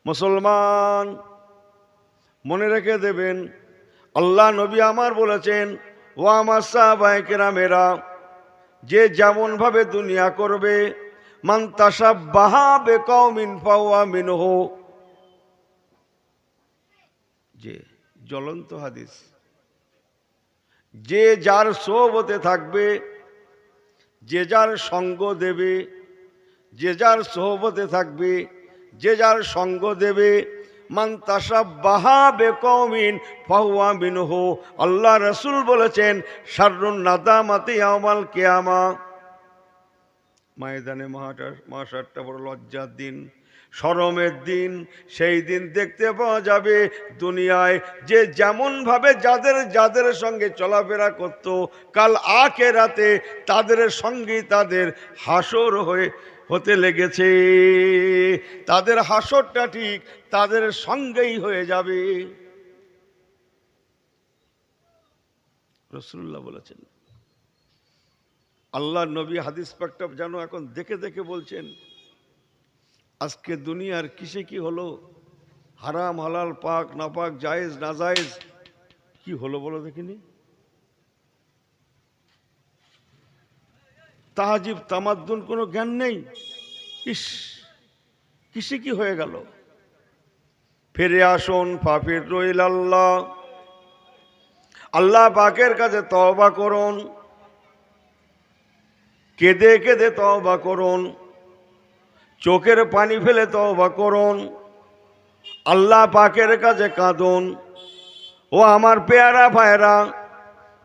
মুসলমান মনে রেখে দেবেন, আল্লাহ নবী আমার বলেছেন, ও আমার সাহাবায়ে কেরামেরা, যে যেমন ভাবে দুনিয়া করবে, মান তাশাব্বাহা বিকওমিন ফাহুয়া মিনহু। যে জ্বলন্ত হাদিস, যে যার সোহবতে থাকবে, যে যার সঙ্গ দেবে, যে যার সোহবতে থাকবে, যে যার সঙ্গ দেবে, মান তাশাব্বাহা বিকওমিন ফাহুয়া মিনহু। আল্লাহ রাসূল বলেছেন, শাররুন নাদামাতি ইয়াউমাল কিয়ামা। ময়দানে মাশারটা বড় লজ্জার দিন, শরমের দিন। সেই দিন দেখতে পাওয়া যাবে দুনিয়ায় যে যেমন ভাবে যাদের যাদের সঙ্গে চলাফেরা করত, কাল আখিরাতে তাদের সঙ্গে তাদের হাসর হতে লেগেছে। তাদের হাসরটা ঠিক তাদের সঙ্গেই হয়ে যাবে। রাসূলুল্লাহ বলেছেন। আল্লাহ নবী হাদিস পাকটা যেন এখন দেখে দেখে বলছেন, আজকে দুনিয়ার কিসে কি হলো, হারাম হালাল পাক নাপাক জায়েজ না জায়েজ কি হলো বলো দেখিনি। তাহাজিব তামাদ্দুন কোনো জ্ঞান নেই। ইস, কিসে কি হয়ে গেল। ফিরে আসুন ফাফিরু ইলাল্লাহ, আল্লাহ পাকের কাছে তওবা করুন, কেঁদে কেঁদে তওবা করুন, চোখের পানি ফেলে তওবা করুন, আল্লাহ পাকের কাছে কাঁদুন। ও আমার পেয়ারা ভাইরা,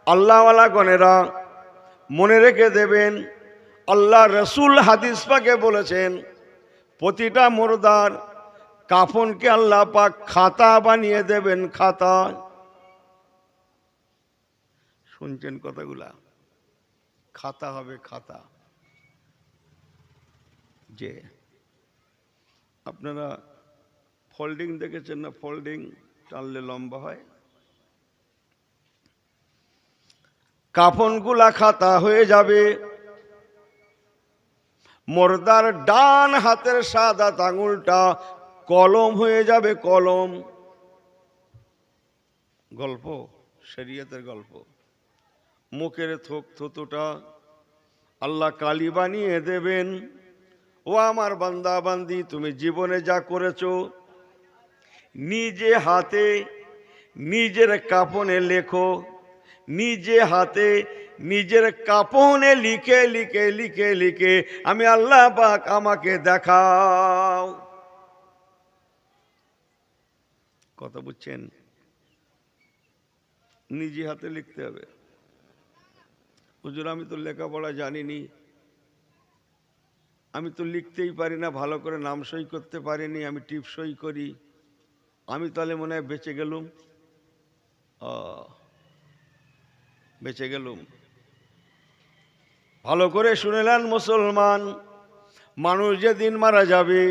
আল্লাহওয়ালা গণেরা, মনে রেখে দেবেন, আল্লাহ রসুল হাদিস পাকে বলেছেন, প্রতিটা মুর্দার কাফনকে আল্লাহ পাক খাতা বানিয়ে দেবেন। খাতা, শুনছেন কথাগুলা? খাতা হবে, খাতা। যে আপনারা ফোল্ডিং দেখেছেন না? ফোল্ডিং টানলে লম্বা হয়। কাফনগুলা খাতা হয়ে যাবে। মুর্দার ডান হাতের সাদা আঙুলটা কলম হয়ে যাবে, কলম। গল্প, শরীয়তের গল্প। মুখের থুতুটা আল্লাহ কালি বানিয়ে দেবেন। ও আমার বান্দা বান্দি, তুমি জীবনে যা করেছো নিজে হাতে নিজের কাফনে লেখো, নিজে হাতে নিজের কাফনে লিখে লিখে লিখে লিখে আমি আল্লাহ পাক আমাকে দেখাও। কথা বুঝছেন? নিজে হাতে লিখতে হবে। হুজুর আমি তো লেখাপড়া জানিনি, আমি তো লিখতেই পারি না ভালো করে, নাম সই করতে পারিনি, আমি টিপ সই করি, আমি তাহলে মনে হয় বেঁচে গেলুম। বেঁচে গেলুম। ভালো করে শুনেলেন মুসলমান, মানুষ যেদিন মারা যাবে,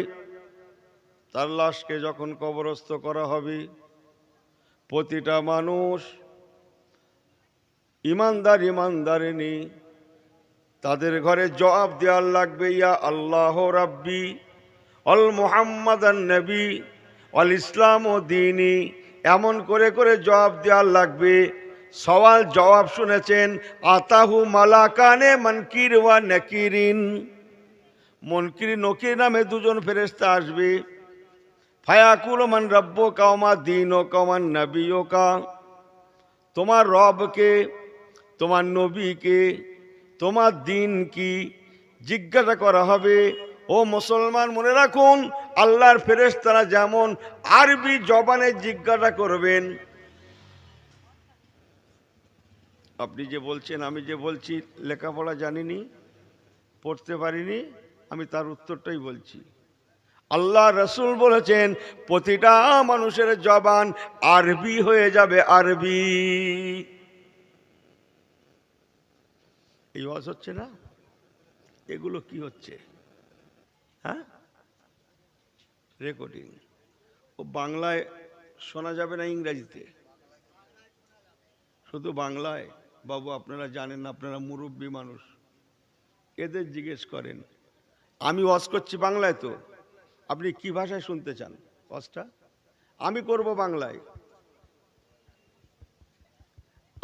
তার লাশকে যখন কবরস্থ করা হবে, প্রতিটা মানুষ ইমানদার ইমানদারিনী তাদের ঘরে জবাব দেওয়ার লাগবে, ইয়া আল্লাহ রাব্বি অল মুহাম্মাদান নবী অল ইসলাম ও দ্বীনি। এমন করে করে জবাব দেওয়ার লাগবে। সওয়াল জবাব শুনেছেন, আতাহু মালাকানে মুনকির ওয়া নাকিরিন। মুনকির নকির নামে দুজন ফেরেশতা আসবে। ফায়াকুলু মান রাব্বুকা ওয়া মা দীনুকা ওয়া মান নবিয়ুকা। তোমার রবকে, তোমার নবীকে, তোমার দিন কি জিজ্ঞাসা করা হবে। ও মুসলমান মনে রাখুন, আল্লাহর ফেরেশতারা যেমন আরবি জবানে জিজ্ঞাসা করবেন, আপনি যে বলছেন আমি যে বলছি লেখাপড়া জানিনি, পড়তে পারিনি, আমি তার উত্তরটাই বলছি। আল্লাহ রসুল বলেছেন প্রতিটা মানুষের জবান আরবি হয়ে যাবে, আরবি। এই ওয়াজ হচ্ছে না? এগুলো কি হচ্ছে? হ্যাঁ, রেকর্ডিং। ও বাংলায় শোনা যাবে না ইংরেজিতে? শুধু বাংলায়? বাবু আপনারা জানেন না, আপনারা মুরব্বী মানুষ, এদের জিজ্ঞেস করেন। আমি ওয়াজ করছি বাংলায়, তো আপনি কি ভাষায় শুনতে চান? ওয়াজটা আমি করব বাংলায়,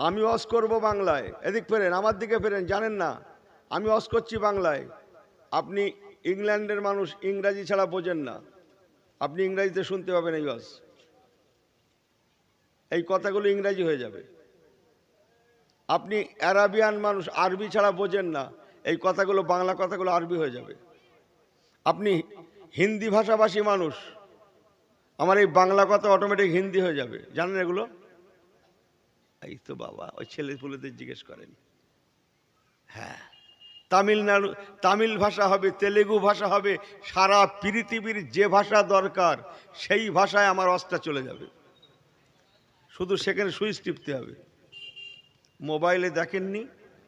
আমি ওয়াজ করব বাংলায়। এদিক ফেরেন, আমার দিকে ফেরেন, জানেন না আমি ওয়াজ করছি বাংলায়। আপনি ইংল্যান্ডের মানুষ, ইংরাজি ছাড়া বোঝেন না, আপনি ইংরাজিতে শুনতে পাবেন এই ওয়াজ, এই কথাগুলো ইংরাজি হয়ে যাবে। আপনি আরাবিয়ান মানুষ, আরবি ছাড়া বোঝেন না, এই কথাগুলো বাংলা কথাগুলো আরবি হয়ে যাবে। আপনি হিন্দি ভাষাভাষী মানুষ, আমার এই বাংলা কথা অটোমেটিক হিন্দি হয়ে যাবে, জানেন এগুলো? এই তো বাবা, ওই ছেলে পুলেদের জিজ্ঞেস করেন। হ্যাঁ, তামিলনাড়ু তামিল ভাষা হবে, তেলেগু ভাষা হবে, সারা পৃথিবীর যে ভাষা দরকার সেই ভাষায় আমার ওয়াজটা চলে যাবে, শুধু সেখানে সুইচ টিপতে হবে। মোবাইলে দেখেননি,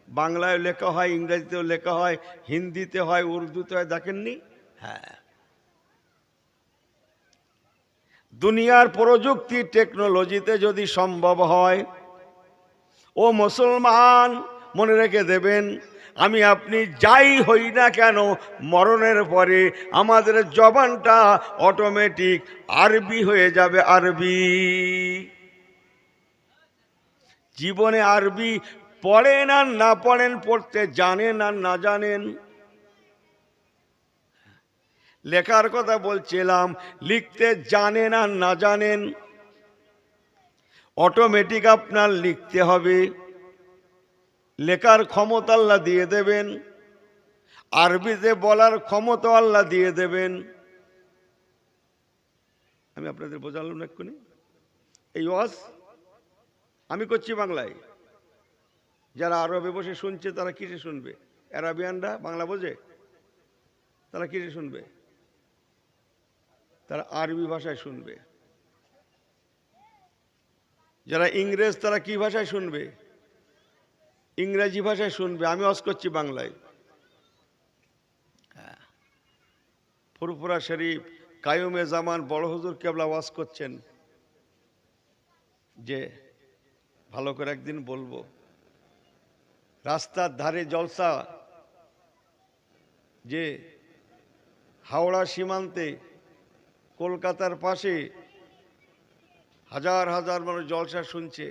বাংলায় লেখা হয়, ইংরেজিতেও লেখা হয়, হিন্দিতে হয়, উর্দুতে হয়, দেখেননি? হ্যাঁ, দুনিয়ার প্রযুক্তি টেকনোলজিতে যদি সম্ভব হয়, ও মুসলমান মনে রেখে দেবেন, আমি আপনি যাই হই না কেন, মরণের পরে আমাদের জবানটা অটোমেটিক আরবি হয়ে যাবে, আরবি। জীবনে আরবি পড়েন আর না পড়েন, পড়তে জানেন আর না জানেন, লেখার কথা বলছিলাম, লিখতে জানেন আর না জানেন, অটোমেটিক আপনার লিখতে হবে, লেখার ক্ষমতা আল্লাহ দিয়ে দেবেন, আরবিতে বলার ক্ষমতা আল্লাহ দিয়ে দেবেন। আমি আপনাদের বোঝালাম না এক্ষুনি? এই ওয়াজ আমি করছি বাংলায়, যারা আরবে বসে শুনছে তারা কিসে শুনবে? আরাবিয়ানরা বাংলা বোঝে, তারা কিসে শুনবে? তারা আরবি ভাষায় শুনবে। যারা ইংরেজ তারা কি ভাষায় শুনবে? ইংরেজি ভাষায় শুনবে। আমি ওয়াজ করছি বাংলায়। ফুরফুরা শরীফ কায়ুমে জামান বড় হুজুর কেবলা ওয়াজ করছেন যে ভালো করে একদিন বলবো, রাস্তার ধারে জলসা, যে হাওড়া সীমান্তে কলকাতার পাশে হাজার হাজার মানুষ জলসা শুনছে।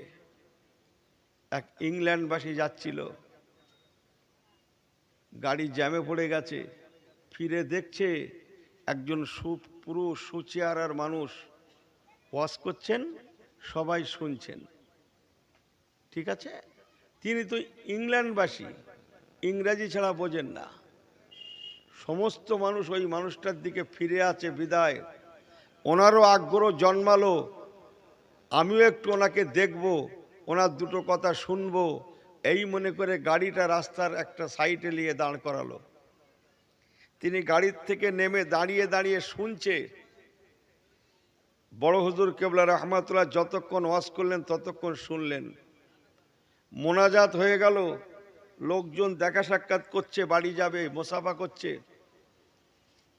এক ইংল্যান্ডবাসী যাচ্ছিল, গাড়ি জ্যামে পড়ে গেছে, ফিরে দেখছে একজন পুরুষ সুচেহারার মানুষ ওয়াজ করছেন, সবাই শুনছেন। ঠিক আছে, তিনি তো ইংল্যান্ডবাসী, ইংরাজি ছাড়া বোঝেন না। সমস্ত মানুষ ওই মানুষটার দিকে ফিরে আছে বিদায়, ওনারও আগ্রহ জন্মালো, আমিও একটু ওনাকে দেখব, ওনার দুটো কথা শুনবো, এই মনে করে গাড়িটা রাস্তার একটা সাইডে নিয়ে দাঁড় করালো। তিনি গাড়ির থেকে নেমে দাঁড়িয়ে দাঁড়িয়ে শুনছে। বড় হুজুর কেবলা রহমাতুল্লাহ যতক্ষণ ওয়াজ করলেন ততক্ষণ শুনলেন। মোনাজাত হয়ে গেল, লোকজন দেখা সাক্ষাৎ করছে, বাড়ি যাবে, মোসাফা করছে,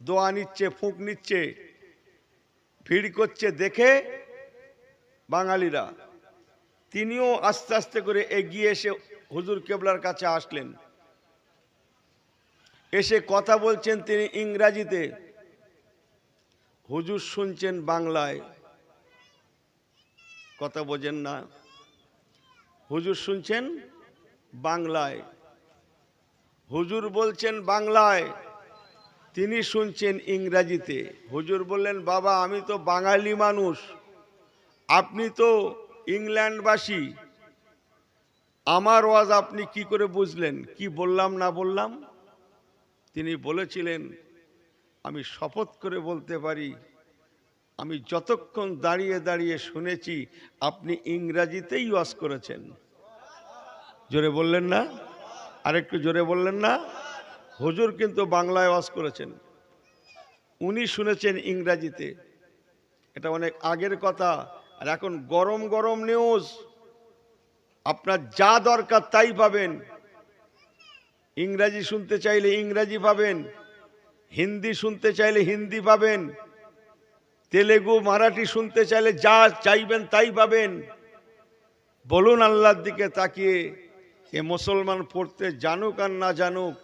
দোয়া নিচ্ছে, ফুঁক নিচ্ছে, ভিড় করছে দেখে বাঙালিরা। তিনিও আস্তে আস্তে করে এগিয়ে এসে হুজুর কেবলার কাছে আসলেন, এসে কথা বলছেন তিনি ইংরাজিতে, হুজুর শুনছেন বাংলায়। কথা বোঝেন না, হুজুর শুনছেন বাংলায়, হুজুর বলছেন বাংলায়, তিনি শুনছেন ইংরাজিতে। হুজুর বললেন, বাবা আমি তো বাঙালি মানুষ, আপনি তো ইংল্যান্ডবাসী, আমার ওয়াজ আপনি কি করে বুঝলেন? কি বললাম না বললাম? তিনি বলেছিলেন, আমি শপথ করে বলতে পারি, আমি যতক্ষণ দাঁড়িয়ে দাঁড়িয়ে শুনেছি আপনি ইংরাজিতেই ওয়াজ করেছেন। জোরে বললেন না? আরেকটু জোরে বললেন না? হুজুর কিন্তু বাংলায় ওয়াজ করেছেন, উনি শুনেছেন ইংরাজিতে। এটা অনেক আগের কথা। আর এখন গরম গরম নিউজ, আপনার যা দরকার তাই পাবেন। ইংরাজি শুনতে চাইলে ইংরাজি পাবেন, হিন্দি শুনতে চাইলে হিন্দি পাবেন, তেলেগু মারাঠি শুনতে চাইলে যা চাইবেন তাই পাবেন। বলুন আল্লাহর দিকে তাকিয়ে, এ মুসলমান পড়তে জানুক আর না জানুক,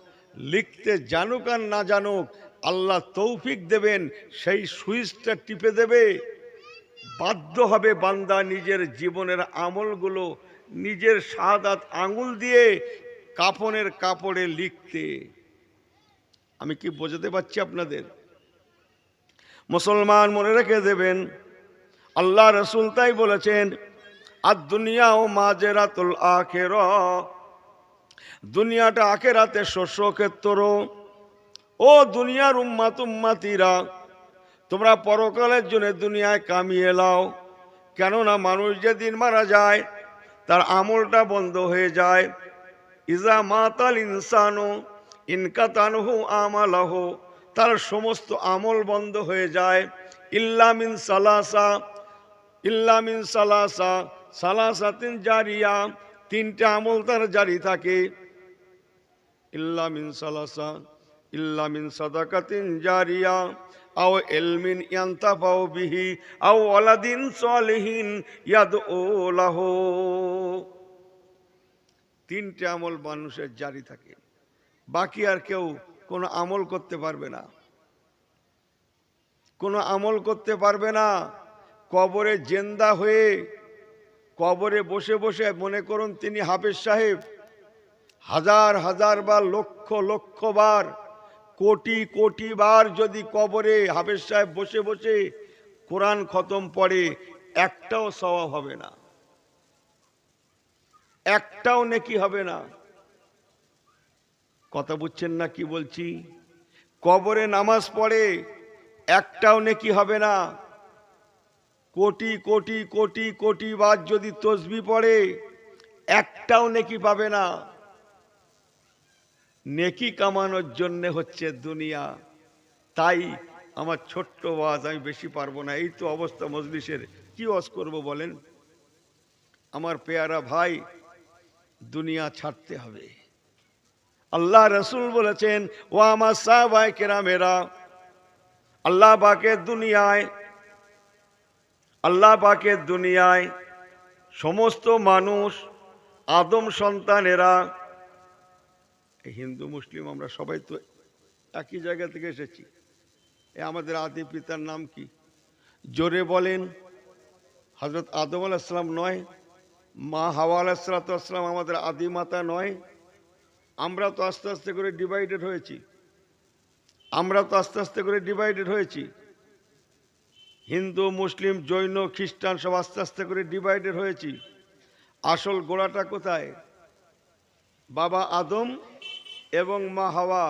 লিখতে জানুক আর না জানুক, আল্লাহ তৌফিক দেবেন, সেই সুইচটা টিপে দেবে, বাধ্য হবে বান্দা নিজের জীবনের আমলগুলো নিজের শাহাদাত আঙ্গুল দিয়ে কাফনের কাপড়ে লিখতে। আমি কি বোঝাতে পারছি আপনাদের? মুসলমান মনে রেখে দেবেন, আল্লাহ রসুল তাই বলেছেন, আর দুনিয়া ও মাজেরাতুল আখিরাহ, দুনিয়াটা আখিরাতের শস্য ক্ষেত্র। ও দুনিয়ার উম্মাত উম্মাতিরা, তোমরা পরকালের জন্য দুনিয়ায় কামিয়ে লাও। কেননা মানুষ যেদিন মারা যায় তার আমলটা বন্ধ হয়ে যায়। ইজা মাতাল ইনসানু ইনকাতানহু আমালাহু, তার সমস্ত আমল বন্ধ হয়ে যায়। ইল্লা মিন সালাসা, ইল্লা মিন সালাসা, সালাসাতিন জারিয়া, তিনটা আমল তার জারি থাকে। ইল্লা মিন সালাসা, ইল্লা মিন সাদাকাতিন জারিয়া, আও ইলমিন ইয়ানতাফাউ বিহি, আও ওয়ালাদিন সালিহিন ইয়াদউ লাহু। তিনটে আমল মানুষের জারি থাকে, বাকি আর কেউ কোনো আমল করতে পারবে না, কোনো আমল করতে পারবে না। কবরে জেন্দা হয়ে কবরে বসে বসে মনে করুন তিনি হাফেজ সাহেব, হাজার হাজার বার, লক্ষ লক্ষ বার, কোটি কোটি বার যদি কবরে হাফেজ সাহেব বসে বসে কোরআন খতম পড়ে, একটাও সওয়াব হবে না, একটাও নেকি হবে না। কথা বুঝছেন না কি বলছি? কবরে নামাজ পড়ে, একটাও নেকি হবে না। কোটি কোটি কোটি কোটি বার যদি তসবিহ পড়ে, একটাও নেকি পাবে না। নেকি কামানোর জন্য হচ্ছে দুনিয়া। তাই আমার ছোট্ট ওয়াজ, আমি বেশি পারবো না, এই তো অবস্থা মজলিসের, কি ওয়াজ করব বলেন? আমার পেয়ারা ভাই, দুনিয়া ছাড়তে হবে। আল্লাহ রসুল বলেছেন, ও আমার সাহাবায়ে কেরামেরা, আল্লাহ পাকের দুনিয়ায়, আল্লাহ পাকের দুনিয়ায় সমস্ত মানুষ, আদম সন্তানেরা, হিন্দু মুসলিম আমরা সবাই তো একই জায়গা থেকে এসেছি। আমাদের আদি পিতার নাম কি? জোরে বলেন। হযরত আদম আলাইহিস সালাম নয়? মা হাওয়া আলাইহিস সালাম আমাদের আদি মাতা নয়? আমরা তো আস্তে আস্তে করে ডিভাইডেড হয়েছি, আমরা তো আস্তে আস্তে করে ডিভাইডেড হয়েছি। হিন্দু মুসলিম জৈন খ্রিস্টান সব আস্তে আস্তে করে ডিভাইডেড হয়েছি। আসল গোড়াটা কোথায়? বাবা আদম এবং মা হাওয়া,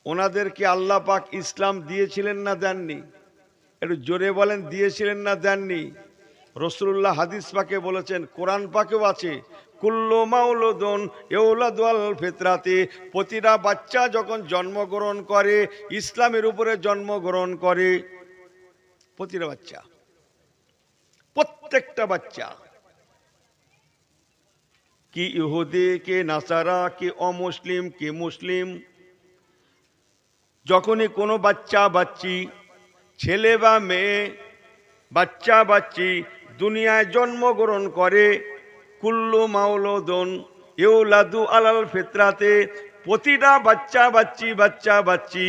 ওনাদেরকে আল্লাহ পাক ইসলাম দিয়েছিলেন না দেননি? একটু জোরে বলেন, দিয়েছিলেন না দেননি? রাসূলুল্লাহ হাদিস পাকে বলেছেন, কোরআন পাকেও আছে, কুল্লু মাউলুদুন ইউলাদু আলাল ফিতরাতি, প্রতিটা বাচ্চা যখন জন্মগ্রহণ করে ইসলামের উপরে জন্মগ্রহণ করে। প্রতিটা বাচ্চা, প্রত্যেকটা বাচ্চা, কি ইহুদি, কে নাসারা, কি অমুসলিম, কি মুসলিম, যখনই কোনো বাচ্চা বাচ্চি, ছেলে বা মেয়ে, বাচ্চা বাচ্চি দুনিয়ায় জন্মগ্রহণ করে, কুল্লু মাউলুদুন ইউলাদু আলাল ফিতরাতে, প্রতিটা বাচ্চা বাচ্চি, বাচ্চা বাচ্চি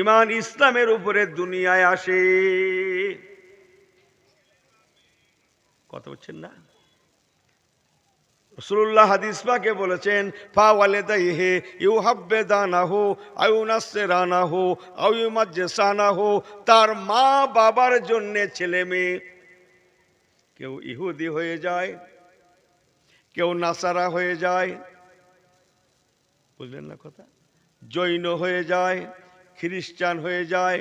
ঈমান ইসলামের উপরে দুনিয়ায় আসে। কথা বলছেন না? রাসূলুল্লাহ হাদিস পাকে বলেছেন, ফা ওয়ালিদাইহি ইউহাব্বিদানাহু আও ইউনাসসিরানাহু আও ইউমাজ্জিসানাহু, তার মা বাবার জন্য ছেলে মেয়ে কেউ ইহুদি হয়ে যায়, কেউ নাসারা হয়ে যায়, বুঝলেন না কথা? জৈন হয়ে যায়, খ্রিস্টান হয়ে যায়,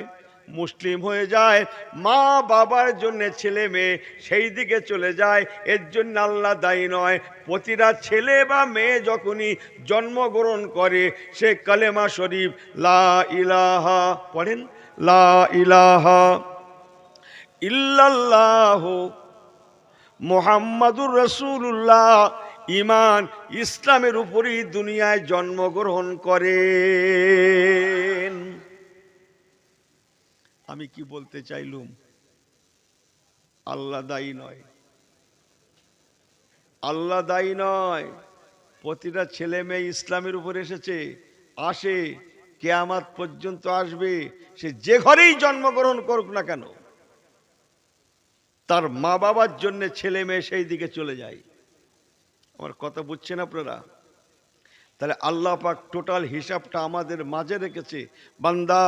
মুসলিম হয়ে যায়, মা বাবার জন্য ছেলে মেয়ে সেই দিকে চলে যায়। এর জন্য আল্লাহ দায়ী নয়। প্রতিটা ছেলে বা মেয়ে যখনই জন্মগ্রহণ করে, সে কালেমা শরীফ লা ইলাহা পড়েন, লা ইলাহা ইল্লাল্লাহু মুহাম্মাদুর রাসূলুল্লাহ, ঈমান ইসলামের উপরই দুনিয়ায় জন্মগ্রহণ করেন। আমি কি বলতে চাইলুম? আল্লাহ দায়ী নয়, আল্লাহ দায়ী নয়। প্রতিটা ছেলে মেয়ে ইসলামের উপর এসেছে, আসে, কিয়ামত পর্যন্ত আসবে। সে যে ঘরেই জন্মগ্রহণ করুক না কেন, তার মা বাবার জন্য ছেলে মেয়ে সেই দিকে চলে যায়। আমার কথা বুঝছেন আপনারা? তাহলে আল্লাহ পাক টোটাল হিসাবটা আমাদের মাঝে রেখেছে। বান্দা,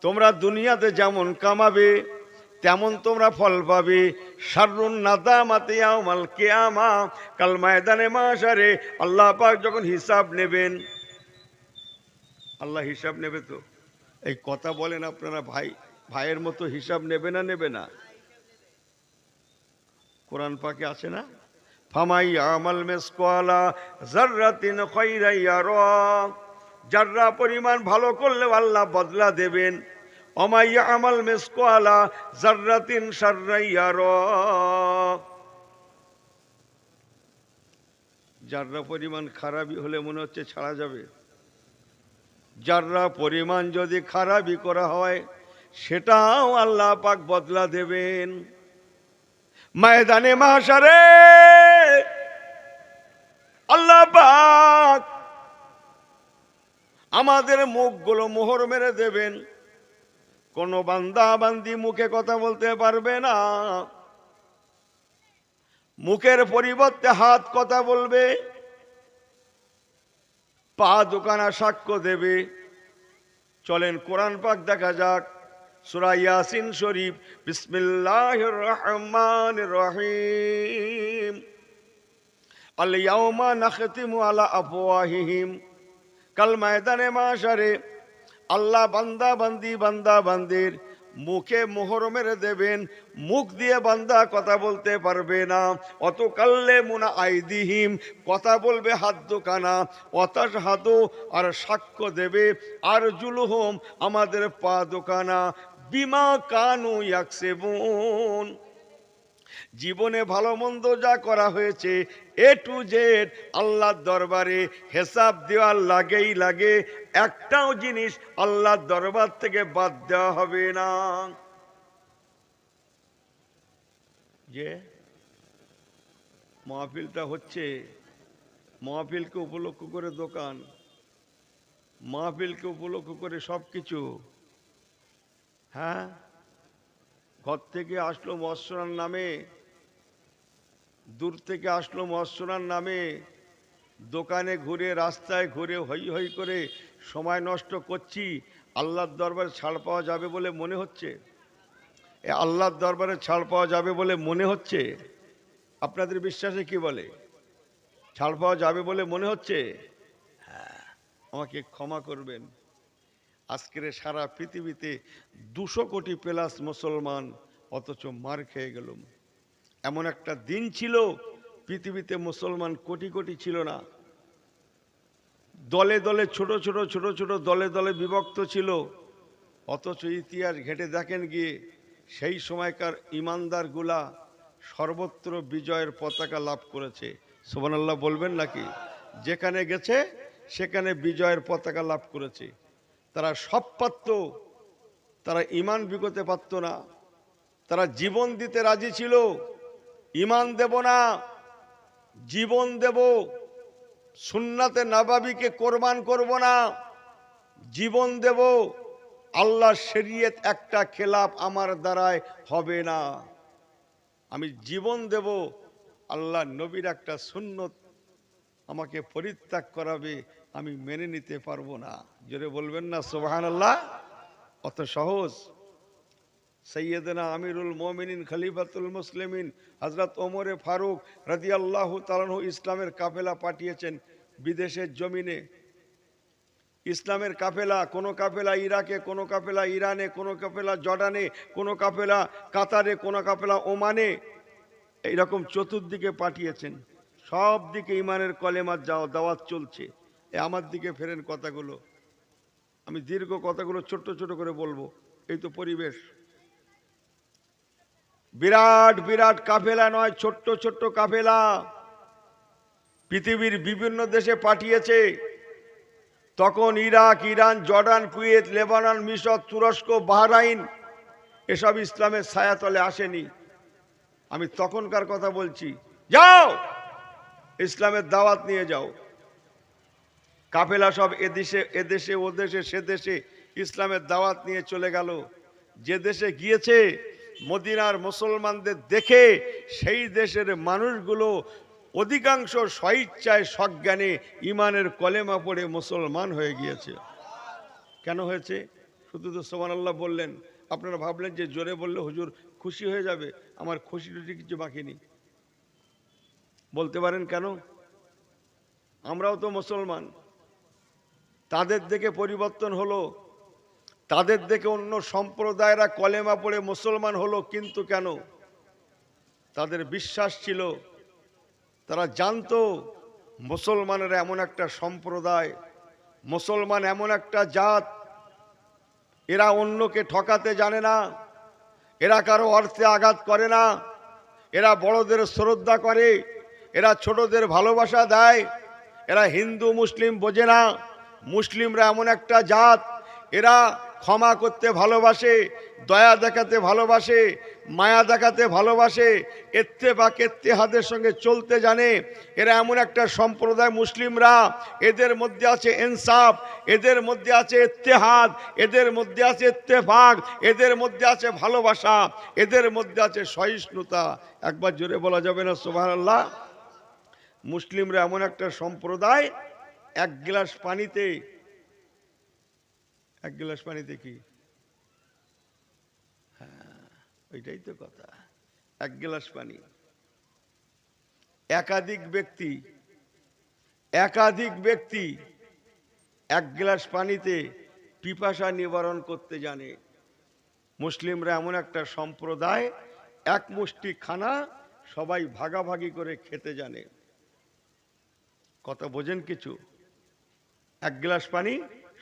তোমরা দুনিয়াতে যেমন কামাবে তেমন তোমরা ফল পাবে। শাররুন নাদামাতি ইয়াউমাল কিয়ামা, কাল ময়দানে মাশারে আল্লাহ পাক যখন হিসাব নেবেন, আল্লাহ হিসাব নেবে তো। এই কথা বলেন আপনারা, ভাইয়ের মতো হিসাব নেবে না নেবে না? কোরআন পাকে আছে না, ফামাই আমাল মিসকালা যাররাতিন খায়রান ইয়ারা, যাররা পরিমাণ ভালো করলে আল্লাহ বদলা দেবেন। ওমাই আমাল মিসকালা যাররাতিন শাররান ইয়ারা, যাররা পরিমাণ খারাপই হলে মনে হচ্ছে ছাড়া যাবে। যাররা পরিমাণ যদি খারাপই করা হয় সেটাও আল্লাহ পাক বদলা দেবেন। ময়দানে মাশারে আল্লাহ পাক আমাদের মুখগুলো মোহর মেরে দেবেন। কোন বান্দা বান্দি মুখে কথা বলতে পারবে না, মুখের পরিবর্তে হাত কথা বলবে, পা দুখানা সাক্ষ্য দেবে। চলেন কোরআন পাক দেখা যাক, সূরা ইয়াসিন শরীফ, বিসমিল্লাহির রহমানির রহিম। আল ইয়াউমা নাখতিমু আলা আফওয়াহিহিম, কাল ময়দানে মাশারে আল্লাহ বান্দা বান্দির মুখে মোহর মেরে দেবেন। মুখ দিয়ে বান্দা কথা বলতে পারবে না। অত কাল্লে মুনা আইদিহিম, কথা বলবে হাত দুখানা। অতাশহাদু, আর সাক্ষ্য দেবে। আর জুলুহুম, আমাদের পা দুখানা। বিমা কানু ইয়াকসিবুন, জীবনে ভালো মন্দ যা করা হয়েছে এ টু জেড আল্লাহর দরবারে হিসাব দেওয়ার লাগেই লাগে। একটাও জিনিস আল্লাহর দরবার থেকে বাদ দেওয়া হবে না। যে মাহফিলটা হচ্ছে, মাহফিলকে উপলক্ষ করে দোকান, মাহফিলকে উপলক্ষ করে সবকিছু। হ্যাঁ, ঘর থেকে আসলো মৎস্যরার নামে, দূর থেকে আসলো মৎস্যরার নামে, দোকানে ঘুরে রাস্তায় ঘুরে হই হই করে সময় নষ্ট করছি। আল্লাহর দরবারে ছাড় পাওয়া যাবে বলে মনে হচ্ছে? আল্লাহর দরবারে ছাড় পাওয়া যাবে বলে মনে হচ্ছে? আপনাদের বিশ্বাসে কি বলে? ছাড় পাওয়া যাবে বলে মনে হচ্ছে? হ্যাঁ, আমাকে ক্ষমা করবেন। আজকের সারা পৃথিবীতে 200 কোটি প্লাস মুসলমান, অথচ মার খেয়ে গেলাম। এমন একটা দিন ছিল পৃথিবীতে মুসলমান কোটি কোটি ছিল না, দলে দলে ছোট ছোট দলে দলে বিভক্ত ছিল। অথচ ইতিহাস ঘেটে দেখেন গিয়ে সেই সময়কার ইমানদারগুলা সর্বত্র বিজয়ের পতাকা লাভ করেছে। সুবহানাল্লাহ বলবেন নাকি? যেখানে গেছে সেখানে বিজয়ের পতাকা লাভ করেছে। তারা সব পারত, তারা ইমান বিকোতে পারত না। তারা জীবন দিতে রাজি ছিল। ইমান দেব না, জীবন দেব। সুন্নাতে নববীকে কোরবান করব না, জীবন দেব। আল্লাহর শরীয়ত একটা খেলাফ আমার দ্বারায় হবে না, আমি জীবন দেব। আল্লাহ নবীর একটা সুন্নত আমাকে পরিত্যাগ করাবে, আমি মেনে নিতে পারবো না। জোরে বলবেন না সুবহানাল্লাহ? অত সহজ? সৈয়দনা আমিরুল মোমিনিন খলিফাতুল মুসলিমিন হযরত ওমরে ফারুক রাদিয়াল্লাহু তাআলা আনহু ইসলামের কাফেলা পাঠিয়েছেন বিদেশের জমিনে। ইসলামের কাফেলা, কোনো কাফেলা ইরাকে, কোনো কাফেলা ইরানে, কোনো কাফেলা জর্ডানে, কোনো কাফেলা কাতারে, কোনো কাফেলা ওমানে, এইরকম চতুর্দিকে পাঠিয়েছেন। সব দিকে ইমানের কলেমার দাওয়াত চলছে। আমার দিকে ফেরেন কথাগুলো, আমি দীর্ঘ কথাগুলো ছোট্ট ছোট করে বলবো। এই তো পরিবেশ, বিরাট বিরাট কাফেলা নয়, ছোট্ট ছোট্ট কাফেলা পৃথিবীর বিভিন্ন দেশে পাঠিয়েছে। তখন Iraq, Iran, Jordan, Kuwait, Lebanon, মিশর, তুরস্ক, বাহরাইন এসব ইসলামের ছায়াতলে আসেনি। আমি তখনকার কথা বলছি। যাও ইসলামের দাওয়াত নিয়ে যাও। কাফেলা সব এদেশে এদেশে ও দেশে সে দেশে ইসলামের দাওয়াত নিয়ে চলে গেল। যে দেশে গিয়েছে মদিনার মুসলমানদের দেখে সেই দেশের মানুষগুলো অধিকাংশ স্বইচ্ছায় সজ্ঞানে ইমানের কলেমা পড়ে মুসলমান হয়ে গিয়েছে। কেন হয়েছে? শুধু তো সুবহানাল্লাহ বললেন, আপনারা ভাবলেন যে জোরে বললে হুজুর খুশি হয়ে যাবে। আমার খুশি টুশি কিছু বাকি নেই। বলতে পারেন কেন? আমরাও তো মুসলমান। তাদের দেখে পরিবর্তন হলো, তাদের দেখে অন্য সম্প্রদায়েরা কলেমা পড়ে মুসলমান হলো, কিন্তু কেন? তাদের বিশ্বাস ছিল, তারা জানতো মুসলমানেরা এমন একটা সম্প্রদায়, মুসলমান এমন একটা জাত, এরা অন্যকে ঠকাতে জানে না, এরা কারো অর্থে আঘাত করে না, এরা বড়দের শ্রদ্ধা করে, এরা ছোটদের ভালোবাসা দেয়, এরা হিন্দু মুসলিম বোঝে না। মুসলিমরা এমন একটা জাত, এরা ক্ষমা করতে ভালোবাসে, দয়া দেখাতে ভালোবাসে, মায়া দেখাতে ভালোবাসে, ইত্তেফাক ইত্তেহাদের সঙ্গে চলতে জানে। এরা এমন একটা সম্প্রদায় মুসলিমরা, এদের মধ্যে আছে ইনসাফ, এদের মধ্যে আছে ইত্তেহাদ, এদের মধ্যে আছে ইত্তেফাক, এদের মধ্যে আছে ভালোবাসা, এদের মধ্যে আছে সহিষ্ণুতা। একবার জোরে বলা যাবে না সুবহানাল্লাহ? মুসলিমরা এমন একটা সম্প্রদায়, এক গ্লাস পানিতে কি, হ্যাঁ ওইটাই তো কথা, এক গ্লাস পানি একাধিক ব্যক্তি এক গ্লাস পানিতে পিপাসা নিবারণ করতে জানে। মুসলিমরা এমন একটা সম্প্রদায়, এক মুষ্টি খানা সবাই ভাগাভাগি করে খেতে জানে। কথা বোঝেন কিছু? এক গ্লাস পানি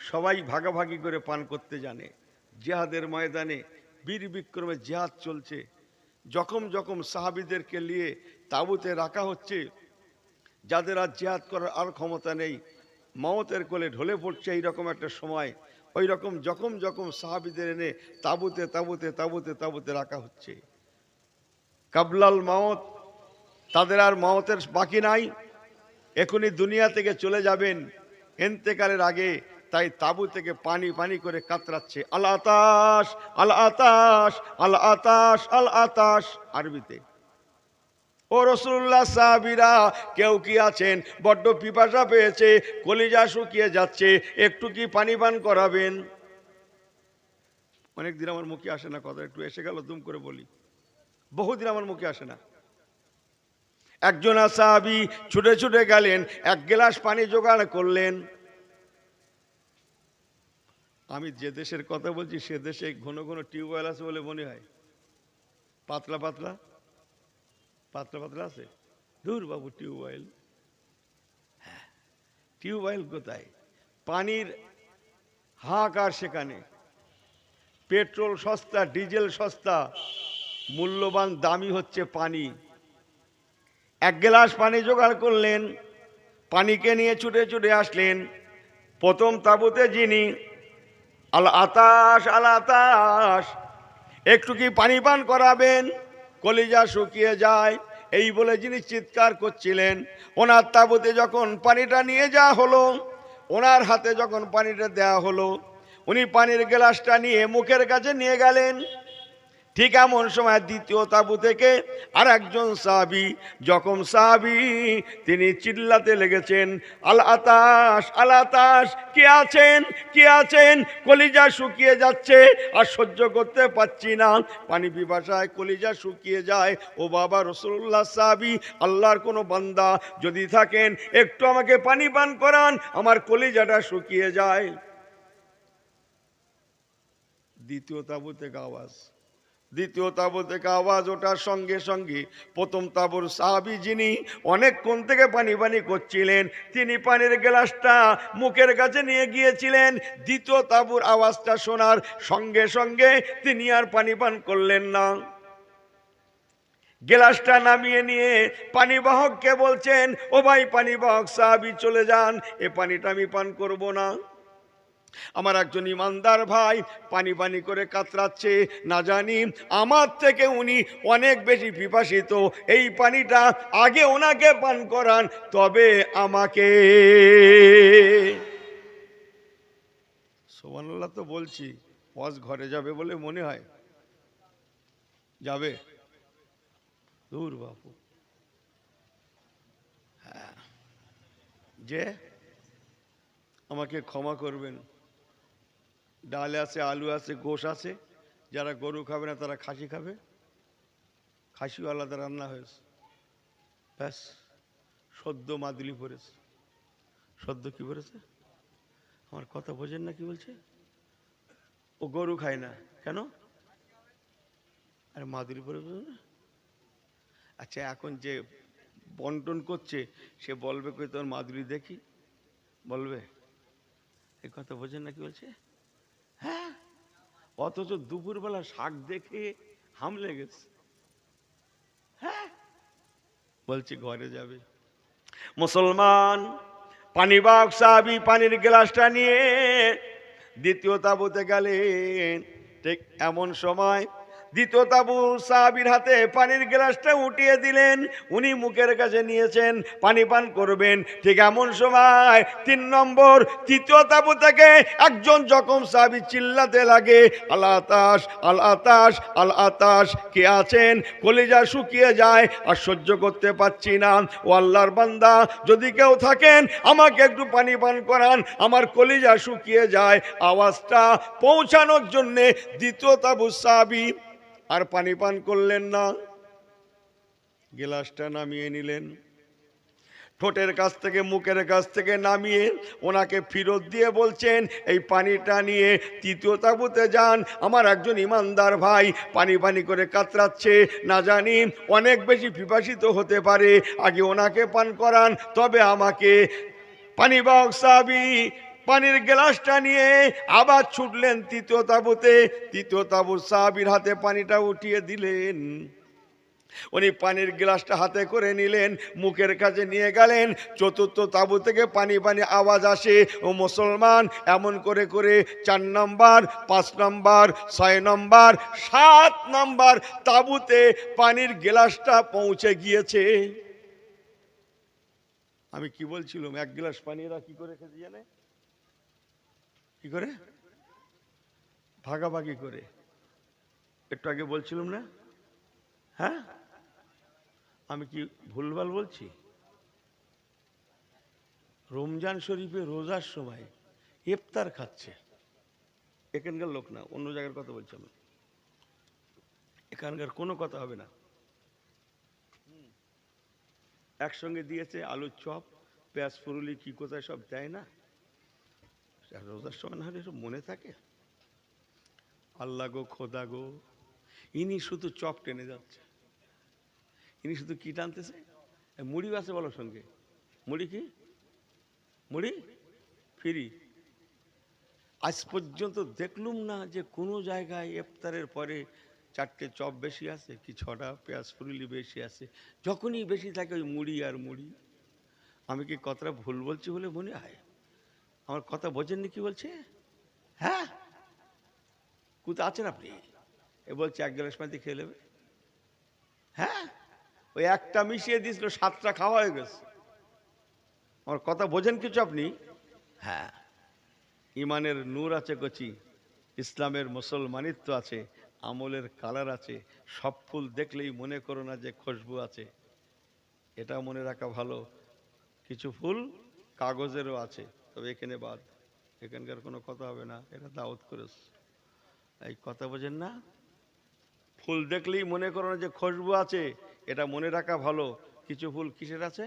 সবাই ভাগাভাগি করে পান করতে জানে। জিহাদের ময়দানে বীর বিক্রমে জিহাদ চলছে, যখন সাহাবীদেরকে নিয়ে তাঁবুতে রাখা হচ্ছে, যাদের আর জিহাদ করার আর ক্ষমতা নেই, মওতের কোলে ঢলে পড়ছে, এইরকম একটা সময়, ওই রকম যখন সাহাবীদের এনে তাঁবুতে রাখা হচ্ছে। কাবলাল মাওত, তাদের আর মওতের বাকি নাই, এখনই দুনিয়া থেকে চলে যাবেন ইন্তেকালের আগে। তাই তাবু থেকে পানি করে কাতরাচ্ছে, আল আতাশ আল আতাশ আল আতাশ আল আতাশ আরবিতে। ও রাসূলুল্লাহ, সাহাবীরা কেউ কি আছেন? বড্ড পিপাসা পেয়েছে, কলিজা শুকিয়ে যাচ্ছে, একটু কি পানি পান করাবেন? অনেকদিন আমার মুখে আসে না কথা, একটু এসে গেল দুম করে বলি, বহুদিন আমার মুখে আসে না। একজন সাহাবী ছুটে গেলেন, এক গ্লাস পানি জোগাড় করলেন। আমি যে দেশের কথা বলছি সে দেশে ঘন টিউবওয়েল আছে বলে মনে হয়, পাতলা আছে। দূর বাবু, টিউবওয়েল কোথায়? পানির হাহাকার সেখানে। পেট্রোল সস্তা, ডিজেল সস্তা, মূল্যবান দামি হচ্ছে পানি। এক গ্লাস পানি জোগাড় করলেন, পানিকে নিয়ে ছুটে আসলেন। প্রথম তাঁবুতে যিনি, আল আতাশ আল আতাশ, একটু কি পানি পান করাবেন? কলিজা শুকিয়ে যায়, এই বলে যিনি চিৎকার করছিলেন, ওনার তাঁবুতে যখন পানিটা নিয়ে যাওয়া হলো, ওনার হাতে যখন পানিটা দেওয়া হলো, উনি পানির গ্লাসটা নিয়ে মুখের কাছে নিয়ে গেলেন। ঠিক এমন সময় দ্বিতীয় তাঁবু থেকে আর একজন সাহাবী, যখন সাহাবী তিনি চিল্লাতে লেগেছেন, আল আতাশ আল আতাশ, কে আছেন? কলিজা শুকিয়ে যাচ্ছে, আর সহ্য করতে পারছি না, পানি পিপাসায় কলিজা শুকিয়ে যায়। ও বাবা রাসূলুল্লাহ, সাহাবী, আল্লাহর কোনো বান্দা যদি থাকেন, একটু আমাকে পানি পান করান, আমার কলিজাটা শুকিয়ে যায়। দ্বিতীয় তাঁবু থেকে আওয়াজ ওঠার সঙ্গে সঙ্গে প্রথম তাঁবুর সাহাবী যিনি অনেকক্ষণ থেকে পানি করছিলেন, তিনি পানির গ্লাসটা মুখের কাছে নিয়ে গিয়েছিলেন। দ্বিতীয় তাঁবুর আওয়াজটা শোনার সঙ্গে সঙ্গে তিনি আর পানি পান করলেন না। গ্লাসটা নামিয়ে নিয়ে পানিবাহককে বলছেন, ও ভাই পানিবাহক সাহাবী, চলে যান, এ পানিটা আমি পান করব না। আমার একজন ইমানদার ভাই পানি পানি করে কাতরাচ্ছে, না জানি আমার থেকে উনি অনেক বেশি পিপাসিত, এই পানিটা আগে ওনাকে পান করান তবে আমাকে। সুবহানাল্লাহ তো বলছি, ওয়াজ ঘরে যাবে বলে মনে হয় যাবে? দূর বাপু, হ্যাঁ, যে আমাকে ক্ষমা করবেন, ডাল আছে, আলু আছে, গোশ আছে, যারা গরু খাবে না তারা খাসি খাবে, খাসিও আলাদা রান্না হয়েছে, ব্যাস। সদ্য মাদুলি পড়েছে, সদ্য কি পড়েছে, আমার কথা বোঝেন না কি বলছে? ও গরু খায় না কেন? আরে মাদুলি পড়েছে না। আচ্ছা, এখন যে বন্টন করছে সে বলবে কই তোর মাদুলি দেখি, বলবে? এই কথা বোঝেন না কি বলছে? হ্যাঁ, অথচ দুপুরবেলা শাক দেখে হামলে গেছে। হ্যাঁ, বলছি ঘরে যাবে। মুসলমান পানি বাগ সাহাবী পানির গ্লাসটা নিয়ে দ্বিতীয় তাঁবুতে গেলেন। ঠিক এমন সময় দ্বিতীয় তাঁবু সাহাবীর হাতে পানির গ্লাসটা উঠিয়ে দিলেন, উনি মুখের কাছে নিয়েছেন, পানি পান করবেন। ঠিক এমন সময় 3 নম্বর তৃতীয় তাঁবু থেকে একজন জখম সাহাবী চিল্লাতে লাগে, আল আতাশ, আল আতাশ, আল আতাশ, কে আছেন? কলিজা শুকিয়ে যায়, আর সহ্য করতে পারছি না, ও আল্লাহর বান্দা যদি কেউ থাকেন আমাকে একটু পানি পান করান, আমার কলিজা শুকিয়ে যায়। আওয়াজটা পৌঁছানোর জন্যে দ্বিতীয় তাঁবু সাহাবী আর পানি পান করলেন না, গ্লাসটা নামিয়ে নিলেন, ঠোঁটের কাছ থেকে মুখের কাছ থেকে নামিয়ে ওনাকে ফেরত দিয়ে বলছেন, এই পানিটা নিয়ে তৃতীয় তাঁবুতে যান, আমার একজন ইমানদার ভাই পানি পানি করে কাতরাচ্ছে, না জানি অনেক বেশি পিপাসিত হতে পারে, আগে ওনাকে পান করান তবে আমাকে। পানি বাহক সাহাবী পানির গ্লাসটা নিয়ে আবার ছুটলেন তৃতীয় তাঁবুতে, তৃতীয় তাঁবুর সাহাবীর হাতে পানিটা উঠিয়ে দিলেন। উনি পানির গ্লাসটা হাতে করে নিলেন, মুখের কাছে নিয়ে গেলেন, চতুর্থ তাঁবু থেকে পানি পানি আওয়াজ আসে। ও মুসলমান, এমন করে করে 4 নম্বর, 5 নম্বর, 6 নম্বর, 7 নম্বর তাঁবুতে পানির গ্লাসটা পৌঁছে গিয়েছে। আমি কি বলছিলাম, 1 গ্লাস পানি এরা কি করে খেতে জানে? কি করে? ভাগাভাগি করে। একটু আগে বলছিলাম না? হ্যাঁ, আমি কি ভুলভাল বলছি? রমজান শরীফে রোজার সময় ইফতার খাচ্ছে, এখানকার লোক না, অন্য জায়গার কথা বলছি আমি, এখানকার কোনো কথা হবে না। একসঙ্গে দিয়েছে আলুর চপ, পেঁয়াজ ফুরুলি, কি কোথায় সব দেয় না, রোজার সময় না হলে সব মনে থাকে। আল্লাহ গো, খোদা গো, ইনি শুধু চপ টেনে যাচ্ছে, ইনি শুধু কি টানতেছে? মুড়ি আছে বলো সঙ্গে, মুড়ি কি? মুড়ি ফ্রি। আজ পর্যন্ত দেখলুম না যে কোনো জায়গায় ইফতারের পরে 4টে চপ বেশি আছে কি 6টা পেঁয়াজ ফুরুলি বেশি আছে, যখনই বেশি থাকে ওই মুড়ি আর মুড়ি। আমি কি কথাটা ভুল বলছি বলে মনে হয়? আমার কথা বোঝেননি কি বলছে? হ্যাঁ, কোথায় আছেন আপনি? এ বলছে 1 গ্লাস পানি খেয়ে নেবে। হ্যাঁ, ওই একটা মিশিয়ে দিয়েছিল, 7টা খাওয়া হয়ে গেছে। আমার কথা বোঝেন কিছু আপনি? হ্যাঁ, ইমানের নূর আছে কচি, ইসলামের মুসলমানিত্ব আছে, আমলের কালার আছে, সব ফুল দেখলেই মনে করো না যে খুশবু আছে, এটা মনে রাখা ভালো। কিছু ফুল কাগজেরও আছে, তবে এখানে বাদ, এখানকার কোনো কথা হবে না, এটা দাওয়াত করেছে। এই কথা বোঝেন না? ফুল দেখলেই মনে করো না যে খুশবু আছে, এটা মনে রাখা ভালো। কিছু ফুল কিসের আছে?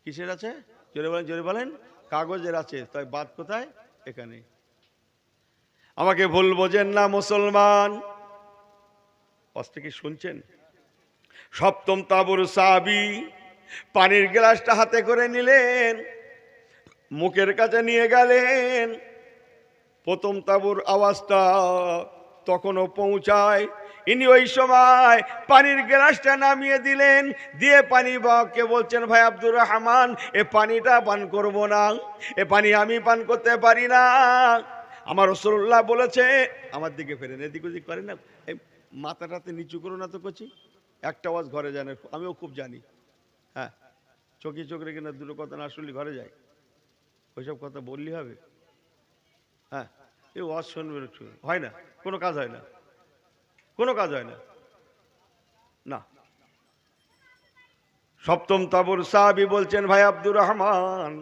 কিসের আছে? জোরে বলেন, জোরে বলেন। কাগজের আছে, তাই বাদ কোথায়? এখানে। আমাকে ভুল বোঝেন না মুসলমান, আজকে কি শুনছেন? 7ম তাঁবুর সাহাবী পানির গ্লাসটা হাতে করে নিলেন, মুখের কাছে নিয়ে গেলেন। 1ম তাঁবুর আওয়াজটা তখনও পৌঁছায়, ইনি ওই সময় পানির গ্লাসটা নামিয়ে দিলেন, দিয়ে পানি বাহককে বলছেন, ভাই আব্দুর রহমান, এ পানিটা পান করব না, এ পানি আমি পান করতে পারি না। আমার রাসূলুল্লাহ বলেছে, আমার দিকে ফেরেন, এদিক ওদিক করেন না, এই মাথাটাতে নিচু করো না তো কচি, একটা আওয়াজ ঘরে জানে, আমিও খুব জানি। হ্যাঁ, চোখে চোখ রেখে না, দুটো কথা না শুনলে ঘরে যায়, ওইসব কথা বললি হবে? হ্যাঁ, এই ওয়াজ শুনবে, হয় না, কোনো কাজ হয় না, কোনো কাজ হয় না। না, সপ্তম তাবুর সাহাবী বলছেন, ভাই আব্দুর রহমান,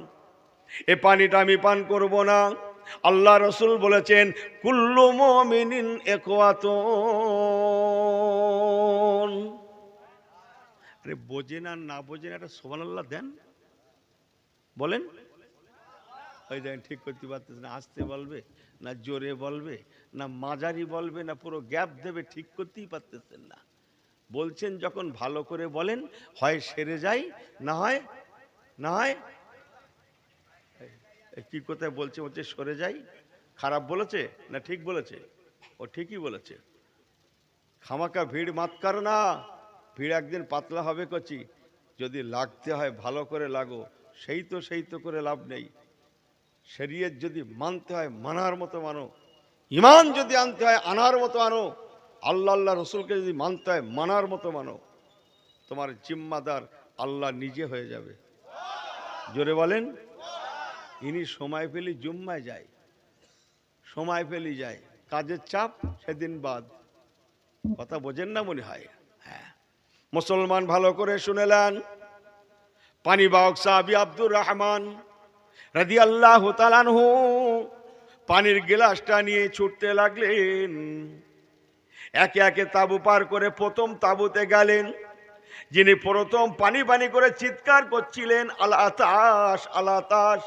এ পানিটা আমি পান করব না। আল্লাহ রসুল বলেছেন, কুল্লু মুমিনিন ইখওয়াতুন। আরে বোঝেন আর না বোঝেন, একটা সুবহানাল্লাহ দেন, বলেন। ওই দেখেন, ঠিক করতে পারতেছে না, আসতে বলবে না জোরে বলবে না মাঝারি বলবে না পুরো গ্যাপ দেবে, ঠিক করতেই পারতেছেন না। বলছেন যখন ভালো করে বলেন, হয় সেরে যাই, না হয় না হয় কি কোথায় বলছে, বলছে সরে যাই। খারাপ বলেছে না ঠিক বলেছে? ও ঠিকই বলেছে। খামাকা ভিড় মাত কর না, ভিড় একদিন পাতলা হবে কচি। যদি লাগতে হয় ভালো করে লাগো, সেই তো করে লাভ নেই। শরীয়ত যদি মানতে হয় মানার মতো মানো, ইমান যদি আনতে হয় আনার মতো আনো, আল্লাহ রসুলকে যদি মানতে হয় মানার মতো মানো, তোমার জিম্মাদার আল্লাহ নিজে হয়ে যাবে। জোরে বলেন। ইনি সময় পেলি জুম্মায় যায়, সময় পেলি যায়, কাজের চাপ সেদিন বাদ। কথা বোঝেন না মনে হয়? হ্যাঁ, মুসলমান ভালো করে শুনেলেন। পানি বাহক সাহাবী আব্দুর রহমান রাদিয়াল্লাহু তাআলা আনহু পানির গ্লাসটা নিয়ে ছুটতে লাগলেন। একে একে তাঁবু পার করে প্রথম তাঁবুতে গেলেন। যিনি প্রথম পানি পানি করে চিৎকার করছিলেন, আল আতাশ আল আতাশ,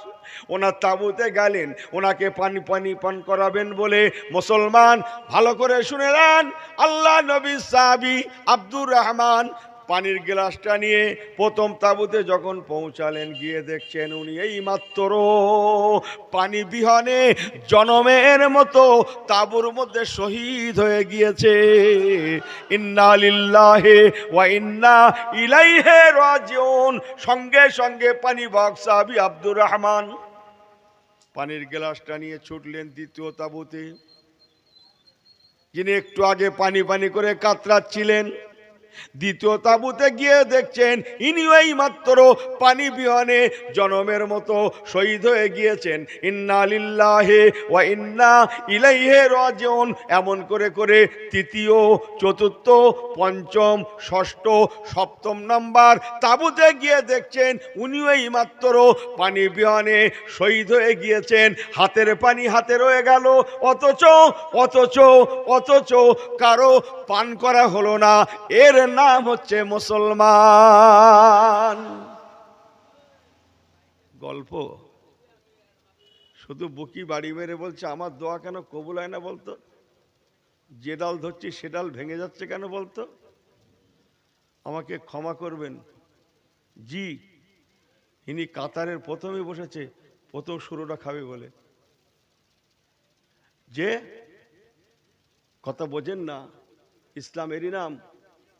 ওনার তাঁবুতে গেলেন ওনাকে পানি পানি পান করাবেন বলে। মুসলমান ভালো করে শুনেলেন, আল্লাহ নবী সাহাবী আব্দুর রহমান পানির গ্লাসটা নিয়ে প্রথম তাঁবুতে যখন পৌঁছালেন, গিয়ে দেখছেন উনি এই মাত্র পানি বিহনে জনমের মতো তাঁবুর মধ্যে শহীদ হয়ে গিয়েছে। ইন্না লিল্লাহি ওয়া ইন্না ইলাইহি রাজিউন। সঙ্গে সঙ্গে পানি বাহক সাহাবী আব্দুর রহমান পানির গ্লাসটা নিয়ে ছুটলেন দ্বিতীয় তাঁবুতে। যিনি একটু আগে পানি পানি করে কাতরাচ্ছিলেন, দ্বিতীয় তাঁবুতে গিয়ে দেখছেন ইনি এই মাত্র পানি বিহনে জনমের মতো শহীদ হয়ে গিয়েছেন। ইন্না লিল্লাহি ওয়া ইন্না ইলাইহি রাজিউন। এমন করে করে তৃতীয়, চতুর্থ, পঞ্চম, ষষ্ঠ, সপ্তম নাম্বার তাঁবুতে গিয়ে দেখছেন উনিও এই মাত্র পানি বিহনে শহীদ হয়ে গিয়েছেন। হাতের পানি হাতে রয়ে গেল, অথচ অথচ অথচ কারো পান করা হলো না। এর নাম হচ্ছে মুসলমান। গল্প শুধু বুকি বাড়ি মেরে বলছে, আমার দোয়া কেন কবুল হয় না বলতো? যে ডাল ধরছি সে ডাল ভেঙে যাচ্ছে কেন বলতো? আমাকে ক্ষমা করবেন। জি, ইনি কাতারের প্রথমে বসেছে, প্রথম শুরুটা খাবে বলে। যে কথা বোঝেন না, ইসলামেরই নাম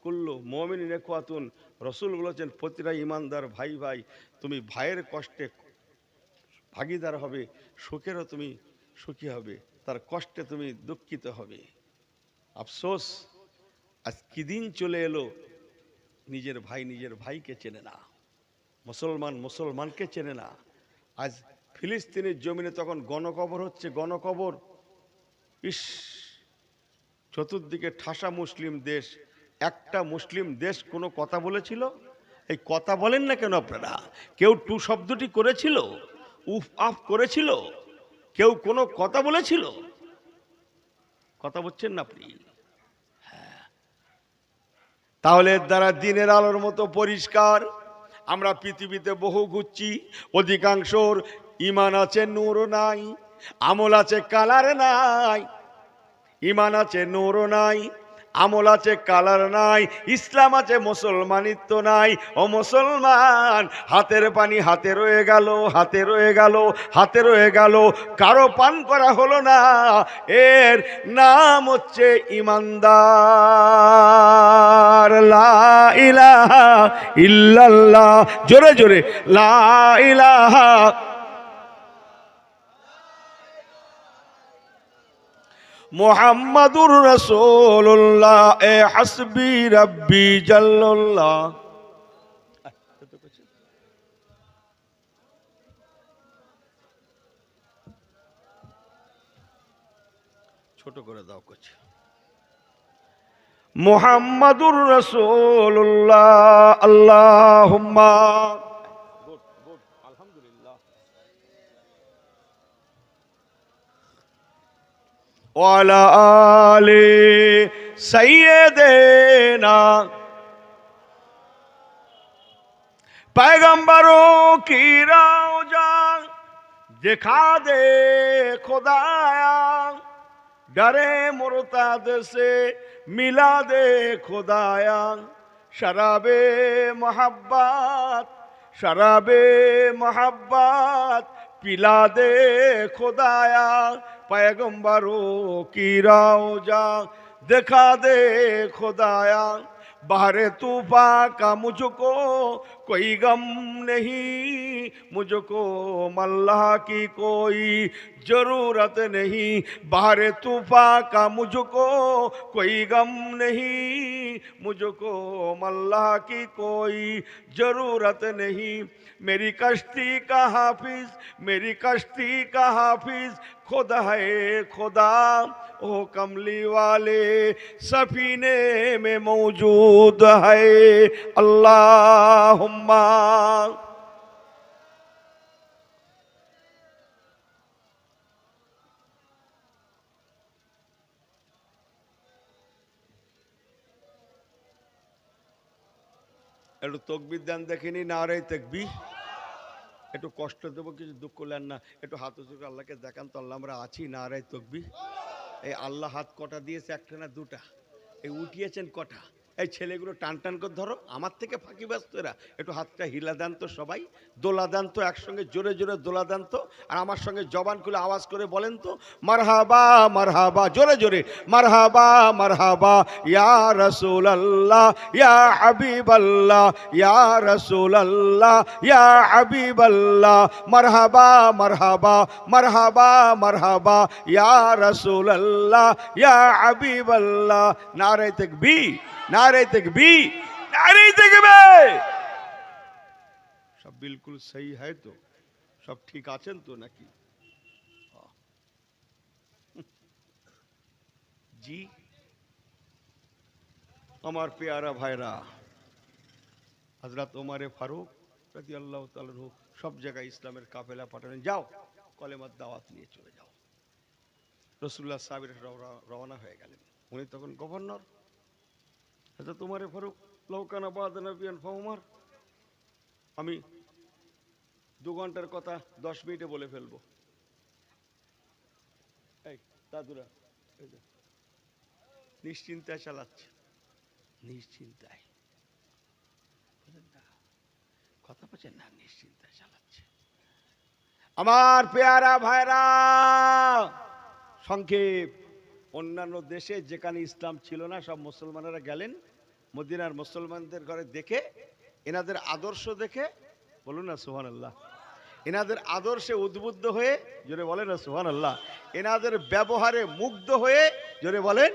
কুল্লু মুমিনিন ইখওয়াতুন। রসুল বলেছেন, প্রতিটা ইমানদার ভাই ভাই। তুমি ভাইয়ের কষ্টে ভাগিদার হবে, সুখেরও তুমি সুখী হবে, তার কষ্টে তুমি দুঃখিত হবে। আফসোস, আজ কি দিন চলে এলো, নিজের ভাই নিজের ভাইকে চেনে না, মুসলমান মুসলমানকে চেনে না। আজ ফিলিস্তিনের জমিনে তখন গণকবর হচ্ছে, গণকবর। ইস, চতুর্দিকে ঠাসা মুসলিম দেশ। একটা মুসলিম দেশ কোনো কথা বলেছিল? এই কথা বলেন না কেন আপনারা? কেউ টু শব্দটি করেছিল? উফ আফ করেছিল? কেউ কোনো কথা বলেছিল? কথা বলছেন না আপনি? হ্যাঁ, তাহলে এর দ্বারা দিনের আলোর মতো পরিষ্কার। আমরা পৃথিবীতে বহু ঘুরছি, অধিকাংশর ইমান আছে নূর নাই, আমল আছে কালার নাই। ইমান আছে নূর নাই, আমল আছে, কালার নাই। ইসলাম আছে, মুসলমানিত্ব নাই। ও মুসলমান, হাতের পানি হাতে রয়ে গেল, হাতে রয়ে গেল, হাতে রয়ে গেল, কারো পান করা হলো না। এর নাম হচ্ছে ইমানদার। লা ইলাহা ইল্লাল্লাহ, জোরে জোরে লা ইলাহা। মুহাম্মাদুর রাসূলুল্লাহ, এ হাসবি রাব্বি জাল্লাল্লাহ। ছোট করে দাও করছে। মুহাম্মাদুর রাসূলুল্লাহ, আল্লাহুম্মা আলহামদুলিল্লাহ ওয়া আলা আলি সাইয়্যিদিনা पैगंबरों की रौजा दिखा दे खुदाया, डरे मुर्ताद से मिला दे खुदाया। शराबे मोहब्बत, शराबे मोहब्बत पिला दे खुदाया। पैगंबरों की रौजा दिखा दे खुदाया। बाहरे तूफान का मुझको कोई गम नहीं, मुझको मल्लाह की कोई जरूरत नहीं। बाहरे तूफान का मुझको कोई गम नहीं, मुझको मल्लाह की कोई जरूरत नहीं। मेरी कश्ती का हाफिज, मेरी कश्ती का हाफिज खुदा है खुदा। ओ कमली वाले सफीने में मौजूद है। अल्लाहुम्मा একটু তকবীর দেন দেখিনি, নারে তাকবীর। একটু কষ্ট দেবো, কিছু দুঃখ করলেন না, একটু হাত উঁচু করে আল্লাহকে দেখান তো, আল্লাহ আমরা আছি, নারে তাকবীর। এই আল্লাহ হাত কটা দিয়েছে? একটা না দুটা? এই উঠিয়েছেন কটা? এই ছেলেগুলো টান টান করে ধরো, আমার থেকে ফাঁকি ব্যস্ত এরা। একটু হাতটা হিলা দেন তো সবাই, দোলা দেন তো, একসঙ্গে জোরে জোরে দোলা দেন তো। আর আমার সঙ্গে জবান খুলে আওয়াজ করে বলেন তো, মারহাবা মারহাবা, জোরে জোরে মারহাবা মারহাবা। ইয়া রাসূলুল্লাহ ইয়া হাবিবাল্লাহ, ইয়া রাসূলুল্লাহ ইয়া হাবিবাল্লাহ। মারহাবা মারহাবা মারহাবা মারহাবা, ইয়া রাসূলুল্লাহ ইয়া হাবিবাল্লাহ। নারে তাকবীর, नारे तकबीर, नारे तकबीर। सब बिल्कुल सही है तो? सब ठीक आছেন তো নাকি? জি আমার পেয়ারা ভাইরা, হযরত ওমর ফারুক রাদিয়াল্লাহু তাআলা আনহু সব জায়গায় ইসলামের কাফেলা পাঠালেন, যাও কলেমার দাওয়াত নিয়ে চলে যাও। রাসূলুল্লাহ সাহাবীরা রওনা হয়ে গেলেন। উনি তখন গভর্নর। হযরত ওমর ফারুক লৌকানা বাদ নবিয়ান ফাউমার, আমি 2 ঘন্টার কথা 10 মিনিটে বলে ফেলবো। এই দাদুরা নিশ্চিন্তায় চালাচ্ছে, নিশ্চিন্তায়, কথা বলছেন না, নিশ্চিন্তায় চালাচ্ছে। আমার পেয়ারা ভাইরা, সংক্ষেপ, অন্যান্য দেশে যেখানে ইসলাম ছিল না সব মুসলমানেরা গেলেন মদিনার মুসলমানদের ঘরে দেখে, এনাদের আদর্শ দেখে, বলুন না সুবহানাল্লাহ, এনাদের আদর্শে উদ্বুদ্ধ হয়ে, জোরে বলেন না সুবহানাল্লাহ, এনাদের ব্যবহারে মুগ্ধ হয়ে, জোরে বলেন,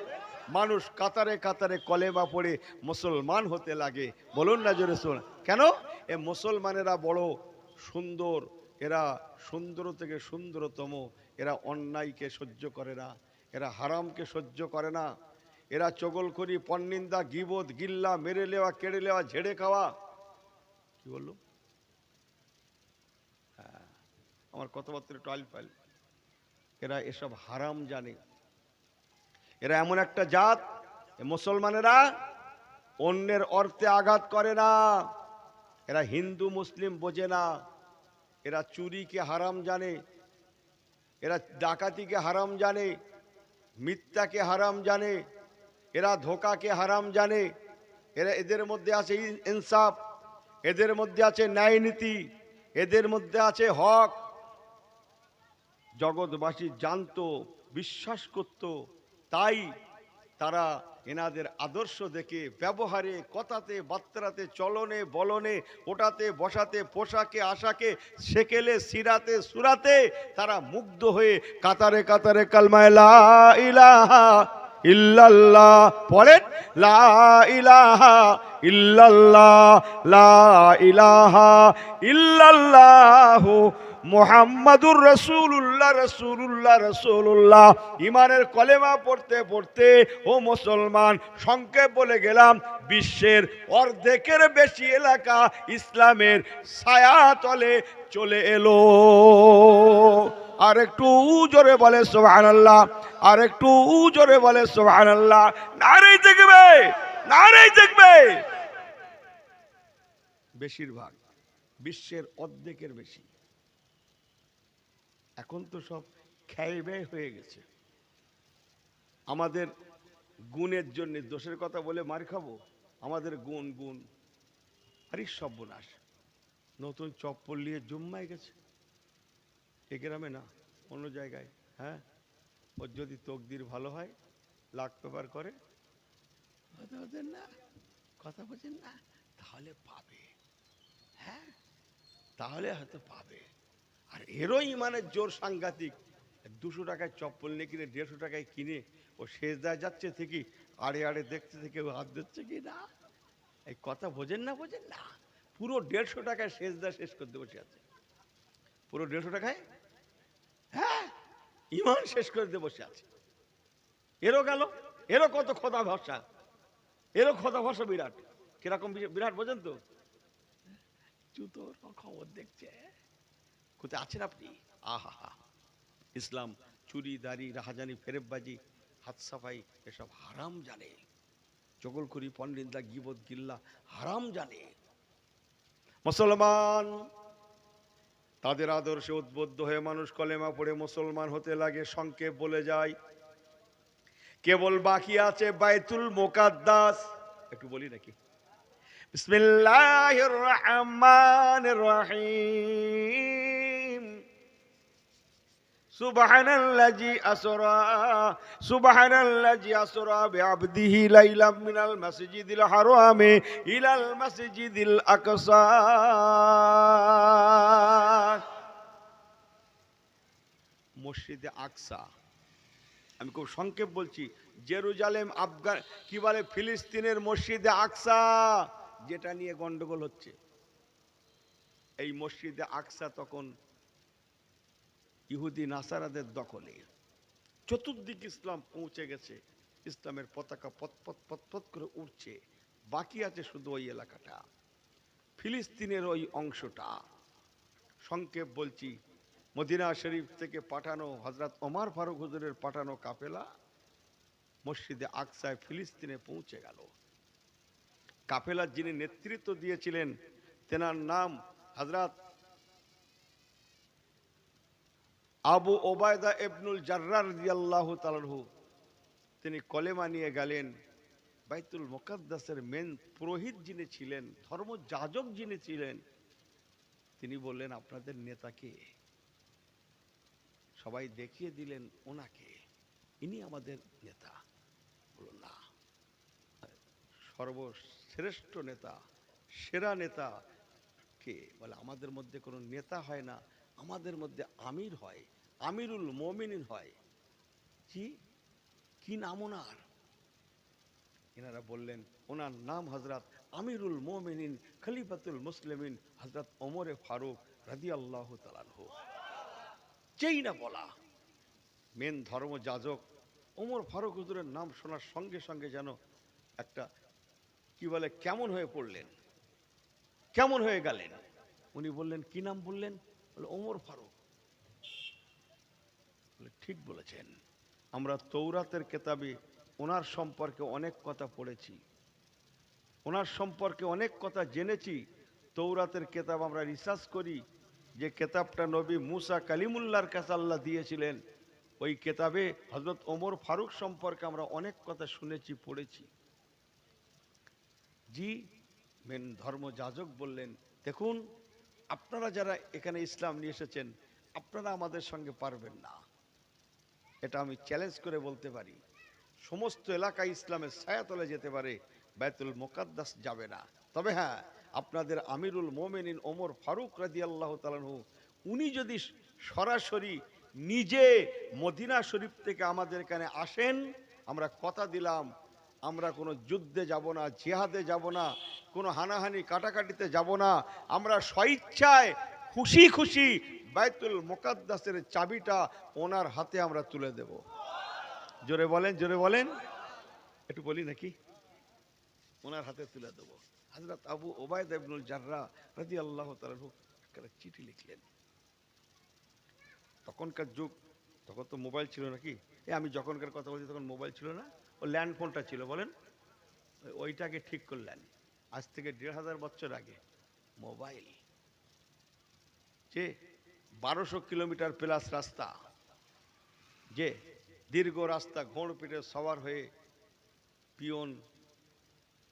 মানুষ কাতারে কাতারে কলেমা পড়ে মুসলমান হতে লাগে। বলুন না জোরে সুবহান। কেন? এ মুসলমানেরা বড় সুন্দর, এরা সুন্দর থেকে সুন্দরতম, এরা অন্যায়কে সহ্য করে না, এরা হারামকে সহ্য করে না, এরা চগলখড়ি, পরনিন্দা, গীবত, গিল্লা, মেরে নেওয়া, কেড়ে নেওয়া, ঝেড়ে খাওয়া, কি বললো, হ্যাঁ আমার কথাবার্তা টয়েল ফাইল, এরা এসব হারাম জানে। এরা এমন একটা জাত, মুসলমানেরা অন্যের অর্থে আঘাত করে না, এরা হিন্দু মুসলিম বোঝে না, এরা চুরিকে হারাম জানে, এরা ডাকাতিকে হারাম জানে, মিথ্যাকে হারাম জানে, এরা ধোকাকে হারাম জানে, এদের মধ্যে আছে ইনসাফ, এদের মধ্যে আছে ন্যায় নীতি, এদের মধ্যে আছে হক। জগৎবাসী জানতো, বিশ্বাস করত, তাই তারা এনাদের আদর্শ দেখে ব্যবহারে, কথাতে, বার্তাতে, চলনে, বলনে, ওটাতে, বসাতে, পোশাকে, আশাকে, সেকেলে, সিরাতে, সুরাতে তারা মুগ্ধ হয়ে কাতারে কাতারে কালমায় লা ইলাহা ইল্লাল্লাহ পড়েন, লা ইলাহা ইল্লাল্লাহ, লা ইলাহা ইল্লাল্লাহু মুহাম্মাদুর রাসূলুল্লাহ, রাসূলুল্লাহ, রাসূলুল্লাহ। ঈমানের কলেমা পড়তে পড়তে ও মুসলমান, সংক্ষেপ বলে গেলাম, বিশ্বের অর্ধেকের বেশি এলাকা ইসলামের ছায়াতলে চলে এলো। আর একটু জোরে বলে সুবহানাল্লাহ, আর একটু জোরে বলে সুবহানাল্লাহ। নারে দেখবে, নারে দেখবে। বেশিরভাগ বিশ্বের অর্ধেকের বেশি এখন তো সব খেয়ে ব্যয় হয়ে গেছে। আমাদের গুণের জন্য দোষের কথা বলে মার খাবো, আমাদের গুণ গুণ আরে সর্বনাশ। নতুন চপ্পল নিয়ে জুম্মায় গেছে, এ গ্রামে না অন্য জায়গায়। হ্যাঁ, ওর যদি তকদির ভালো হয়, লাখ পেপার করে, না কথা বলছেন না, তাহলে পাবে। হ্যাঁ, তাহলে হয়তো পাবে। আর এরও ইমানের জোর সাংঘাতিক। 200 টাকায় চপ্পল নিয়ে কিনে 150 টাকায় কিনে ও সেজদায় যাচ্ছে থেকে আড়ে আড়ে দেখতে থেকে হাত দিচ্ছে কি না। এই কথা বোঝেন না, বোঝেন না। পুরো 150 টাকায় সেজদা শেষ করতে বসে আছে, পুরো 150 টাকায়। হ্যাঁ, ইমান শেষ করে দিয়ে বসে আছে। এরও গেল, এরও কত খোদা ভরসা, এরও খোদা ভরসা বিরাট। কিরকম বিরাট বোঝেন তো? জুতোর খবর দেখছে, কোথায় আছেন আপনি? আহা, ইসলাম চুরি, দাড়ি, রাহাজানি, ফেরেববাজি, হাত সাফাই এসব হারাম জানে। চগলখড়ি, পরনিন্দা, গীবত, গিল্লা হারাম জানে। মুসলমান তাদের আদর্শে উদ্বুদ্ধ হয়ে মানুষ কলেমা পড়ে মুসলমান হতে লাগে। সংক্ষেপ বলে যায়, কেবল বাকি আছে বাইতুল মুকাদ্দাস। একটু বলি নাকি? বিসমিল্লাহির রহমানির রহিম। সুবহানাল্লাযী আসরা বিআবদিহি লাইলাম মিনাল মাসজিদিল হারামি ইলাল মাসজিদিল আকসা। মসজিদে আকসা, আমি খুব সংক্ষেপ বলছি, জেরুজালেম আফগান কি বলে, ফিলিস্তিনের মসজিদে আকসা, যেটা নিয়ে গন্ডগোল হচ্ছে। এই মসজিদে আকসা তখন ইহুদি নাসারাদের দখলে। চতুর্দিক ইসলাম পৌঁছে গেছে, ইসলামের পতাকা পতপত পতপত করে উঠছে। বাকি আছে শুধু ওই এলাকাটা, ফিলিস্তিনের ওই অংশটা। সংক্ষেপ বলছি, মদিনা শরীফ থেকে পাঠানো হযরত ওমর ফারুক হুজুরের পাঠানো কাফেলা মসজিদে আকসায় ফিলিস্তিনে পৌঁছে গেল। কাফেলার যিনি নেতৃত্ব দিয়েছিলেন, তেনার নাম হযরত আবু ওবায়দা ইবনুল জাররার রাদিয়াল্লাহু তাআলা আনহু। তিনি কলেমা নিয়ে গেলেন। বাইতুল মুকাদ্দাসের মেন পুরোহিত যিনি ছিলেন, ধর্মযাজক যিনি ছিলেন, তিনি বললেন, আপনাদের নেতাকে? সবাই দেখিয়ে দিলেন ওনাকে, ইনি আমাদের নেতা। বলল না, সর্বশ্রেষ্ঠ নেতা, সেরা নেতা কে? বলে, আমাদের মধ্যে কোনো নেতা হয় না, আমাদের মধ্যে আমির হয়, আমিরুল মুমিনিন হয়। কি নাম ওনার? এনারা বললেন, ওনার নাম হযরত আমিরুল মুমিনিন খলিফাতুল মুসলিমিন হযরত ওমর ফারুক রাদিয়াল্লাহু তাআলা আনহু। যেই না বলা, মেন ধর্মযাজক ওমর ফারুক হুজুরের নাম শোনার সঙ্গে সঙ্গে যেন একটা কি বলে, কেমন হয়ে পড়লেন, কেমন হয়ে গেলেন। উনি বললেন, কি নাম বললেন? বলে, ওমর ফারুক। বলে, ঠিক বলেছেন, আমরা তৌরাতের কেতাবে ওনার সম্পর্কে অনেক কথা পড়েছি, ওনার সম্পর্কে অনেক কথা জেনেছি। তৌরাতের কেতাব আমরা রিসার্চ করি, যে কেতাবটা নবী মুসা কালিমুল্লাহর কাছে আল্লাহ দিয়েছিলেন, ওই কেতাবে হযরত ওমর ফারুক সম্পর্কে আমরা অনেক কথা শুনেছি, পড়েছি। জি মেন ধর্মযাজক বললেন, দেখুন আপনারা যারা এখানে ইসলাম নিয়ে এসেছেন, আপনারা আমাদের সঙ্গে পারবেন না, এটা আমি চ্যালেঞ্জ করে বলতে পারি। সমস্ত এলাকায় ইসলামের ছায়াতলে যেতে পারে, বাইতুল মুকাদ্দাস যাবে না। তবে হ্যাঁ, আপনাদের আমিরুল মোমেনিন ওমর ফারুক রাদিয়াল্লাহু তাআলা আনহু, উনি যদি সরাসরি নিজে মদিনা শরীফ থেকে আমাদের এখানে আসেন, আমরা কথা দিলাম আমরা কোনো যুদ্ধে যাব না, জিহাদে যাব না, কোনো হানাহানি কাটাকাটিতে যাব না, আমরা স্বইচ্ছায় খুশি খুশি বাইতুল মুকাদ্দাসের চাবিটা ওনার হাতে আমরা তুলে দেব। জোরে বলেন, জোরে বলেন, একটু বলি নাকি, ওনার হাতে তুলে দেব। হযরত আবু ওবায়দা ইবনুল জাররাহ রাদিয়াল্লাহু তাআলা আনহু একটা চিঠি লিখলেন। তখনকার যুগ, তখন তো মোবাইল ছিল নাকি, আমি যখনকার কথা বলছি তখন মোবাইল ছিল না, ও ল্যান্ড ফোনটা ছিল, বলেন ওইটাকে ঠিক করলেন আজ থেকে ১৫০০ বছর আগে। মোবাইল যে ১২০০ কিলোমিটার প্লাস রাস্তা, যে দীর্ঘ রাস্তা ঘোড় পিঠে সওয়ার হয়ে পিয়ন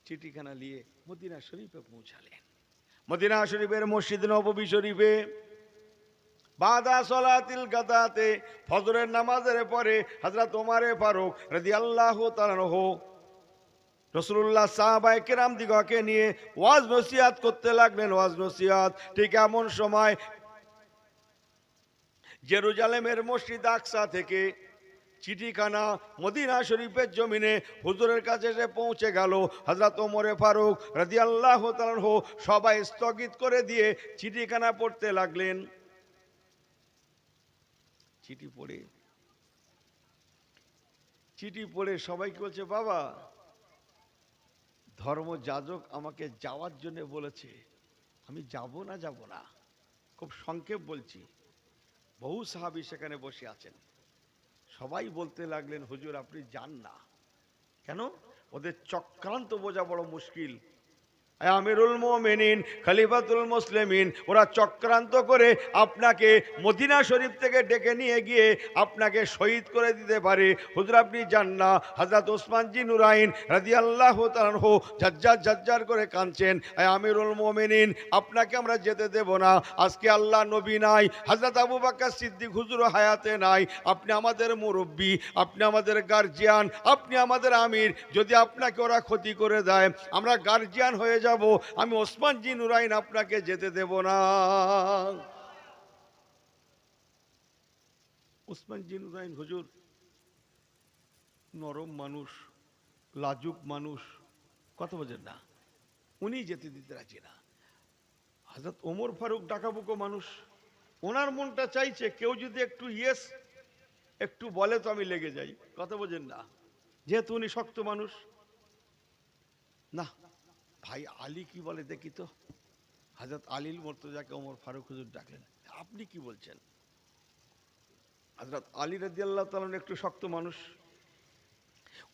চিঠিখানা নিয়ে মদিনা শরীফে পৌঁছালেন। মদিনা শরীফের মসজিদ নববী শরীফে বাদা সলাতিল গাদাতে ফজরের নামাজের পরে হযরত ওমর ফারুক রাদিয়াল্লাহু তাআলা আনহু রাসূলুল্লাহ সাহাবায়ে কেরাম দিগকে নিয়ে ওয়াজ নসিহত করতে লাগলেন। ওয়াজ নসিহত ঠিক এমন সময় জেরুজালেমের মসজিদ আকসা থেকে চিঠিখানা মদিনা শরীফের জমিনে হুজুরের কাছে এসে পৌঁছে গেল। হযরত ওমর ফারুক রাদিয়াল্লাহু তাআলা আনহু সবাই স্থগিত করে দিয়ে চিঠিখানা পড়তে লাগলেন। চিঠি পড়ে সবাই কি বলছে, বাবা ধর্মযাজক আমাকে যাওয়ার জন্য বলেছে, আমি যাব না। খুব সংক্ষেপ বলছি, বহু সাহাবী সেখানে বসে আছেন। সবাই বলতে লাগলেন, হুজুর আপনি যান না কেন? ওদের চক্রান্ত বোঝা বড় মুশকিল। আমিরুল মোমিনিন খলিফাতুল মুসলিমিন, ওরা চক্রান্ত করে আপনাকে মদিনা শরীফ থেকে ডেকে নিয়ে গিয়ে আপনাকে শহীদ করে দিতে পারে। হুজুর আপনি যান না। হযরত ওসমান জি নুরাইন রাদিয়াল্লাহু তাআলা আনহু ঝরঝর করে কাঁদছেন, আমিরুল মোমিনিন আপনাকে আমরা যেতে দেব না। আজকে আল্লাহ নবী নাই, হযরত আবু বকর সিদ্দিক হুজুরও হায়াতে নাই, আপনি আমাদের মুরব্বী, আপনি আমাদের গার্জিয়ান, আপনি আমাদের আমির, যদি আপনাকে ওরা ক্ষতি করে দেয় আমরা গার্জিয়ান হয়ে যাব, আমি ওসমান জি নুরাইন আপনাকে যেতে দেব না। ওসমান জি নুরাইন হুজুর নরম মানুষ, লাজুক মানুষ, কথা বোঝেন না, উনি যেতে দিতে রাজি না। হযরত ওমর ফারুক ডাকাবুকো মানুষ, ওনার মনটা চাইছে কেউ যদি একটু একটু বলে তো আমি লেগে যাই, কথা বোঝেন না, যেহেতু উনি শক্ত মানুষ। না ভাই আলী কি বলে দেখি তো। হযরত আলীল মুর্তজাকে ওমর ফারুক হুজুর ডাকলেন, আপনি কি বলছেন? হযরত আলী রাদিয়াল্লাহু তাআলা একটু শক্ত মানুষ,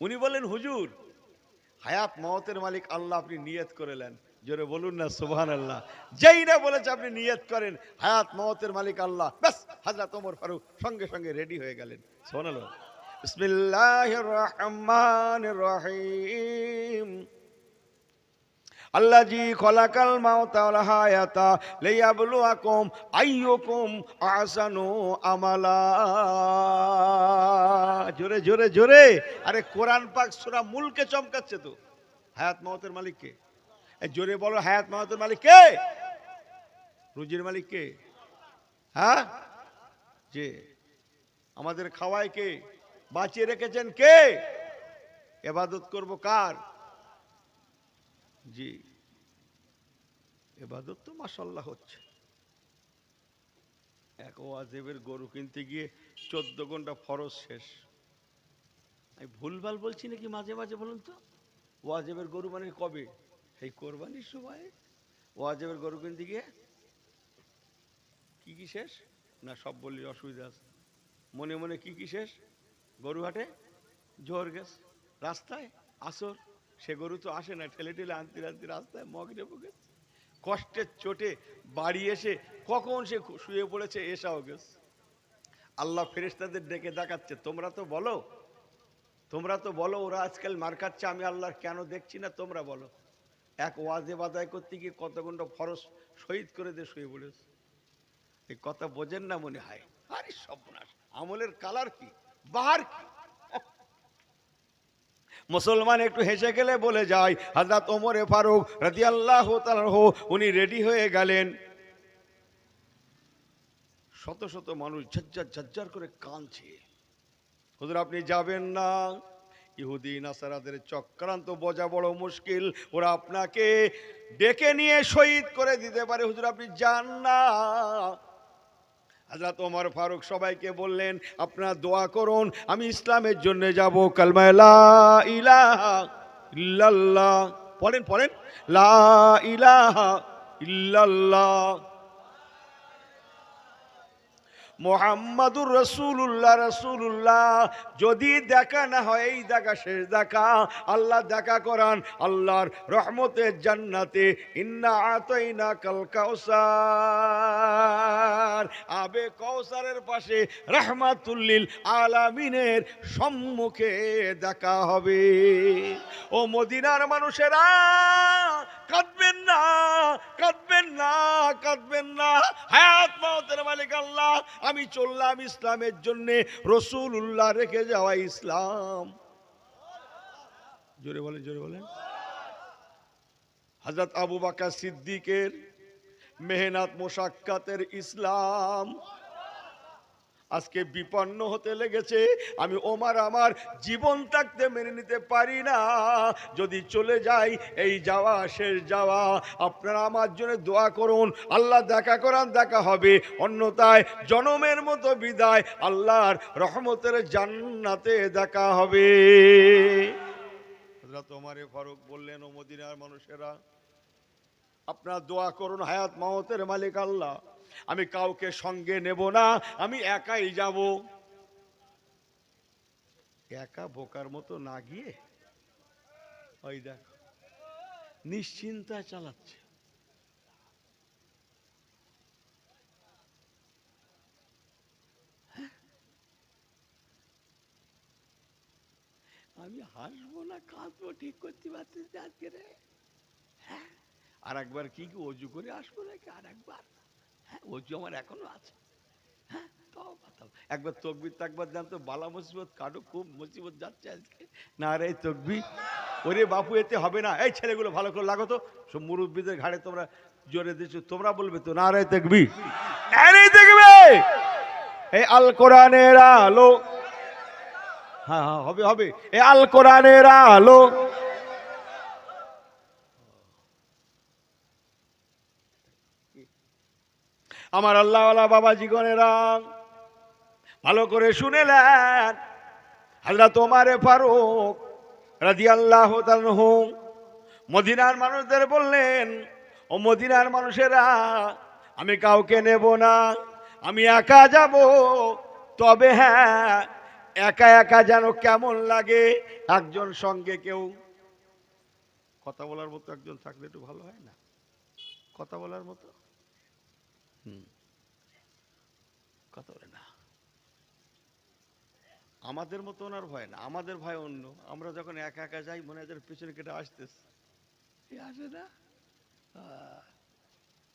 উনি বলেন, হুজুর হায়াত মওতের মালিক আল্লাহ, আপনি নিয়ত করে নেন। জোরে বলুন না সুবহানাল্লাহ। যেই না বলেছে আপনি নিয়ত করেন হায়াত মওতের মালিক আল্লাহ, ব্যাস হযরত ওমর ফারুক সঙ্গে সঙ্গে রেডি হয়ে গেলেন। সুবহানাল্লাহ। বিসমিল্লাহির রহমানির রহিম। আল্লাযী খলাকাল মাউতা ওয়াল হায়াতা লিয়াবলুয়াকুম আইয়ুকুম আহসানু আমালা। জোরে জোরে জোরে, আরে কোরআন পাক সূরা মুলকে চমকাচ্ছে তো। হায়াত মওতের মালিক কে? জোরে বলো, হায়াত মওতের মালিক কে? রুজির মালিক কে? হ্যাঁ, যে আমাদের খাওয়ায় কে? বাঁচিয়ে রেখেছেন কে? ইবাদত করব কার? জি, ইবাদত তো মাশাআল্লাহ হচ্ছে। এক ওয়াজিবের গরু কিনতে গিয়ে 14 ঘন্টা ফরজ শেষ। আমি ভুলভাল বলছি নাকি মাঝে মাঝে বলুন তো? ওয়াজিবের গরু মানে কবে? এই কোরবানির সময় ওয়াজিবের গরু কিনতে গিয়ে কি শেষ? না সব বললে অসুবিধা আছে। মনে মনে কি শেষ? গরু হাটে জোহর গেছে, রাস্তায় আসর, সে গরু তো আসে না, ঠেলে ঠেলে আনতে আনতে রাস্তায় মগরে গেছে, কষ্টের চোটে বাড়ি এসে কখন সে শুয়ে পড়েছে এসাও গেছে। আল্লাহ ফেরেশতাদের ডেকে দেখাচ্ছে, তোমরা তো বলো ওরা আজকাল মার খাচ্ছে, আমি আল্লাহর কেন দেখছি না, তোমরা বলো। এক ওয়াজে বাদায় করতে গিয়ে কত ঘন্টা ফরজ শহীদ করে দিয়ে শুয়ে পড়েছে। এই কথা বোঝেন না মনে হয়। আরে সর্বনাশ, আমলের কালার কি, বাহার কি। মুসলমান একটু হেসে গেলে বলে যায়, হযরত ওমরে ফারুক রাদিয়াল্লাহু তাআলা উনি রেডি হয়ে গেলেন। শত শত মানুষ ঝরঝর ঝরঝর করে কাঁদছে। হুজুর আপনি যাবেন না, ইহুদি নাসারাদের চক্রান্ত বোঝা বড় মুশকিল, ওরা আপনাকে ডেকে নিয়ে শহীদ করে দিতে পারে, হুজুর আপনি যান না। হযরত ওমর ফারুক সবাইকে বললেন, আপনারা দোয়া করুন, আমি ইসলামের জন্য যাব। কালমা লা ইলাহা ইল্লাল্লাহ পড়েন, লা ইলাহা ইল্লাল্লাহ মুহাম্মাদুর রাসূলুল্লাহ। যদি দেখা না হয়, এই দেখা শেষ দেখা, আল্লাহ দেখা করান আল্লাহর রহমতের জান্নাতে। ইন্না আতাইনা কাল কাউসার, আবে কাউসারের পাশে রাহমাতুল লিল আলামিনের সম্মুখে দেখা হবে। ও মদিনার মানুষেরা, কাঁদবেন না, কাঁদবেন না, কাঁদবেন না। হায়াত মাউতের মালিক আল্লাহ। আমি চললাম ইসলামের জন্য, রাসূলুল্লাহ রেখে যাওয়া ইসলাম। জোরে বলেন, জোরে বলেন। হযরত আবু বকর সিদ্দিকের মেহনত মুশাক্কাতের ইসলাম আজকে বিপন্ন হতে লেগেছে। আমি ওমর আমার জীবন থাকতে মেনে নিতে পারি না, যদি চলে যাই, এই যাওয়া শেষ যাওয়া। আপনারা আমার জন্য দোয়া করুন, আল্লাহ দেখা করান, দেখা হবে, অন্যথায় জনমের মতো বিদায়, আল্লাহর রহমতের জান্নাতে দেখা হবে। হযরত ওমর ফারুক বললেন, ও মদিনার মানুষেরা, আপনারা দোয়া করুন, হায়াত মাউতের মালিক আল্লাহ, আমি কাউকে সঙ্গে নেব না, আমি একাই যাব। একা বোকার মতো না গিয়ে, ওই দেখো নিশ্চিন্তায় চালাচ্ছে। আমি হাসবো না কাঁদবো ঠিক করতে পারছি আজকে রে। হ্যাঁ, আর একবার কি অজু করে আসবো নাকি আর একবার? হ্যাঁ, অজু আমার এখনো আছে। হ্যাঁ, একবার তকবির তাকবার জানতো, বালা মুসিবত কাটো, খুব মুসিবত যাচ্ছে আজকে। না রে তকবির, ওরে বাপু এতে হবে না। এই ছেলেগুলো ভালো করে লাগো তো, সব মুরব্বীদের ঘাড়ে তোমরা জোরে দিচ্ছ, তোমরা বলবে তো না রে তকবির, আরে দেখবে এই আল কোরআনের আলো। হ্যাঁ হ্যাঁ, হবে হবে, এই আল কোরআনের আলো। আমার আল্লাহওয়ালা বাবাজি গণেরা ভালো করে শুনেলেন, হযরত ওমর ফারুক রাদিয়াল্লাহু তাআলা মদিনার মানুষদের বললেন, ও মদিনার মানুষেরা, আমি কাউকে নেব না, আমি একা যাব। তবে হ্যাঁ, একা একা যেন কেমন লাগে, একজন সঙ্গে কেউ কথা বলার মতো একজন থাকলে একটু ভালো হয় না? কথা বলার মতো কথা বলে না। আমাদের মতো ওনার ভয় না, আমাদের ভয় অন্য। আমরা যখন একা একা যাই, মনে হয় পিছনে কেটে আসতেছে, আসে না।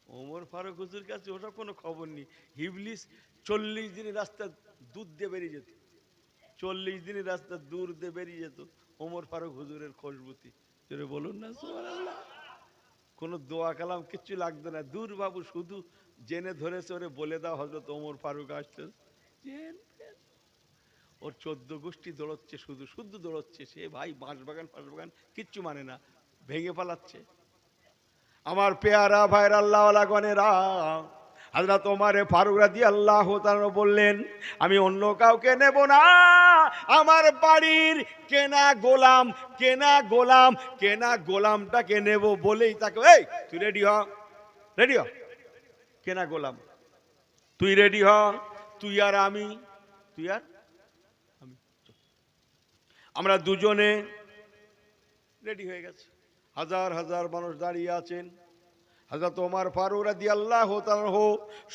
ওমর ফারুক হুজুর কাছে ওসব কোনো খবর নেই। ইবলিস 40 দিনের রাস্তা দুধ দিয়ে বেরিয়ে যেত, 40 দিনের রাস্তা দূর দিয়ে বেরিয়ে যেত ওমর ফারুক হুজুরের খুশবুতি। জোরে বলুন না সুবহানাল্লাহ। কোনো দোয়া কালাম কিচ্ছু লাগতো না। দূর বাবু, শুধু জেনে ধরেছে, ওরে বলে দাও হযরত ওমর ফারুক আসছে। ওর 14 গোষ্ঠী দৌড়চ্ছে, শুধু শুধু দৌড়চ্ছে। সে ভাই বাঁশবাগান ফাঁসবাগান কিচ্ছু মানে না, ভেঙে পালাচ্ছে। আমার পেয়ারা ভাইরা আল্লাহওয়ালা গণেরা, হযরত ওমর ফারুক রাদিয়াল্লাহু তাআলা বললেন, আমি অন্য কাউকে নেব না, আমার বাড়ির কেনা গোলাম, কেনা গোলাম, কেনা গোলামটাকে নেব বলেই তাকে, এই তুই রেডি হ, রেডি হ, কেনা গোলাম তুই রেডি হ, তুই আর আমি, তুই আর আমি, আমরা দুজনে রেডি হয়ে গেছে। হাজার হাজার মানুষ দাঁড়িয়ে আছেন। হযরত ওমর ফারুক রাদিয়াল্লাহু তাআলা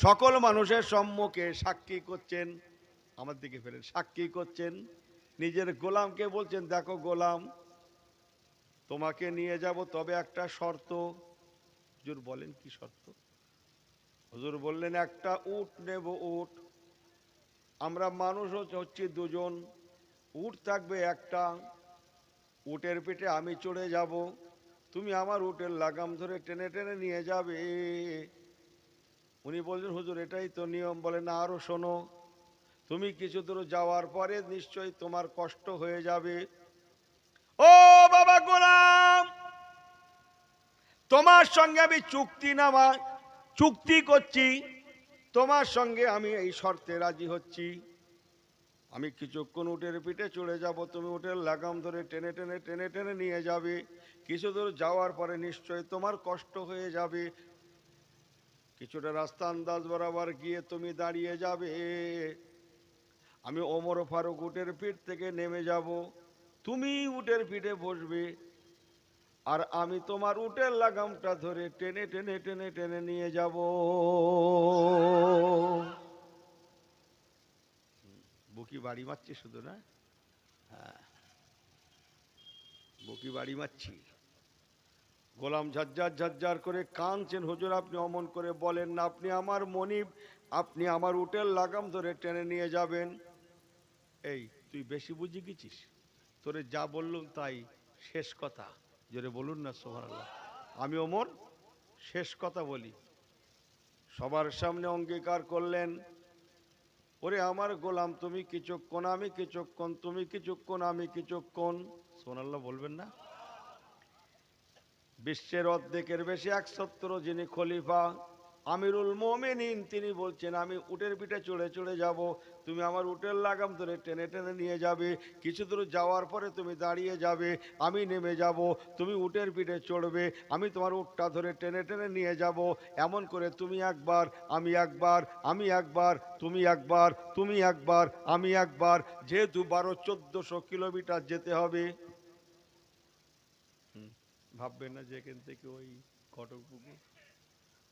সকল মানুষের সম্মুখে সাক্ষী করছেন, আমার দিকে ফেরেন, সাক্ষী করছেন, নিজের গোলামকে বলছেন, দেখো গোলাম, তোমাকে নিয়ে যাব, তবে একটা শর্ত। হুজুর বলেন কি শর্ত? হুজুর বললেন, একটা উট নেব, উট। আমরা মানুষ হচ্ছি দুজন, উট থাকবে একটা, উটের পিঠে আমি চড়ে যাব, তুমি আমার উটের লাগাম ধরে টেনে টেনে নিয়ে যাবে। উনি বললেন, হুজুর এটাই তো নিয়ম। বলে, না, আরো শোনো, তুমি কিছু দূর যাওয়ার পরে নিশ্চয়ই তোমার কষ্ট হয়ে যাবে। ও বাবা গোলাম, তোমার সঙ্গে আমি চুক্তি করছি, তোমার সঙ্গে আমি এই শর্তে রাজি হচ্ছি, আমি কিছুক্ষণ উটের পিঠে চড়ে যাব, তুমি উটের লাগাম ধরে টেনে টেনে টেনে টেনে নিয়ে যাবে, কিছু দূর যাওয়ার পরে নিশ্চয়ই তোমার কষ্ট হয়ে যাবে, কিছুটা রাস্তা আন্দাজ বরাবর গিয়ে তুমি দাঁড়িয়ে যাবে, আমি ওমর ফারুক উটের পিঠ থেকে নেমে যাব, তুমি উটের পিঠে বসবে, আর আমি তোমার উটের লাগামটা ধরে টেনে টেনে টেনে টেনে নিয়ে যাব। বুকি বাড়ি মারছি শুধু না, হ্যাঁ, বুকি বাড়ি মারছি। গোলাম ঝাজ্জার ঝাজ্জার করে কাঁদছেন, হুজুর আপনি অমন করে বলেন না, আপনি আমার মনিব, আপনি আমার উটের লাগাম ধরে টেনে নিয়ে যাবেন। এই তুই বেশি বুঝি গেছিস, তোরে যা বললুম তাই শেষ কথা, জোরে বলুন না সুবহানাল্লাহ। আমি ওমর শেষ কথা বলি। সবার সামনে অঙ্গীকার করলেন, ওরে আমার গোলাম, তুমি কিছুক্ষণ আমি কিছুক্ষণ, তুমি কিছুক্ষণ আমি কিছুক্ষণ, সুবহানাল্লাহ বলবেন না? বিশ্বের অর্ধেকের বেশি 170 যিনি খলিফা আমিরুল মোমিনিন, তিনি বলছেন, আমি উটের পিঠে চড়ে চড়ে যাব, তুমি আমার উটের লাগাম ধরে টেনে টেনে নিয়ে যাবে, কিছু দূর যাওয়ার পরে তুমি দাঁড়িয়ে যাবে, আমি নেমে যাব, তুমি উটের পিঠে চড়বে, আমি তোমার উটটা ধরে টেনে টেনে নিয়ে যাব, এমন করে তুমি একবার, আমি একবার, আমি একবার, তুমি একবার, তুমি একবার, আমি একবার, যেহেতু 1200-1400 কিলোমিটার যেতে হবে। ভাববেন না যে এখান থেকে ওই ঘটকপুকুর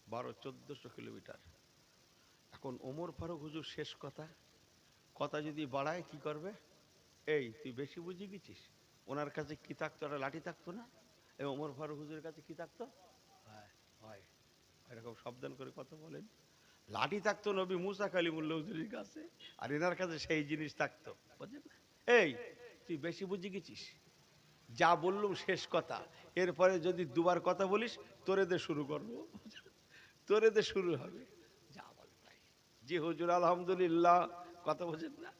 1200-1400 কিলোমিটার। এখন ওমর ফারুক হুজুর শেষ কথা, কথা যদি বাড়ায় কি করবে? এই তুই বেশি বুঝে গেছিস। ওনার কাছে কি থাকতো? একটা লাঠি থাকতো না? এই ওমর ফারুক হুজুরের কাছে কি থাকতো? হয় এরকম সাবধান করে কথা বলেন। লাঠি থাকতো নবী মুসা কালিমুল্লাহ হুজুরের কাছে, আর এনার কাছে সেই জিনিস থাকতো, বুঝলেন? এই তুই বেশি বুঝে গেছিস, যা বললুম শেষ কথা, এরপরে যদি দুবার কথা বলিস তোরে দে শুরু করবো, তোরে দে শুরু হবে, যা বল তাই। জি হুজুর আলহামদুলিল্লাহ, কথা বোঝেন না?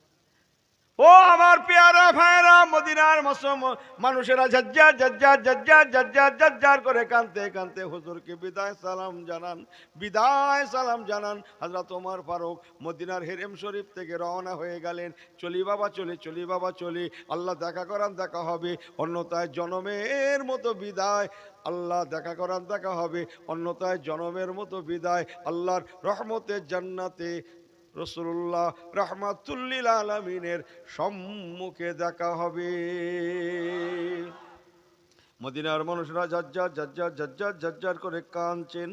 ও আমার পেয়ারা ভাইরা, মদিনার মানুষেরা ঝাজ্জার ঝাজ্জার ঝাজ্জার ঝাজ্জার ঝাজ্জার করে কানতে কানতে হুজুরকে বিদায় সালাম জানান, বিদায় সালাম জানান। হযরত ওমর ফারুক মদিনার হেরেম শরীফ থেকে রওনা হয়ে গেলেন। চলি বাবা চলি, চলি বাবা চলি, আল্লাহ দেখা করান দেখা হবে, অন্যথায় জনমের মতো বিদায়। আল্লাহ দেখা করান দেখা হবে, অন্যথায় জনমের মতো বিদায়। আল্লাহর রহমতের জান্নাতে রাসূলুল্লাহ রাহমাতুল্লিল আলামিনের সম্মুখে দেখা হবে। মদিনার মানুষরা ঝাজ্জার ঝাজ্জার ঝাজ্জার ঝাজ্জার করে কাঁদছেন।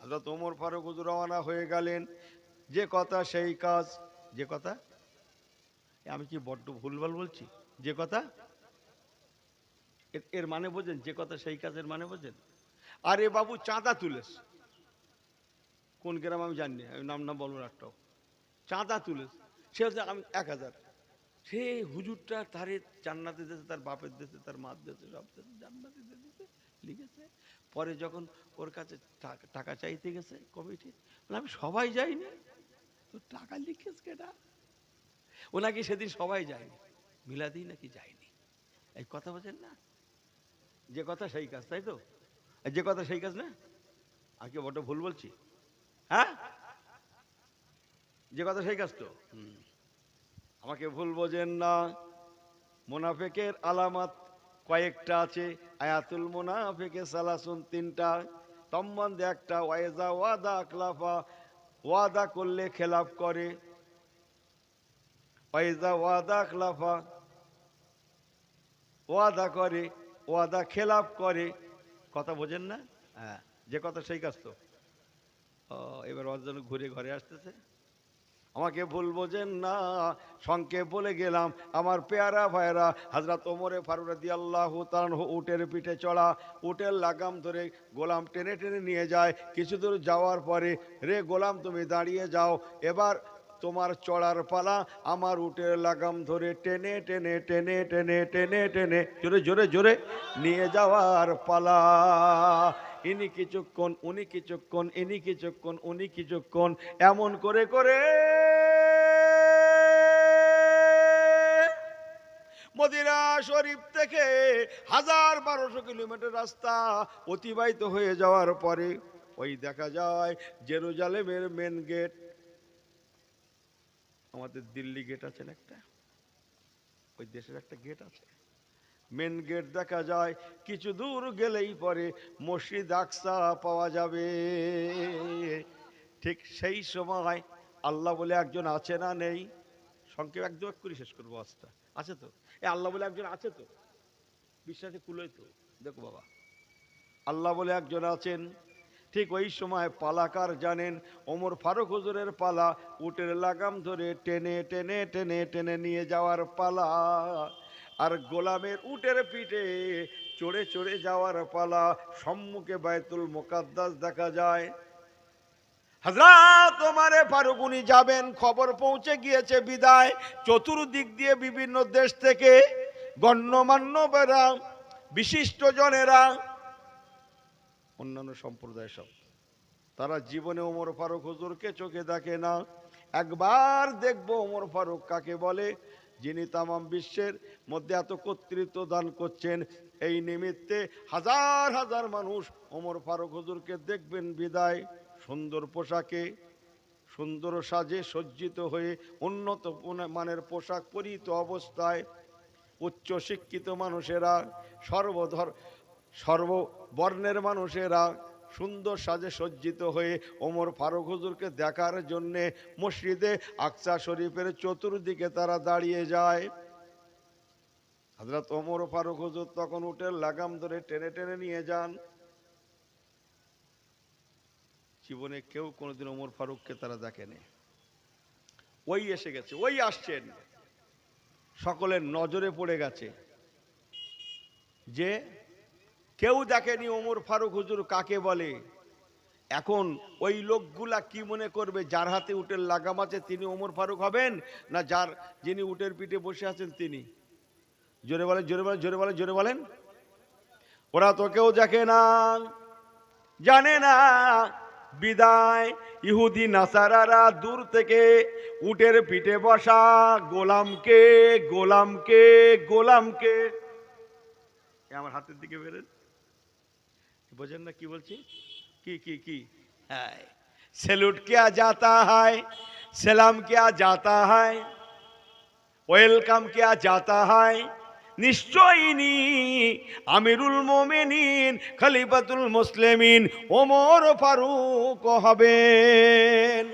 হযরত ওমর ফারুক হুজুর রওনা হয়ে গেলেন। যে কথা সেই কাজ। যে কথা, আমি কি বড্ড ভুলভাল বলছি? যে কথা, এর মানে বোঝেন? যে কথা সেই কাজের মানে বোঝেন? আরে বাবু চাঁদা তুলেস, কোন গ্রাম আমি জানি না, আমি নাম বলবো না, একটাও চাঁদা তুলেস, সে হচ্ছে আমি 1000, সে হুজুরটা তারে জান্নাতে দিয়েছে, তার বাপের দিয়েছে, তার মার দিয়েছে, সব দিয়েছে, জান্নাতে দিয়েছে, লিখেছে। পরে যখন ওর কাছে টাকা চাইতে গেছে কমিটি, বলে আমি সবাই যাইনি, তো টাকা লিখেছে কেটা? ও নাকি সেদিন সবাই যায়নি, মিলাদি নাকি যায়নি। এই কথা বোঝেন না? যে কথা সেই কাজ, তাই তো? যে কথা সেই কাজ না? আর কি বড় ভুল বলছি? হ্যাঁ, যে কথা সেই কাজ তো। আমাকে ভুল বোঝেন না। মুনাফিকের আলামত কয়েকটা আছে। আয়াতুল মুনাফিকে সালাসুন, 3টা, তম্মন্দে একটা, ওয়াইজা ওয়াদা আখলাফা, ওয়াদা করলে খেলাফ করে, ওয়াইজা ওয়াদা আখলাফা, ওয়াদা করে, ওয়াদা খেলাফ করে। কথা বোঝেন না? হ্যাঁ, যে কথা সেই কাজ তো। এবার ওর জন্য ঘুরে ঘরে আসতেছে। আমাকে ভুল বোঝেন না, সংক্ষেপ বলে গেলাম। আমার পেয়ারা ভাইরা, হযরত ওমরে ফারুক রাদিয়াল্লাহু তাআলা আনহু উটের পিঠে চড়া, উটের লাগাম ধরে গোলাম টেনে টেনে নিয়ে যায়। কিছু দূর যাওয়ার পরে, রে গোলাম তুমি দাঁড়িয়ে যাও, এবার তোমার চড়ার পালা। আমার উটের লাগাম ধরে টেনে টেনে টেনে টেনে টেনে টেনে জোরে জোরে জোরে নিয়ে যাওয়ার পালা। ইনি কিছুক্ষণ, উনি কিছুক্ষণ, ইনি কিছুক্ষণ, উনি কিছুক্ষণ, এমন করে করে মদিনা শরীফ থেকে ১,২০০ কিলোমিটার রাস্তা অতিবাহিত হয়ে যাওয়ার পরে ওই দেখা যায় জেরুজালেমের মেন গেট। আমাদের দিল্লি গেট আছে না একটা, ওই দেশের একটা গেট আছে, মেন গেট দেখা যায়। কিছু দূর গেলেই পরে মসজিদ আকসা পাওয়া যাবে। ঠিক সেই সময় আল্লাহ বলে একজন আছে না নেই? সংক্ষেপ একদম এক করে শেষ করবো আজটা। আছে তো? এ আল্লাহ বলে একজন আছে তো? বিশ্বাসে কুলোয় তো? দেখো বাবা, আল্লাহ বলে একজন আছেন। ঠিক ওই সময় পালাকার জানেন? ওমর ফারুক হুজুরের পালা। উটের লাগাম ধরে টেনে টেনে টেনে টেনে নিয়ে যাওয়ার পালা, আর গোলামের উটের পিঠে চড়ে চড়ে যাওয়ার পালা। সম্মুখে বাইতুল মুকাদ্দাস দেখা যায়। হযরত ওমর ফারুক উনি যাবেন, খবর পৌঁছে গিয়েছে বিদায়। চতুর্দিক দিয়ে বিভিন্ন দেশ থেকে গণ্যমান্যরা, বিশিষ্ট জনেরা, অন্যান্য সম্প্রদায় সব, তারা জীবনে ওমর ফারুক হুজুরকে চোখে দেখে না। একবার দেখবো ওমর ফারুক কাকে বলে, যিনি তামাম বিশ্বের মধ্যে এত কর্তৃত্ব দান করছেন। এই নিমিত্তে হাজার হাজার মানুষ ওমর ফারুক হুজুরকে দেখবেন বিদায়। সুন্দর পোশাকে, সুন্দর সাজে সজ্জিত হয়ে, উন্নত মানের পোশাক পরিহিত অবস্থায়, উচ্চ শিক্ষিত মানুষেরা, সর্ববর্ণের মানুষেরা সুন্দর সাজে সজ্জিত হয়ে ওমর ফারুক হুজুরকে দেখার জন্যে মসজিদে আকসা শরীফের চতুর্দিকে তারা দাঁড়িয়ে যায়। হযরত ওমর ফারুক হুজুর তখন উটের লাগাম ধরে টেনে টেনে নিয়ে যান। জীবনে কেউ কোনোদিন ওমর ফারুককে তারা দেখেনি। ওই এসে গেছে, ওই আসছেন, সকলের নজরে পড়ে গেছে যে কেউ দেখেনি ওমর ফারুক হুজুর কাকে বলে। এখন ওই লোকগুলা কি মনে করবে, যার হাতে উটের লাগাম আছে তিনি ওমর ফারুক হবেন, না যিনি উটের পিঠে বসে আছেন তিনি? জোরে বলেন, জোরে বলেন, জোরে বলেন, জোরে বলেন। ওরা তো কেউ দেখে না, জানে না। বিদায় ইহুদি নাসারারা দূর থেকে উটের পিঠে বসা গোলামকে গোলামকে গোলামকে, আমার হাতের দিকে বেরেন, বোঝেন না কি বলছি? কি কি কি? হ্যাঁ, सैल्यूट किया जाता है, सलाम किया जाता है, ওয়েলকাম किया जाता है। নিশ্চয়ই আমিরুল মুমিনিন খলিফাতুল মুসলিমিন ওমর ফারুক হবেন।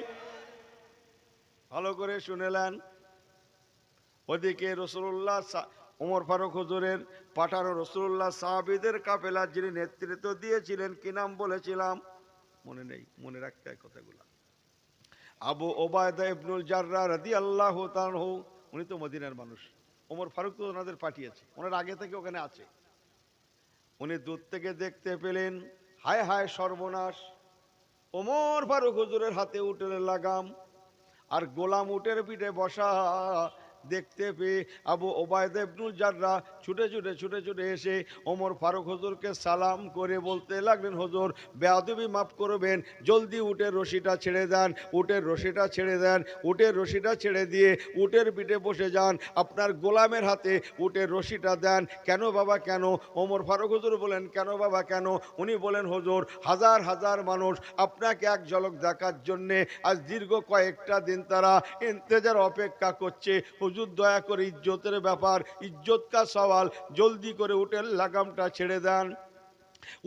ভালো করে শুনেলেন। ওদিকে রাসূলুল্লাহ ওমর ফারুক হুজুরের পাঠানো রাসূলুল্লাহ সাহাবীদের কাফেলা যিনি নেতৃত্ব দিয়েছিলেন, কি নাম বলেছিলাম মনে নেই, মনে রাখতে হয় কথাগুলো। আবু ওবায়দা ইবনুল জাররাহ রাদিয়াল্লাহু তাআলা, উনি তো মদিনার মানুষ। ওমর ফারুক তো ওনাদের পাঠিয়েছে, ওনার আগে থেকে ওখানে আছে। উনি দূর থেকে দেখতে পেলেন, হায় হায় সর্বনাশ, ওমর ফারুক হুজুরের হাতে উটের লাগাম আর গোলাম উটের পিঠে বসা। দেখতে পেয়ে আবু ওবায়দা ইবনুল জাররাহ ছুটে ছুটে ছুটে ছুটে এসে ওমর ফারুক হুজুরকে সালাম করে বলতে লাগলেন, হুজুর বেয়াদবি মাফ করবেন, জলদি উটের রশিটা ছেড়ে দেন, উটের রশিটা ছেড়ে দেন। উটের রশিটা ছেড়ে দিয়ে উটের পিঠে বসে যান, আপনার গোলামের হাতে উটের রশিটা দেন। কেন বাবা কেন? ওমর ফারুক হুজুর বলেন, কেন বাবা কেন? উনি বলেন, হুজুর হাজার হাজার মানুষ আপনাকে এক ঝলক দেখার জন্যে আজ দীর্ঘ কয়েকটা দিন তারা ইন্তজার অপেক্ষা করছে। হুজুর দয়া করে, ইজ্জতের ব্যাপার, ইজ্জত কা সওয়াল, জলদি করে উটের লাগামটা ছেড়ে দেন।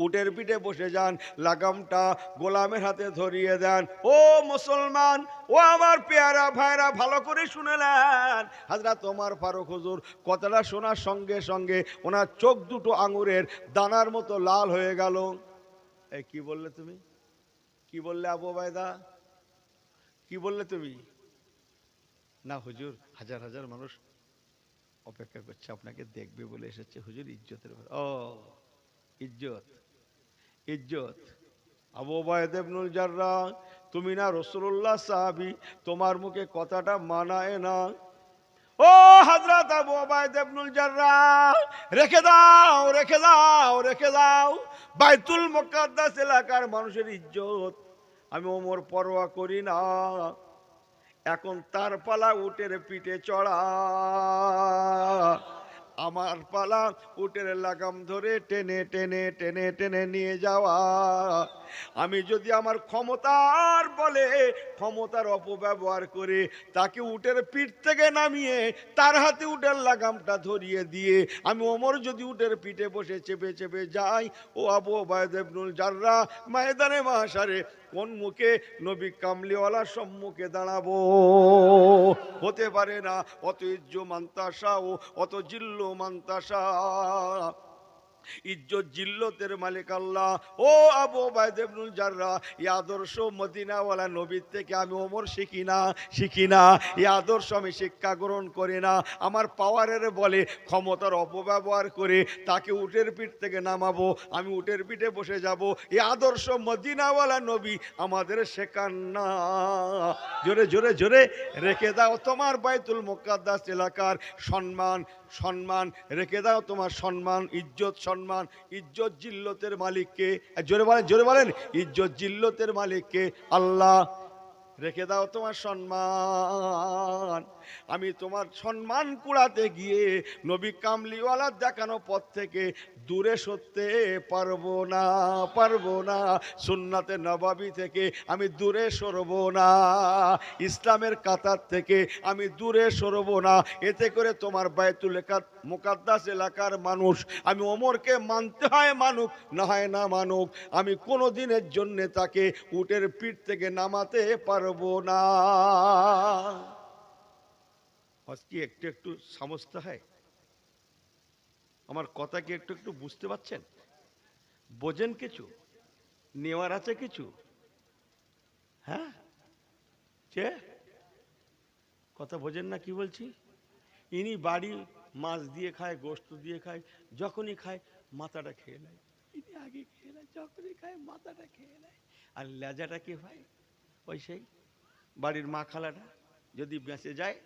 উটের পিঠে বসে যান, লাগামটা গোলামের হাতে ধরিয়ে দেন। ও মুসলমান, ও আমার পেয়ারা ভাইরা, ভালো করে শুনেলেন। হযরত ওমর ফারুক হুজুর কথাটা শোনার সঙ্গে সঙ্গে ওনার চোখ দুটো আঙুরের দানার মতো লাল হয়ে গেল। এই কি বললে তুমি? কি বললে আবু ওবায়দা? কি বললে তুমি? না হুজুর, হাজার হাজার মানুষ অপেক্ষা করছে, আপনাকে দেখবে বলে এসেছে। হুজুর ইজ্জতের ব্যাপার। ও ইজ্জত, ইজ্জত। আবু উবাইদা ইবনুল জাররাহ, তুমি না রাসূলুল্লাহ সাহাবী, তোমার মুখে কথাটা মানায় না। ও হযরত আবু উবাইদা ইবনুল জাররাহ, রেখে দাও, রেখে দাও, রেখে দাও। বাইতুল মুকাদ্দাস এলাকার মানুষের ইজ্জত আমি ওমর পরোয়া করি না। এখন তার পালা উটের পিঠে চড়া, আমার পালা উটের লাগাম ধরে টেনে টেনে টেনে টেনে নিয়ে যাওয়া। আমি যদি আমার ক্ষমতার বলে, ক্ষমতার অপব্যবহার করে তাকে উটের পিঠ থেকে নামিয়ে তার হাতে উটের লাগামটা ধরিয়ে দিয়ে আমি ওমর যদি উটের পিঠে বসে চেপে চেপে যাই, ও আবু উবাইদা ইবনুল জাররাহ, ময়দানে মাহশারে কোন মুখে নবী কামলিওয়ালার সম্মুখে দাঁড়াবো? হতে পারে না। অত ইজ্জু মান্তাসা ও অত জিল্লু মান্তাসা, ইজ্জত জিল্লতের মালিক আল্লাহ। ও আবু উবাইদা ইবনুল জাররাহ, এই আদর্শ মদিনাওয়ালা নবীর থেকে আমি ওমর শিখি না, শিখি না। এই আদর্শ আমি শিক্ষা গ্রহণ করি না। আমার পাওয়ারের বলে, ক্ষমতার অপব্যবহার করে তাকে উটের পিঠ থেকে নামাবো, আমি উটের পিঠে বসে যাব, এই আদর্শ মদিনাওয়ালা নবী আমাদের শেখান না। জোরে জোরে জোরে, রেখে দাও তোমার বাইতুল মুকাদ্দাস এলাকার সম্মান, সম্মান রেখে দাও তোমার সম্মান, ইজ্জত, সম্মান, ইজ্জত জিল্লতের মালিককে। জোরে বলেন, জোরে বলেন, ইজ্জত জিল্লতের মালিককে আল্লাহ। রেখে দাও তোমার সম্মান। আমি তোমার সম্মান কুড়াতে গিয়ে নবী কামলিওয়ালার দেখানো পথ থেকে দূরে সরতে পারবো না, পারবো না। সুন্নাতে নববী থেকে আমি দূরে সরবো না, ইসলামের কাতার থেকে আমি দূরে সরবো না। এতে করে তোমার বাইতুল মুকাদ্দাস এলাকার মানুষ, আমি ওমরকে মানতে হয় মানুক, না হয় না মানুক, আমি কোনো দিনের জন্য তাকে উটের পিঠ থেকে নামাতে পারবো না। আজকে একটু একটু সমস্যা হয়, আমার কথা কি একটু একটু বুঝতে পারছেন? বোঝেন কিছু? নেওয়ার আছে কিছু? হ্যাঁ, যে কথা বোঝেন না কি বলছি? ইনি বাড়ি মাছ দিয়ে খায়, গোস্ত দিয়ে খায়, যখনই খায় মাথাটা খেয়ে নেয়। ইনি আগে খেয়ে নেয়, যখনই খায় মাথাটা খেয়ে নেয়। আর লেজাটা কে ভাই? ওই সেই বাড়ির মা খালাটা যদি বেঁচে যায়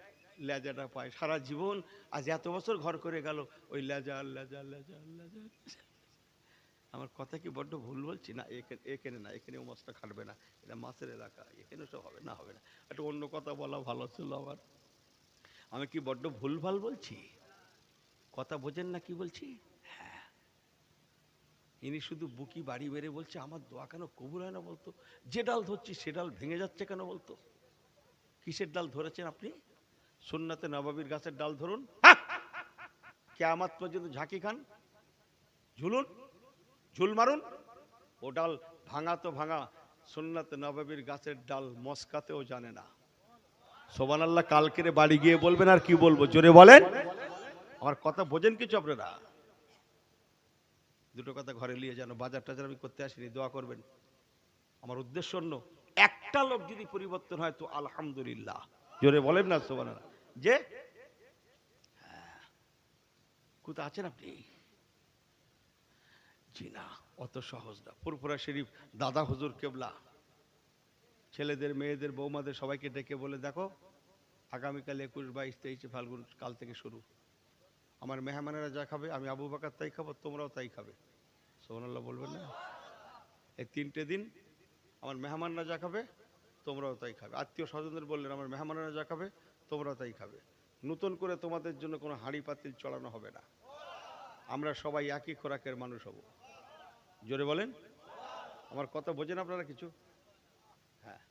লেজাটা পায় সারা জীবন। আজ এত বছর ঘর করে গেল ওই লেজা লেজা লেজা লেজা। আমার কথা কি বড্ড ভুল বলছি? না, এখানে না, এখানে মাছটা খাটবে না, এটা মাছের এলাকা, এখানে সব হবে না, হবে না। একটা অন্য কথা বলা ভালো ছিল আমার। আমি কি বড্ড ভুল ভাল বলছি? কথা বোঝেন না কি বলছি? হ্যাঁ, ইনি শুধু বুকি বাড়ি বেড়ে বলছে আমার দোয়া কেন কবুল হয় না বলতো? যে ডাল ধরছি সে ডাল ভেঙে যাচ্ছে কেন বলতো? কিসের ডাল ধরেছেন আপনি? সুন্নাতে নববীর গাছের ডাল ধরুন, কিয়ামত পর্যন্ত ঝাঁকি খান, ঝুলুন, ঝুল মারুন। ও ডাল ভাঙা তো ভাঙা, সুন্নাতে নববীর গাছের ডাল মস্কাতেও জানে না। সুবহানাল্লাহ। কালকেরে বাড়ি গিয়ে বলবেন। আর কি বলবো, জোরে বলেন। আমার কথা বোঝেন কিছু আপনারা? দুটো কথা ঘরে নিয়ে যেন, বাজার টাজার আমি করতে আসিনি, দোয়া করবেন। আমার উদ্দেশ্য অন্য। একটা লোক যদি পরিবর্তন হয় তো আলহামদুলিল্লাহ, জোরে বলেন না সুবহানাল্লাহ। যে কোথা আছেন আপনি? জি না, অত সহজ না। ফুরফুরা শরীফ দাদা হুজুর কেবলা ছেলেদের, মেয়েদের, বৌমাদের সবাইকে ডেকে বলে, দেখো আগামীকাল 21, 22, 23 ফাল্গুন কাল থেকে শুরু। আমার মেহমানেরা যা খাবে আমি আবু বকর তাই খাবো, তোমরাও তাই খাবে। সুবহানাল্লাহ বলবেন না? এই 3টে দিন আমার মেহমানরা যা খাবে তোমরাও তাই খাবে। আত্মীয় স্বজনদের বললেন আমার মেহমানেরা যা খাবে তোমরাও তাই খাবে। নতুন করে তোমাদের জন্য কোনো হাঁড়ি পাতিল চড়ানো হবে না। আমরা সবাই একই খোরাকের মানুষ হব। জোরে বলেন। আমার কথা বোঝেন আপনারা কিছু? হ্যাঁ,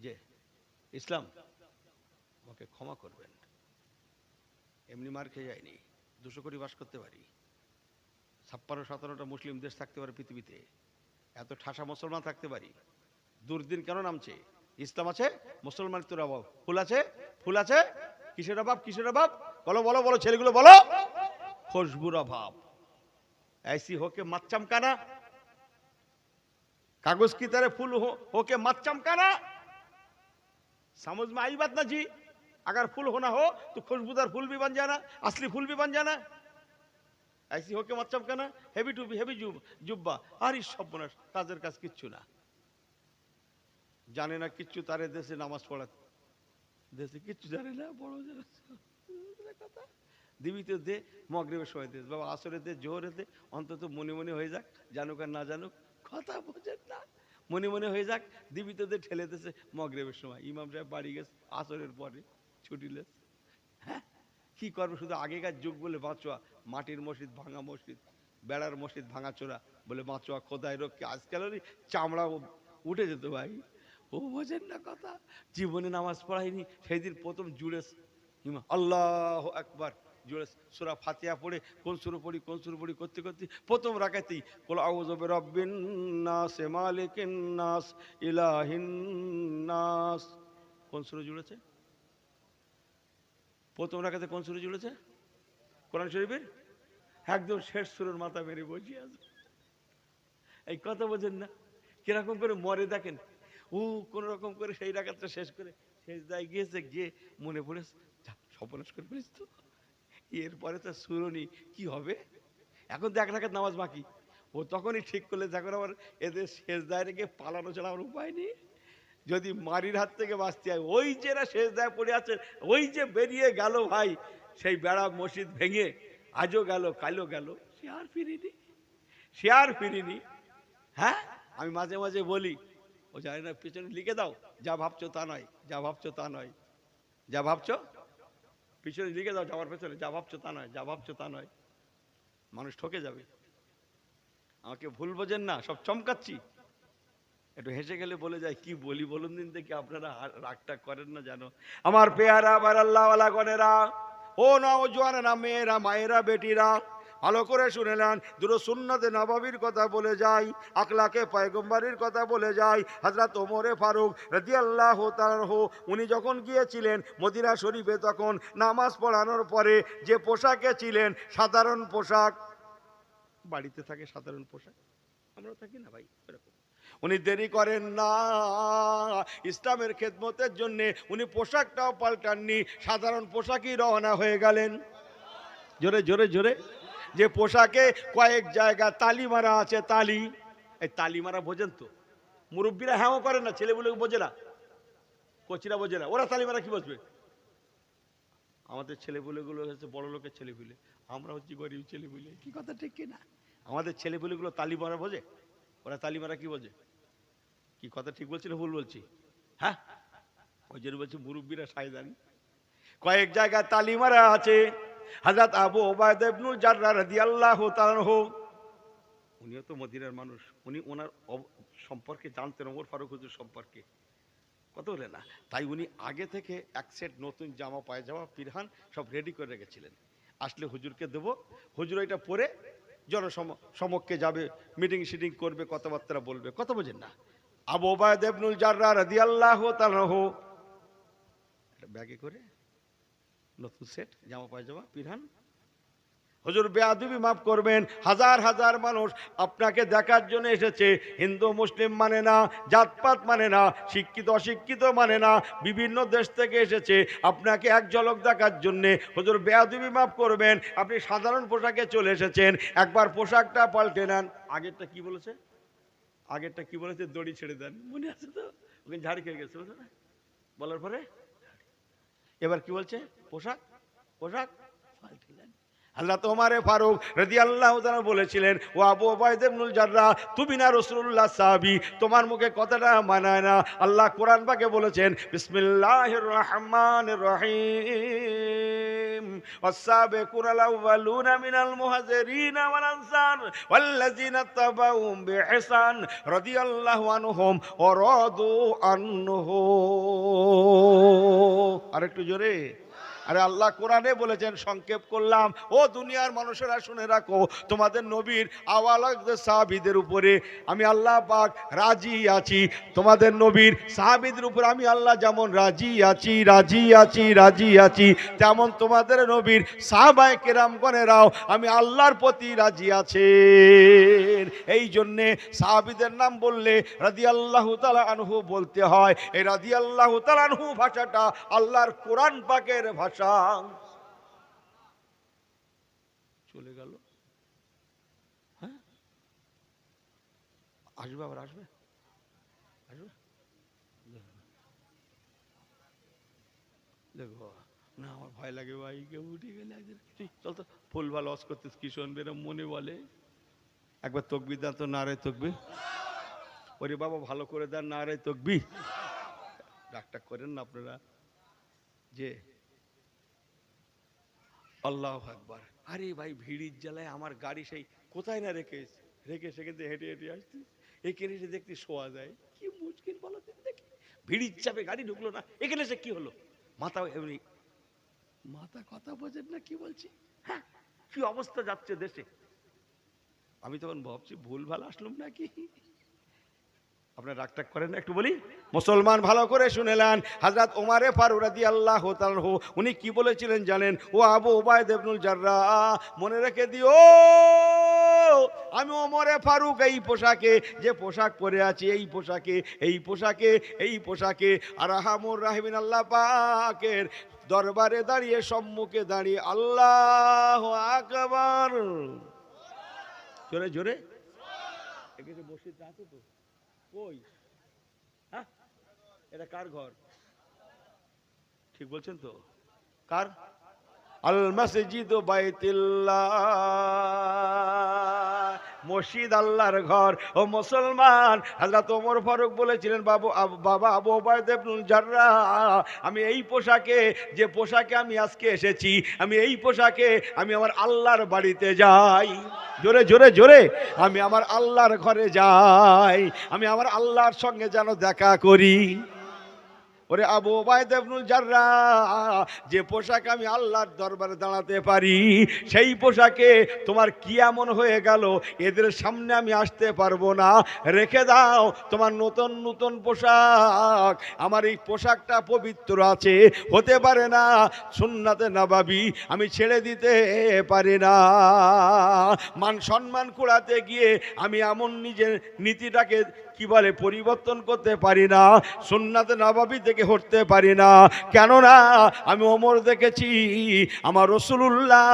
যে ইসলাম আমাকে ক্ষমা করবেন, এমনি মার খেয়ে যায়নি। 200 কোটি বাস করতে পারি, 56-57টা মুসলিম দেশ থাকতে পারে পৃথিবীতে, এত ঠাসা মুসলমান থাকতে পারি। দুর্দিন কেন নামছে? ইসলাম আছে, মুসলমান তোর অভাব। ফুল আছে, ফুল আছে, কিসের অভাব? কিসের অভাব? বলো বলো বলো, ছেলেগুলো বলো। খুশবুর অভাব। ऐसी होके मत चमकाना, कागज की तरह फूल होके मत चमकाना। समझ में आई बात ना जी? अगर फूल होना हो तो खुशबूदार फूल भी बन जाना, असली फूल भी बन जाना। ऐसी हो के मत चमकाना, हेवी टू बी हेवी जुब्बा। আর এই সর্বনাশ, কাজের কাজ কিচ্ছু না, জানে না কিচ্ছু, তারে দেশে নামাজ পড়াতে, দেশে কিচ্ছু জানে না, বড় কথা দিবিতে দে, মগরিবের সময় দে বাবা, আসরে দে, জোহরে দে, অন্তত মনে মনে হয়ে যাক, জানুক আর না জানুক, কথা বোঝেন না, মনে মনে হয়ে যাক, দিবিতে দে ঠেলে দিয়েছে মগরিবের সময়, ইমাম সাহেব বাড়ি গেছে আসরের পরে ছুটি লেছে। হ্যাঁ, কি করবে, শুধু আগেকার যুগ বলে বাঁচোয়া, মাটির মসজিদ, ভাঙা মসজিদ, বেড়ার মসজিদ ভাঙাচোরা বলে বাঁচোয়া, খোদাই রক্ষে। আজকাল ওই চামড়া উঠে যেত ভাই, ও বোঝেন না কথা, জীবনে নামাজ পড়ায়নি, সেই দিন প্রথম জুড়ে ইমাম আল্লাহ আকবার জুড়ে সূরা ফাতিহা পড়ে, কোন সূরা পড়ি কোন সূরা পড়ি করতে করতে প্রথম রাকাতেই কুল আউযু বিরাব্বিন নাস মালিকিন নাস ইলাহিন নাস, কোন সূরা জুড়েছে? প্রথম রাকাতে কোন সূরা জুড়েছে? কোরআন শরীফের একদম শেষ সূরার মাথা মেরে বসে আছে। এই কথা বোঝেন না, কিরকম করে মরে দেখেন। ও কোন রকম করে সেই রাকাতটা শেষ করে শেষ দায় গিয়েছে, গিয়ে মনে পড়েছে সর্বনাশ করে ফেলিস তো, এরপরে তো শুরুনি কি হবে, এখন তো এক রাকাত নামাজ বাকি। ও তখনই ঠিক করলে, যখন আমার এদের শেষ দায় রেখে পালানো ছাড়া আমার উপায় নেই, যদি মারির হাত থেকে বাঁচতে হয়। ওই যে না শেষ দায় পড়ে আছে, ওই যে বেরিয়ে গেল ভাই, সেই বেড়া মসজিদ ভেঙে, আজও গেল কালও গেল, সে আর ফিরিনি, সে আর ফিরিনি। হ্যাঁ, আমি মাঝে মাঝে বলি, ও জানি না, পিছনে লিখে দাও, যা ভাবছো তা নয়, যা ভাবছো তা নয়, যা ভাবছো পিছনে লিখে দাও, যাওয়ার পেছনে, যা ভাবছো তা নয়, যা ভাবছো তা নয়। মানুষ ঠকে যাবে। আমাকে ভুল বোঝেন না, সব চমকাচ্ছি, একটু হেসে গেলে বলে যায়, কি বলি বলুন দিন দেখি, আপনারা রাগটা করেন না জানো। আমার পেয়ারা আবার আল্লাহওয়ালা গনেরা, ও নওজোয়ানেরা, মেয়েরা, মায়েরা, বেটিরা, ভালো করে শুনে নেন। দুরূদ সুন্নতে নববীর কথা বলে যাই, আখলাকে পয়গম্বরের কথা বলে যাই। হযরত ওমরে ফারুক রাদিয়াল্লাহু তাআলা আনহু, উনি যখন গিয়েছিলেন মদিনা শরীফে, তখন নামাজ পড়ানোর পরে যে পোশাকে ছিলেন, সাধারণ পোশাক, বাড়িতে থাকে সাধারণ পোশাক, আমরা থাকি না ভাই এরকম। উনি দেরি করেন না, ইসলামের খেদমতের জন্য উনি পোশাকটাও পাল্টাননি, সাধারণ পোশাকই রওনা হয়ে গেলেন। জোরে জোরে জোরে। যে পোশাকে কয়েক জায়গা তালি মারা আছে, তালি, এই তালি মারা বোঝেন তো? মুরব্বীরা হ্যাঁও করে না, ছেলেগুলো বোঝে না, কোচিরা বোঝে না, ওরা তালি মারা কি বুঝবে? আমাদের ছেলেপুলেগুলো হচ্ছে বড় লোকের ছেলেপুলে, আমরা হচ্ছি গরিব ছেলেপুলে, কি কথা ঠিক কিনা? আমাদের ছেলেপুলেগুলো তালি মারা বোঝে, ওরা তালি মারা কি বোঝে? কি কথা ঠিক বলছি না ভুল বলছি? হ্যাঁ, ওই জন্য বলছি মুরব্বীরা সাইদান। কয়েক জায়গায় তালি মারা আছে। হযরত আবু উবায়দা ইবনুল জাররাহ রাদিয়াল্লাহু তাআলা আনহু, উনিও তো মদিনার মানুষ, উনি ওনার সম্পর্কে জানতেন, ওমর ফারুক হুজুর সম্পর্কে, কত বলে না। তাই উনি আগে থেকে এক সেট নতুন জামা পায়জামা পিরহান সব রেডি করে রেখেছিলেন, আসলে হুজুরকে দেব, হুজুর এটা পরে জনসমক্ষে যাবে, মিটিং শিটিং করবে, কথাবার্তা বলবে, কথা বোঝেন না। আবু উবায়দা ইবনুল জাররাহ রাদিয়াল্লাহু তাআলা আনহু একটা ব্যাগে করে নতুন সেট জামা পায়জামা পিরহান, হুজুর বেয়াদবি মাফ করবেন, হাজার হাজার মানুষ আপনাকে দেখার জন্য এসেছে, হিন্দু মুসলিম মানে না, জাতপাত মানে না, শিক্ষিত অশিক্ষিত মানে না, বিভিন্ন দেশ থেকে এসেছে আপনাকে এক ঝলক দেখার জন্যে। হুজুর বেয়াদবি মাফ করবেন, আপনি সাধারণ পোশাকে চলে এসেছেন, একবার পোশাকটা পাল্টে নেন। আগেরটা কি বলেছে? আগেরটা কি বলেছে? দড়ি ছেড়ে দেন, মনে আছে তো? ওখানে ঝাড়ি খেয়ে গেছে বলার পরে, এবার কি বলছে? পোশাক পোশাক পাল্টে দেন। হযরত ওমর ফারুক রাদিয়াল্লাহু তাআলা বলেছিলেন, ও আবু উবায়দা ইবনুল জাররাহ, তুমি না রাসূলুল্লাহ সাহাবী, তোমার মুখে কথাটা মানায় না। আল্লাহ কোরআন পাকে বলেছেন, বিসমিল্লাহির রহমানির রহিম, ওয়াস-সাবিকুনাল আউওয়ালুনা মিনাল মুহাজিরিনা ওয়াল আনসার ওয়াল্লাযিনা তাবাউহুম বিইহসান রাদিয়াল্লাহু আনহুম ওয়া রাদু আনহু। আরেকটু জোরে। আরে আল্লাহ কোরআনে বলেছেন, সংক্ষেপ করলাম। ও দুনিয়ার মানুষেরা শুনে রাখো, তোমাদের নবীর আওয়ালাদের সাহাবীদের উপরে আমি আল্লাহ পাক রাজি আছি। তোমাদের নবীর সাহাবীদের উপর আমি আল্লাহ যেমন রাজি আছি, রাজি আছি, রাজি আছি, তেমন তোমাদের নবীর সাহাবায়ে কেরামগণেরাও আমি আল্লাহর প্রতি রাজি আছেন। এই জন্যে সাহাবীদের নাম বললে রাদিয়াল্লাহু তাআলা আনহু বলতে হয়। এই রাদিয়াল্লাহু তাআলা আনহু ভাষাটা আল্লাহর কোরআন পাকের ভাষা। চলে গেল। হ্যাঁ, আসবে, আবার আসবে, আসবে। দেখো না, আমার ভয় লাগে ভাই, কেউ উঠে গেলে চল তো ফুল ভালো অস করতে কি শুনবে না মনে বলে। একবার তকবীর দেন তো, নারে তকবীর। ওরে বাবা ভালো করে দেন, নারে তকবীর। ডাকটা করেন না আপনারা যে আল্লাহু আকবার। আরে ভাই ভিড়ির জ্বালায় আমার গাড়ি সেই কোথায় না রেখে সেখান থেকে হেঁটে হেঁটে আসতে, এখানে এসে দেখতে শোয়া যায়, কি মুশকিল বলো দেখি। ভিড়ির চাপে গাড়ি ঢুকলো না, এখানে এসে কি হলো? মাথা এমনি, মাথা কথা বোঝেন না কি বলছি? হ্যাঁ, কি অবস্থা যাচ্ছে দেশে। আমি তখন ভাবছি ভুল ভালো আসলাম নাকি। আপনার রাগটাগ করেন না, একটু বলি। মুসলমান ভালো করে শুনেলেন, হযরত ওমর ফারুক রাদিয়াল্লাহু তাআলা আনহু উনি কি বলেছিলেন জানেন? ও আবু উবাইদা ইবনুল জাররাহ, মনে রেখে দিও, আমি ওমর ফারুক এই পোশাকে, যে পোশাক পরে আছি, এই পোশাকে, এই পোশাকে, এই পোশাকে আরহামুর রাহিমিন আল্লাহ পাকের দরবারে দাঁড়িয়ে, সম্মুখে দাঁড়িয়ে আল্লাহু আকবার, জোরে জোরে। এখানে মসজিদ আছে তো কই? হ্যাঁ, এটা কার ঘর? ঠিক বলছেন তো? কার? আল মসজিদ বাইতুল্লাহ, মসজিদ আল্লাহর ঘর। ও মুসলমান, হযরত ওমর ফারুক বলেছিলেন, বাবা আবু উবাইদা ইবনুল জাররাহ, আমি এই পোশাকে, যে পোশাকে আমি আজকে এসেছি, আমি এই পোশাকে আমি আমার আল্লাহর বাড়িতে যাই। জোরে জোরে জোরে। আমি আমার আল্লাহর ঘরে যাই, আমি আমার আল্লাহর সঙ্গে যেন দেখা করি। ওরে আবু উবাইদা ইবনুল জাররাহ, যে পোশাক আমি আল্লাহর দরবারে দাঁড়াতে পারি, সেই পোশাকে তোমার কি এমন হয়ে গেল এদের সামনে আমি আসতে পারবো না? রেখে দাও তোমার নতুন নতুন পোশাক, আমার এই পোশাকটা পবিত্র আছে, হতে পারে না সুন্নাতে নববী আমি ছেড়ে দিতে পারি না। মান সম্মান কুড়াতে গিয়ে আমি এমন নিজের নীতিটাকে কি বলে পরিবর্তন করতে পারি না, সুন্নাতে নববী থেকে হটতে পারি না। কেননা আমি ওমর দেখেছি, আমার রাসূলুল্লাহ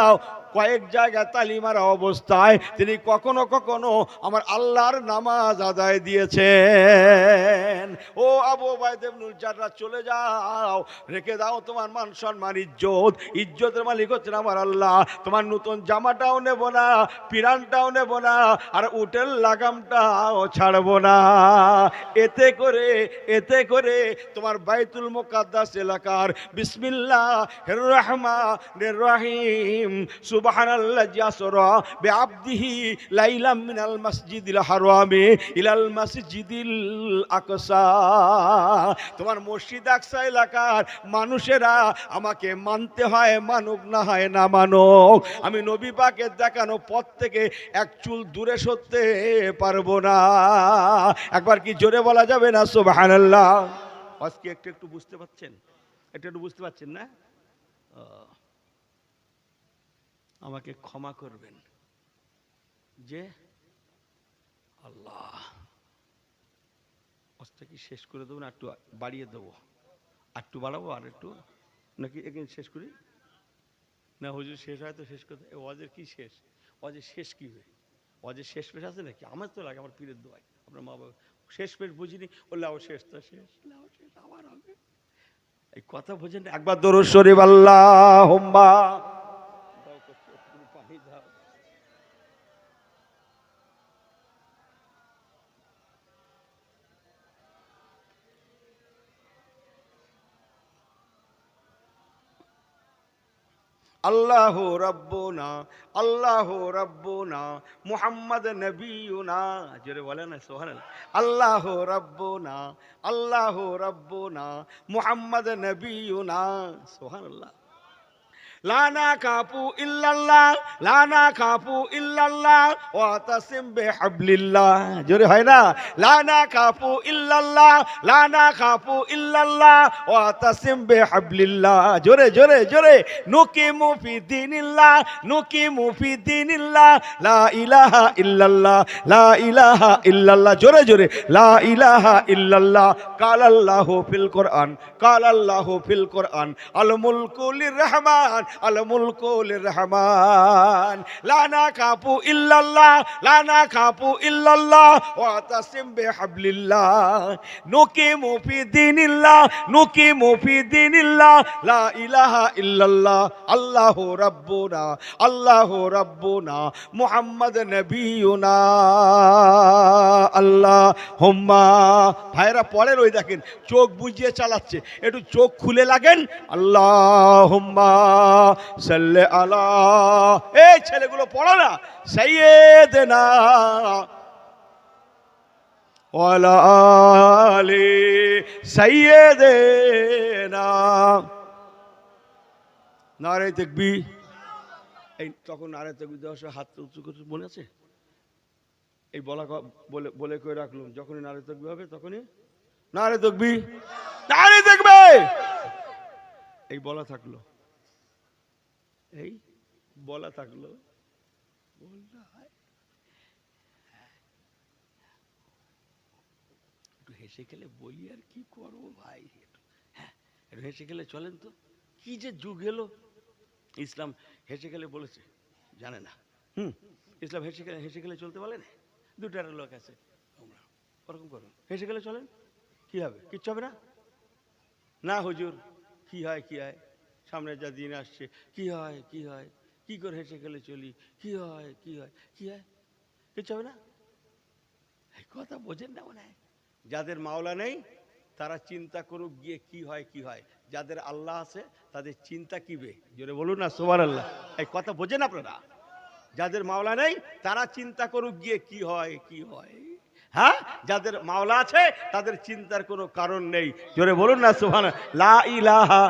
কয়েক জায়গায় তালিমার অবস্থায় তিনি কখনো কখনো আমার আল্লাহর নামাজ আদায় দিয়েছেন। ও আবু উবাইদা ইবনুল জাররাহ, চলে যাও, রেখে দাও তোমার মান সম্মান ইজ্জত, ইজ্জতের মালিক হচ্ছেন আমার আল্লাহ। তোমার নতুন জামাটাও নেব না, পিরানটাও নেব না, আর উটের লাগামটাও ছাড়বো না। এতে করে তোমার বাইতুল মুকাদ্দাস এলাকার বিসমিল্লাহির রহমানির রহিম সুবহানাল্লাযী আসরা বিআবদিহি লাইলাম মিনাল মাসজিদিল হারামি ইলাল মাসজিদিল আকসা, তোমার মসজিদ আকসা এলাকার মানুষেরা আমাকে মানতে হয়, মানুক না হয় না মানুক, আমি নবী পাকের দেখানো পথ থেকে এক চুল দূরে সরতে পারবো না। একবার কি জোরে বলা যাবে না সুবহানাল্লাহ? আজকে একটু একটু বুঝতে পারছেন? একটু বুঝতে পারছেন না? আমাকে ক্ষমা করবেন যে আল্লাহ, আজটা কি শেষ করে দেবো না একটু বাড়িয়ে দেবো? একটু বাড়াবো আর একটু, নাকি এখানে শেষ করি? না হুজুর শেষ হয় তো শেষ করতে, ওয়াজের কি শেষ? ওয়াজের শেষ কি হয়? ওয়াজের শেষ পেশ আছে নাকি? আমার তো লাগে, আমার পীরের দোয়াই, আপনার মা বাবা শেষ পেশ বুঝিনি, ও লাও শেষ তো শেষ, লাও শেষ আবার হবে, এই কথা বোঝেন? একবার দরুদ শরীফ আল্লাহুম্মা পানি দাও। আল্লাহু রাব্বুনা, আল্লাহু রাব্বুনা, মুহাম্মদ নবিয়ুনা, জোরে বলেন না সুবহানাল্লাহ। আল্লাহু রাব্বুনা, আল্লাহু রাব্বুনা, মুহাম্মদ নবিয়ুনা, সুবহানাল্লাহ। লানা কাপু ইল্লাল্লাহ, লানা কাপু ইল্লাল্লাহ ওয়া তাসিম বিহাবলিল্লাহ। জোরে হয় না? লানা কাপু ইল্লাল্লাহ, লানা কাপু ইল্লাল্লাহ ওয়া তাসিম বিহাবলিল্লাহ। জোরে জোরে জোরে। নুকিমু ফি দীনিল্লাহ, নুকিমু ফি দীনিল্লাহ, লা ইলাহা ইল্লাল্লাহ, লা ইলাহা ইল্লাল্লাহ। জোরে জোরে। লা ইলাহা ইল্লাল্লাহ। কালাল্লাহু ফিল কোরআন, কালাল্লাহু ফিল কোরআন, আল মুলকু লিররহমান, আল মুলকু লিররহমান। লানা কাপু ইল্লাল্লাহ, লানা কাপু ইল্লাল্লাহ ওয়া তাসিম বিহাবলিল্লাহ। নুকিমু ফি দীনিল্লাহ, নুকিমু ফি দীনিল্লাহ, লা ইলাহা ইল্লাল্লাহ, আল্লাহু রাব্বুনা, আল্লাহু রাব্বুনা, মুহাম্মদ নবিয়ুনা। আল্লাহুম্মা। ভাইরা পড়েন, ওই দেখেন চোখ বুজিয়ে চালাচ্ছে, একটু চোখ খুলে লাগেন। আল্লাহুম্মা সাল্লি আলা, এই ছেলেগুলো পড়ো না, সাইয়্যিদিনা ওয়া আলা আলি সাইয়্যিদিনা। নারে তাকবীর। এই তখন নারে তাকবীর দেওয়ার সময় হাত উঁচু করে মনে আছে? এই বলা বলে বলে করে রাখলাম, যখনই নারে তাকবীর হবে তখনই নারে তাকবীর, নারে তাকবীর, এই বলা থাকলো, এই বলা থাকলো। একটু হেসে খেলে বলি, আর কি করবো ভাই, হ্যাঁ একটু হেসে খেলে চলেন তো। কি যে যুগ এলো, ইসলাম হেসে খেলে বলেছে জানে না। ইসলাম হেসে খেলে চলতে বলে না। দুটো লোক আছে, ওরকম করুন, হেসে খেলে চলেন, কি হবে? কিচ্ছু হবে না। না হুজুর, কি হয় কি হয়, সামনে যা দিন আসছে, কি হয় কি হয়, কি করে হেসে খেলে চলি, কি হয় কি হয় কি হয়, কিচ্ছু হবে না। এই কথা বোঝেন না মনে হয়। যাদের মাওলা নেই তারা চিন্তা করুক গিয়ে কি হয় কি হয়, যাদের আল্লাহ আছে তাদের চিন্তা কিবে, জোরে বলুন না সুবহানাল্লাহ। এই কথা বোঝেন আপনারা? যাদের মাওলা নেই তারা চিন্তা করুক গিয়ে কি হয় কি হয়। হ্যাঁ, যাদের মাওলা আছে তাদের চিন্তার কোনো কারণ নেই, জোরে বলুন না সুবহানাল্লাহ। লা ইলাহা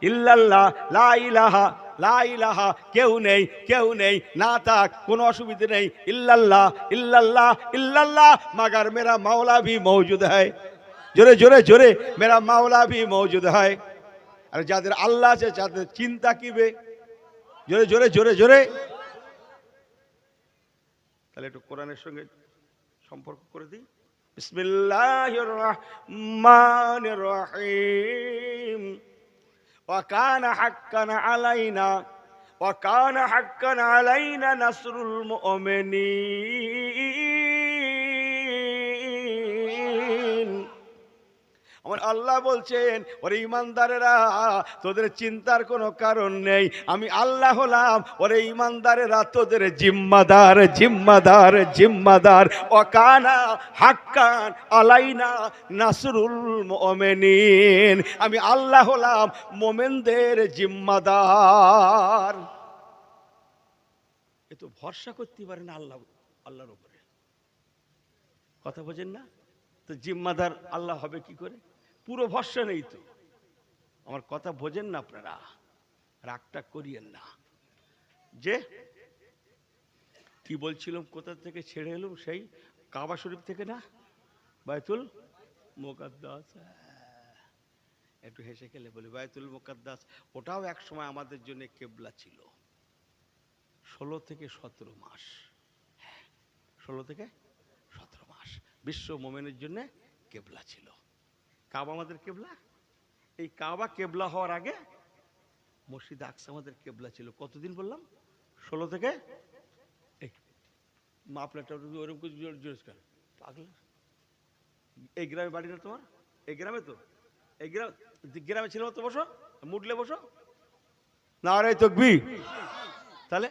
ইল্লাল্লাহ, লা ইলাহা, লা ইলাহা, কেউ নেই কেউ নেই, না থাক কোনো অসুবিধে নেই। ইল্লাল্লাহ ইল্লাল্লাহ ইল্লাল্লাহ, মगर मेरा मौला भी मौजूद है। জোরে জোরে জোরে, मेरा मौला भी मौजूद है। আর যাদের আল্লাহ আছে যাদের চিন্তা কিবে, জোরে জোরে জোরে জোরে। তাহলে একটু কোরআনের সঙ্গে সম্পর্ক করে দিই। বিসমিল্লাহির রহমানির রহিম। ওয়া কানা হাক্কান আলাইনা, ওয়া কানা হাক্কান আলাইনা নাসরুল মুমিনিন। আমার আল্লাহ বলছেন, ওরে ইমানদারেরা তোদের চিন্তার কোনো কারণ নেই, আমি আল্লাহ হলাম ওরে ইমানদারেরা তোদের জিম্মাদার জিম্মাদার জিম্মাদার। ওয়াকানা হাক্কান আলাইনা নাসরুল মুমিনিন, আমি আল্লাহ হলাম মোমেনদের জিম্মাদার। এ তো ভরসা করতে পারে না আল্লাহ, আল্লাহর উপরে। কথা বোঝেন না? তো জিম্মাদার আল্লাহ হবে কি করে? পুরো ভরসা নেই তো। আমার কথা বোঝেন না আপনারা, রাগটা করিয়েন না। যে কি বলছিলাম, কোথা থেকে ছেড়ে এলাম, সেই কাবা শরীফ থেকে না, বাইতুল মুকাদ্দাস। একটু হেসে খেলে বলি, বাইতুল মুকাদ্দাস ওটাও এক সময় আমাদের জন্য কেবলা ছিল। 16 থেকে 17 মাস, 16 থেকে 17 মাস বিশ্ব মোমেনের জন্য কেবলা ছিল। কাবা আমাদের কেবলা। এই কাবা কেবলা হওয়ার আগে মসজিদ আকসা আমাদের কেবলা ছিল। কতদিন বললাম? 16 থেকে। মাপলাটা ওরকম পাগল। এই গ্রামে বাড়ি না তোমার? এই গ্রামে তো, এই গ্রামে ছিল তো। বসো, মুডলে বসো। নারে তাকবীর। তাহলে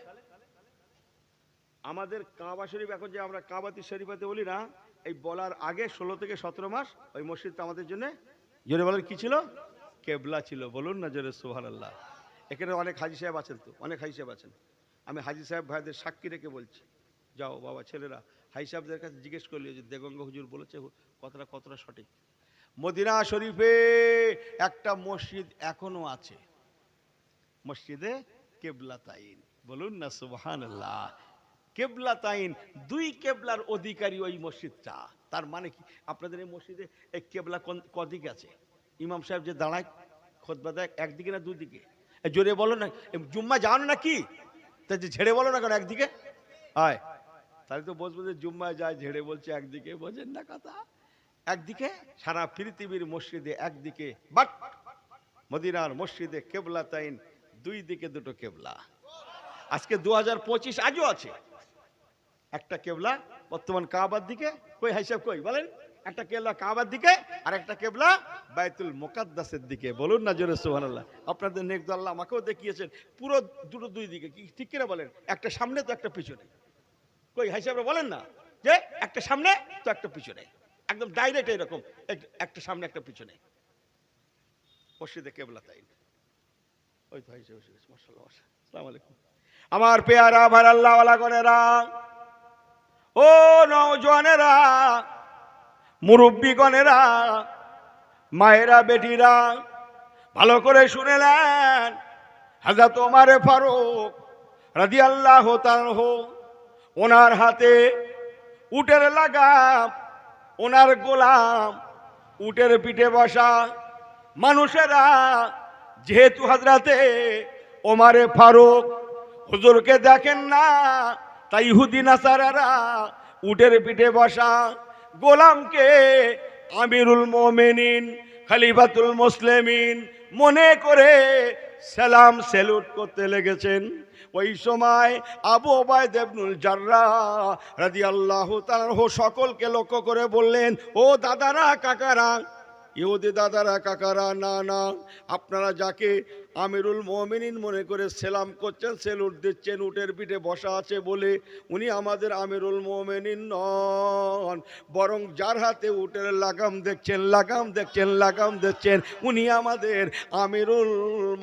আমাদের কাবা শরীফ, এখন যে আমরা কাবাতি শরীফাতে বলি না, এই বলার আগে 16 থেকে 17 মাস ওই মসজিদটা আমাদের জন্য, জোরে বলেন কি ছিল? কেবলা ছিল। বলুন না জোরে সুবহানাল্লাহ। এখানে অনেক হাজি সাহেব আছেন তো, অনেক হাজি সাহেব আছেন। আমি হাজি সাহেব ভাইদের সাক্ষী রেখে বলছি, যাও বাবা ছেলেরা হাজি সাহেবদের কাছে জিজ্ঞেস করলি যে দেগঙ্গা হুজুর বলেছে কথাটা কতটা সঠিক। মদিনা শরীফে একটা মসজিদ এখনো আছে, মসজিদে কেবলাতাইন, বলুন না সুবহানাল্লাহ। কেবলাতাইন, দুই কেবলার অধিকারী ওই মসজিদটা। তার মানে কি, আপনাদের এই মসজিদে এই কেবলা কদিকে আছে? ইমাম সাহেব যে দাঁড়ায় খুতবা দেয়, একদিকে না দুই দিকে? জোরে বলো না, জুম্মা যাও না কি? তা যে ঝেড়ে বলো না কেন একদিকে? হয় তাহলে তো বলবো যে জুম্মায় যায় ঝেড়ে বলছে একদিকে, বোঝেন না কথা? একদিকে সারা পৃথিবীর মসজিদে একদিকে, বাট মদিনার মসজিদে কেবলাতাইন, দুই দিকে দুটো কেবলা। আজকে 2025 আজও আছে। একটা কেবলা বর্তমান কাবার দিকে, কই হিসাব কই বলেন? একটা কেবলা কাবার দিকে আর একটা কেবলা বাইতুল মুকাদ্দাসের দিকে। বলুন না জোরে সুবহানাল্লাহ। আপনাদের নেক তো আল্লাহ আমাকেও দেখিয়েছেন, পুরো দুটো দুই দিকে, কি ঠিক কিনা বলেন? একটা সামনে তো একটা পিছনে, কই হিসাবে বলেন না যে একটা সামনে তো একটা পিছনে, একদম ডাইরেক্ট এরকম, একটা সামনে একটা পিছনে মসজিদে কেবলাতাইন। ওই তো হিসাবে মাশাআল্লাহ। আসসালামু আলাইকুম আমার পেয়ারা ভাই আল্লাহ ওয়ালা গনেরা, ও নওজওয়ানেরা, মুরব্বীগণেরা, মায়েরা, বেটিরা, ভালো করে শুনেলেন। হযরত ওমর ফারুক রাদিয়াল্লাহু তাআলা, ওনার হাতে উটের লাগাম, ওনার গোলাম, উটের পিঠে বসা মানুষেরা যেহেতু হযরতে ওমর ফারুক হুজুরকে দেখেন না, তাই ইহুদি নাসারারা উটের পিঠে বসা গোলামকে আমিরুল মুমিনিন, খলিফাতুল মুসলিমিন মনে করে সালাম স্যালুট করতে লেগেছেন। ওই সময় আবু উবাইদা ইবনুল জাররাহ রাদিয়াল্লাহু তাআলা সকলকে লক্ষ্য করে বললেন, ও দাদারা, কাকারা, ইহুদি দাদারা, কাকারা, না না, আপনারা যাকে আমিরুল মুমিনিন মনে করে সালাম করছেন, সেলুট দিচ্ছেন, উটের পিঠে বসা আছে বলে, উনি আমাদের আমিরুল মুমিনিন নন, বরং যার হাতে উটের লাগাম দেখছেন, লাগাম দেখছেন, লাগাম দেখছেন, উনি আমাদের আমিরুল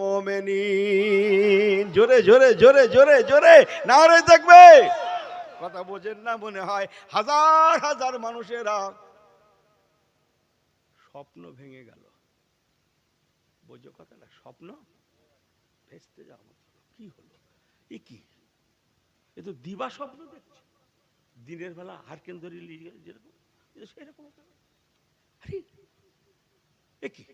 মুমিনিন। জোরে জোরে জোরে জোরে জোরে নারে দেখবে, কথা বোঝেন না মনে হয়? হাজার হাজার মানুষেরা স্বপ্ন ভেঙে গেল। বোঝো কথা না? স্বপ্ন ভেস্তে যাওয়া মতো। কি হলো? এ কি? এ তো দিবা স্বপ্ন দেখছে, দিনের বেলা হারকেন ধরে যেরকম সেরকম। আরে এ কি?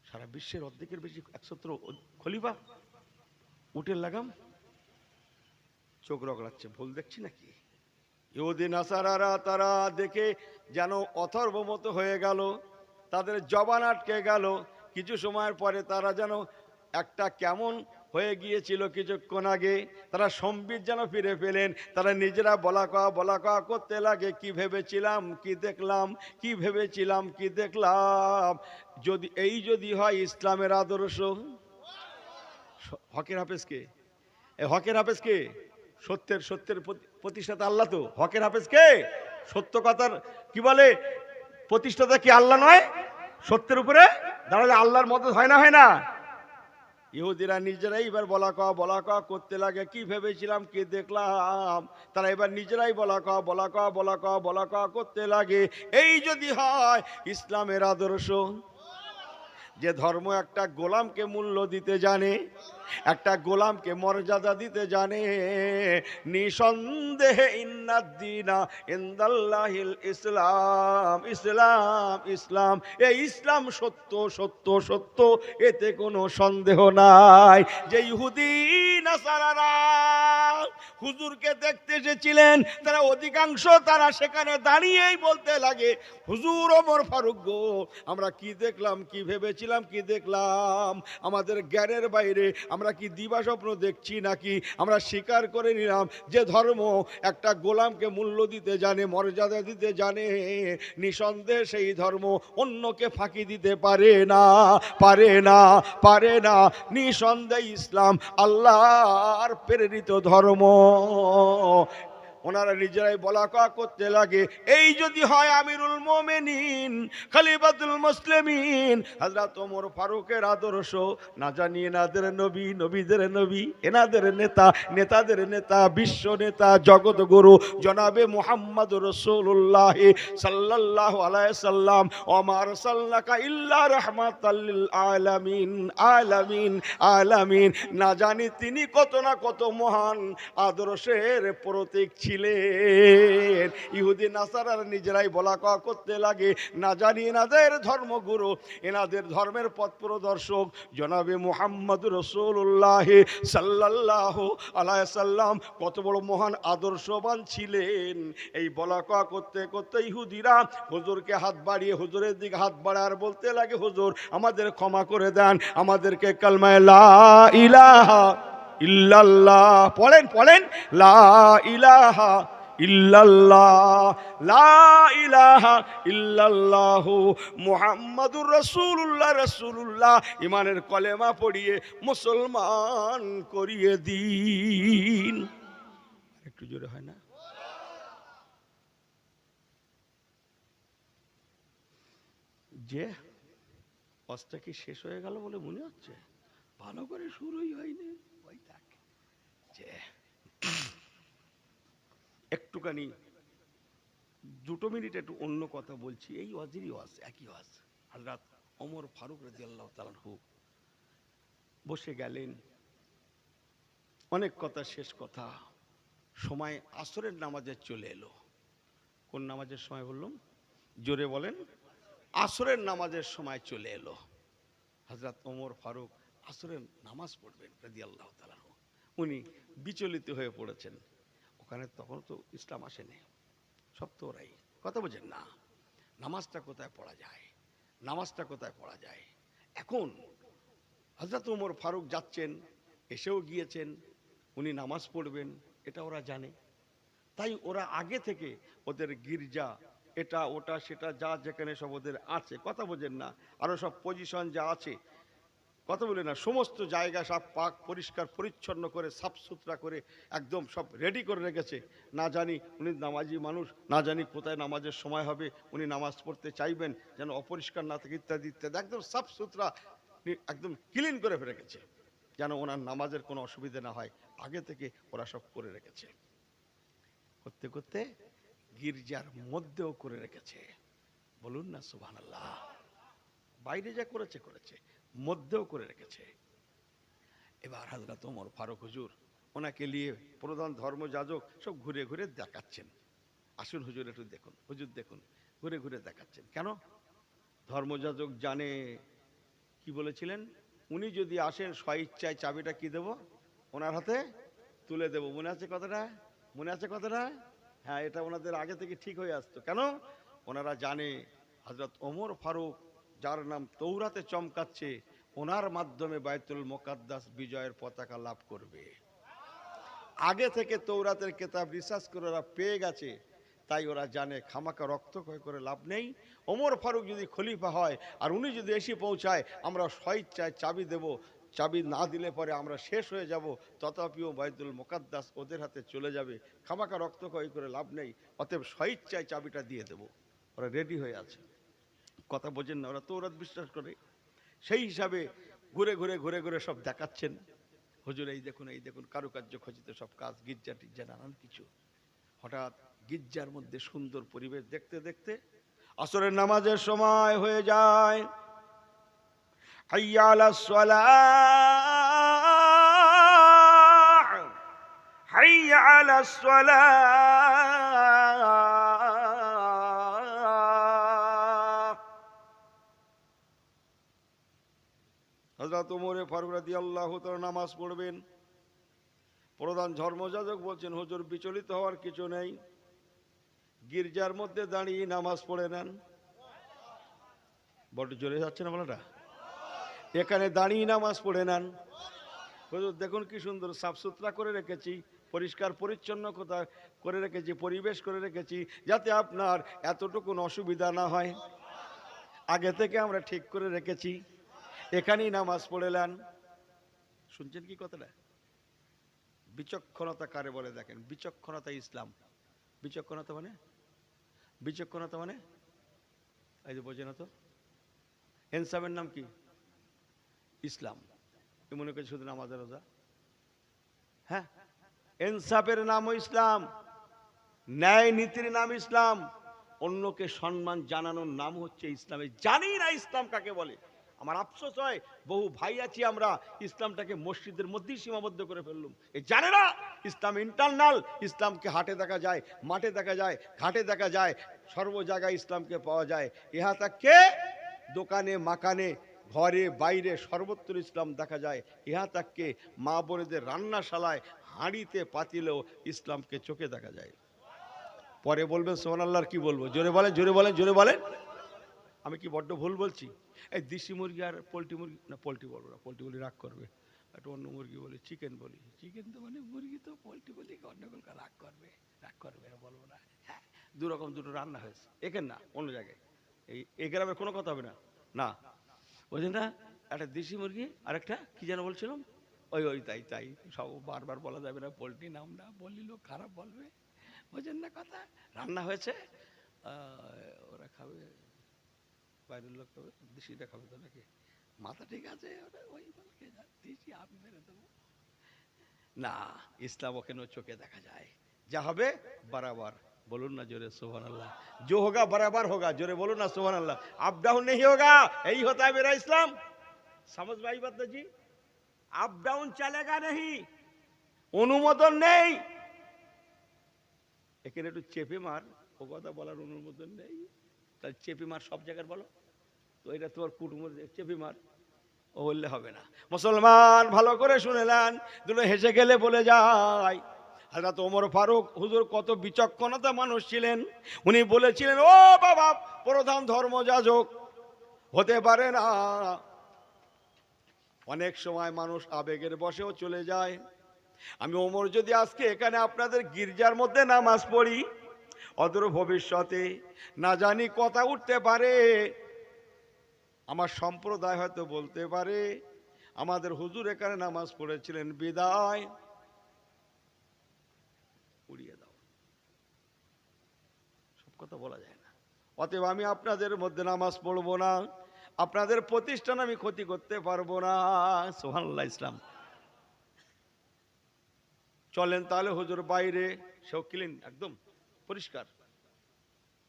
সারা বিশ্বের অর্ধেকের বেশি 117 খলিফা উটের লাগাম, চোখ রগড়াচ্ছে, ভুল দেখছি নাকি? ইহুদি নাসারারা তারা দেখে যেন অথর্ব মতো হয়ে গেল, তাদের জবান আটকে গেল। কিছু সময়ের পরে তারা যেন একটা কেমন হয়ে গিয়েছিল কিছুক্ষণ আগে, তারা সম্বিত যেন ফিরে পেলেন। তারা নিজেরা বলা কওয়া করতে লাগে, কি ভেবেছিলাম কি দেখলাম, কি ভেবেছিলাম কি দেখলাম। যদি হয় ইসলামের আদর্শ। হকের হাফেজ কে? হকের হাফেজ কে? সত্যের প্রতিষ্ঠাতা আল্লাহ। তো হকের হাফেজ কে? সত্য কথার কি বলে প্রতিষ্ঠাতা কি আল্লাহ নয়? সত্যের উপরে দাঁড়ালে আল্লাহর মদদ হয় না? হয় না? ইহুদিরা নিজেরাই এবার বলা কওয়া করতে লাগে, কি ভেবেছিলাম কি দেখলাম। তারা এবার নিজেরাই বলা কওয়া করতে লাগে। এই যদি হয় ইসলামের আদর্শ, যে ধর্ম একটা গোলামকে মূল্য দিতে জানে, একটা গোলামকে মর্যাদা দিতে জানে, নিঃসন্দেহে ইন্নাদ্দীনা ইনদাল্লাহিল ইসলাম, ইসলাম ইসলাম, এই ইসলাম সত্য সত্য সত্য, এতে কোনো সন্দেহ নাই। যে ইহুদি নাসারারা হুজুরকে দেখতে এসেছিলেন, তারা অধিকাংশ তারা সেখানে দাঁড়িয়েই বলতে লাগে, হুজুর ওমর ফারুক গো, আমরা কি দেখলাম কি ভেবেছিলাম কি দেখলাম, আমাদের জ্ঞানের বাইরে, আমরা কি দিবা স্বপ্ন দেখছি নাকি? আমরা স্বীকার করে নিলাম যে ধর্ম একটা গোলামকে মূল্য দিতে জানে, মর্যাদা দিতে জানে, নিঃসন্দেহে সেই ধর্ম অন্যকে ফাঁকি দিতে পারে না, পারে না, পারে না। নিঃসন্দেহে ইসলাম আল্লাহর প্রেরিত ধর্ম। ওনারা নিজেরাই বলা কওয়া করতে লাগে, এই যদি হয় আমিরুল মোমেনিন খলিফাতুল মুসলিমিন হযরত ওমর ফারুকের আদর্শ, না জানি এনাদের নবী, নবীদের নবী, এনাদের নেতা, নেতাদের নেতা, বিশ্ব নেতা, জগৎ গুরু জনাবে মুহাম্মদ রাসূলুল্লাহ সাল্লাল্লাহু আলাইহি সাল্লাম, ওমা আরসালনাকা ইল্লা রাহমাতাল লিল আলামিন, আলামিন, আলামিন। না জানি তিনি কত না কত মহান আদর্শের প্রতীক ছিলেন। ইহুদি নাসারার নিজেরাই বলা কওয়া করতে লাগে, না জানি এনাদের ধর্মগুরু, এনাদের ধর্মের পথ প্রদর্শক জনাবে মুহাম্মদ রাসূলুল্লাহ সাল্লাল্লাহু আলাইহি সাল্লাম কত বড় মহান আদর্শবান ছিলেন। এই বলা কওয়া করতে করতে ইহুদিরা হুজুরকে হাত বাড়িয়ে, হুজুরের দিকে হাত বাড়ায় আর বলতে লাগে, হুজুর আমাদের ক্ষমা করে দেন, আমাদেরকে কালমায়ে লা ইলাহা ইল্লাল্লাহ পড়েন, পড়েন, লা ইলাহা ইল্লাল্লাহ, লা ইলাহা ইল্লাল্লাহু মুহাম্মাদুর রাসূলুল্লাহ, রাসূলুল্লাহ ইমানের কলেমা পড়িয়ে মুসলমান করিয়ে দিন। একটু জোরে হয় না? যে অস্ত্র কি শেষ হয়ে গেল বলে মনে হচ্ছে? ভালো করে শুরুই হয়নি। ওই থাক, যে একটুখানি 2 মিনিট একটু অন্য কথা বলছি। এই ওয়াজেরই ওয়াজ, একই ওয়াজ। হযরত ওমর ফারুক রাদিয়াল্লাহু তাআলা আনহু বসে গেলেন, অনেক কথা, শেষ কথা, সময় আসরের নামাজে চলে এলো। কোন নামাজের সময় বললাম? জোরে বলেন। আসরের নামাজের সময় চলে এলো। হযরত ওমর ফারুক আসরের নামাজ পড়বেন রাদিয়াল্লাহু তাআলা আনহু, উনি বিচলিত হয়ে পড়েছেন। ওখানে তখন তো ইসলাম আসেনি, সব তো ওরাই। কথা বোঝেন না? নামাজটা কোথায় পড়া যায়, নামাজটা কোথায় পড়া যায়? এখন হযরত ওমর ফারুক যাচ্ছেন, এসেও গিয়েছেন, উনি নামাজ পড়বেন, এটা ওরা জানে। তাই ওরা আগে থেকে ওদের গির্জা, এটা ওটা সেটা যা যেখানে সব ওদের আছে, কথা বোঝেন না, আরো সব পজিশন যা আছে, কথা বলে না, সমস্ত জায়গা সব পাক পরিষ্কার পরিচ্ছন্ন করে সাফ সুতরা করে একদম সব রেডি করে রেখেছে। না জানি উনি নামাজি মানুষ, না জানি কোথায় নামাজের সময় হবে, উনি নামাজ পড়তে চাইবেন, যেন অপরিষ্কার না থাকে, ইত্যাদি ইত্যাদি, একদম সাফ সুতরা একদম ক্লিন করে রেখেছে, যেন ওনার নামাজের কোনো অসুবিধা না হয়। আগে থেকে ওরা সব করে রেখেছে। করতে করতে গির্জার মধ্যেও করে রেখেছে। বলুন না সুবহানাল্লাহ। বাইরে যা করেছে করেছে, মধ্যেও করে রেখেছে। এবার হযরত ওমর ফারুক হুজুর, ওনাকে নিয়ে প্রধান ধর্মযাজক সব ঘুরে ঘুরে দেখাচ্ছেন, আসুন হুজুর একটু দেখুন, হুজুর দেখুন, ঘুরে ঘুরে দেখাচ্ছেন। কেন? ধর্মযাজক জানে, কি বলেছিলেন, উনি যদি আসেন স্বইচ্ছায় চাবিটা কি দেব, ওনার হাতে তুলে দেব। মনে আছে কথাটা? মনে আছে কথাটা? হ্যাঁ, এটা ওনাদের আগে থেকে ঠিক হয়ে আসতো। কেন? ওনারা জানে হযরত ওমর ফারুক, যার নাম তৌরাতে চমকাচ্ছে, ওনার মাধ্যমে বাইতুল মুকাদ্দাস বিজয়ের পতাকা লাভ করবে। আগে থেকে তৌরাতের কিতাব রিসার্চ করে ওরা পেয়ে গেছে। তাই ওরা জানে খামাকা রক্ত ক্ষয় করে লাভ নেই। ওমর ফারুক যদি খলিফা হয় আর উনি যদি এসে পৌঁছায়, আমরা স্বইচ্ছায় চাবি দেব, চাবি না দিলে পরে আমরা শেষ হয়ে যাব, তথাপিও বাইতুল মুকাদ্দাস ওদের হাতে চলে যাবে, খামাকা রক্ত ক্ষয় করে লাভ নেই, অতএব স্বইচ্ছায় চাবিটা দিয়ে দেব। ওরা রেডি হয়ে আছে। কথা বোঝেন না? ওরা তৌরাত বিশ্বাস করে। সেই হিসাবে ঘুরে ঘুরে ঘুরে ঘুরে সব দেখাচ্ছেন, হুজুর এই দেখুন, এই দেখুন, কারুকার্য খচিত সব কাজ, গির্জা টির্জা নানান কিছু। হঠাৎ গির্জার মধ্যে সুন্দর পরিবেশ দেখতে দেখতে আসরের নামাজের সময় হয়ে যায়। হাইয়া আলাস সালাহ, হাইয়া আলাস সালাহ। হযরত ওমর ফারুক রাদিয়াল্লাহু তাআলা নামাজ পড়বেন। প্রধান ধর্মযাজক বলছেন, হুজুর বিচলিত হওয়ার কিছু নেই, গির্জার মধ্যে দাঁড়িয়ে নামাজ পড়ে নেন। বড় জোরে যাচ্ছে না বলাটা? এখানে দাঁড়িয়ে নামাজ পড়ে নেন। হুজুর দেখুন কি সুন্দর সাফ সুতরা করে রেখেছি, পরিষ্কার পরিচ্ছন্ন করে রেখেছি, পরিবেশ করে রেখেছি, যাতে আপনার এতটুকু অসুবিধা না হয়। আগে থেকে আমরা ঠিক করে রেখেছি, এখানেই নামাজ পড়ে নেন। শুনছেন কি কথাটা? বিচক্ষণতা কারে বলে দেখেন? বিচক্ষণতা ইসলাম। বিচক্ষণতা মানে, বিচক্ষণতা মানে এই যে বোঝে না তো। ইনসাফের নাম কি? ইসলাম। মনে করছে শুধু নামাজ রোজা? হ্যাঁ, ইনসাফের নামও ইসলাম, ন্যায় নীতির নাম ইসলাম, অন্যকে সম্মান জানানোর নাম হচ্ছে ইসলামে। জানি না ইসলাম কাকে বলে। আমার আফসোস হয়, বহু ভাই আছি আমরা ইসলামটাকে মসজিদের মধ্যেই সীমাবদ্ধ করে ফেললুম। এ জানে না ইসলাম ইন্টারনাল। ইসলামকে হাটে দেখা যায়, মাঠে দেখা যায়, ঘাটে দেখা যায়, সর্ব জায়গায় ইসলামকে পাওয়া যায়। ইহা তাকে দোকানে মাকানে ঘরে বাইরে সর্বত্র ইসলাম দেখা যায়। ইহা তাকে মা বোনেদের রান্নাশালায় হাঁড়িতে পাতিলেও ইসলামকে চোখে দেখা যায়। পরে বলবেন সুবহানাল্লাহ, কি বলবো? জোরে বলেন, জোরে বলেন, জোরে বলেন। আমি কি বড্ড ভুল বলছি? এই দেশি মুরগি আর পোলট্রি মুরগি, না পোলট্রি বলবো না, পোলট্রি বলি রাগ করবে। একটা অন্য মুরগি বলি, চিকেন বলি। চিকেন তো মানে মুরগি, তো পোলট্রি বলি গন্ডগোল, রাগ করবে, রাগ করবে, এটা বলবো না। হ্যাঁ, দুরকম দুটো রান্না হয়েছে, এখানে না অন্য জায়গায়। এই গ্রামের কোনো কথা হবে না, না বুঝলেন না? একটা দেশি মুরগি আর একটা কি যেন বলছিলাম, ওই ওই তাই তাই, সব বারবার বলা যাবে না, পোলট্রি নাম না বললি লোক খারাপ বলবে, বুঝলেন না কথা? রান্না হয়েছে, ওরা খাবে, বাইরের লোক খাবে, দেশিটা খাবে তো নাকি? মাথা ঠিক আছে, ওটা ওই বলকে দেশি আমি মেরে দেবো না। ইসলাম ওখানে চোখে দেখা যায়। যা হবে বরাবর, বলুন না জোরে সুবহানাল্লাহ। जो होगा बराबर होगा, जोरे बोलो ना सुबहानअल्लाह। अप डाउन नहीं होगा, यही होता है मेरा इस्लाम। समझ में आई बात जी? अप डाउन चलेगा नहीं, অনুমোদন নেই। এখানে একটু চেপে মার, ও কথা বলার অনুমোদন নেই, তাহলে চেপে মার সব জায়গায় বলো তো। এটা তোমার কুটুম, চেপে মার, ও বললে হবে না। মুসলমান ভালো করে শুনেলেন, দুটো হেসে গেলে বলে যায়। হযরত ওমর ফারুক হুজুর কত বিচক্ষণতা মানুষ ছিলেন। উনি বলেছিলেন, ও বাবা, প্রধান ধর্মযাজক হতে পারে না। অনেক সময় মানুষ আবেগের বশেও চলে যায়। আমি ওমর যদি আজকে এখানে আপনাদের গির্জার মধ্যে নামাজ পড়ি, অদূর ভবিষ্যতে না জানি কথা উঠতে পারে। আমার সম্প্রদায় হয়তো বলতে পারে আমাদের হুজুর এখানে নামাজ পড়েছিলেন, বিদায়, উড়িয়ে দাও। সব কথা বলা যায় না। অতএব আমি আপনাদের মধ্যে নামাজ পড়বো না, আপনাদের প্রতিষ্ঠান আমি ক্ষতি করতে পারবো না। সুবহানাল্লাহ। ইসলাম চলেন তাহলে হুজুর বাইরে, সেও ক্লিন, একদম পরিষ্কার,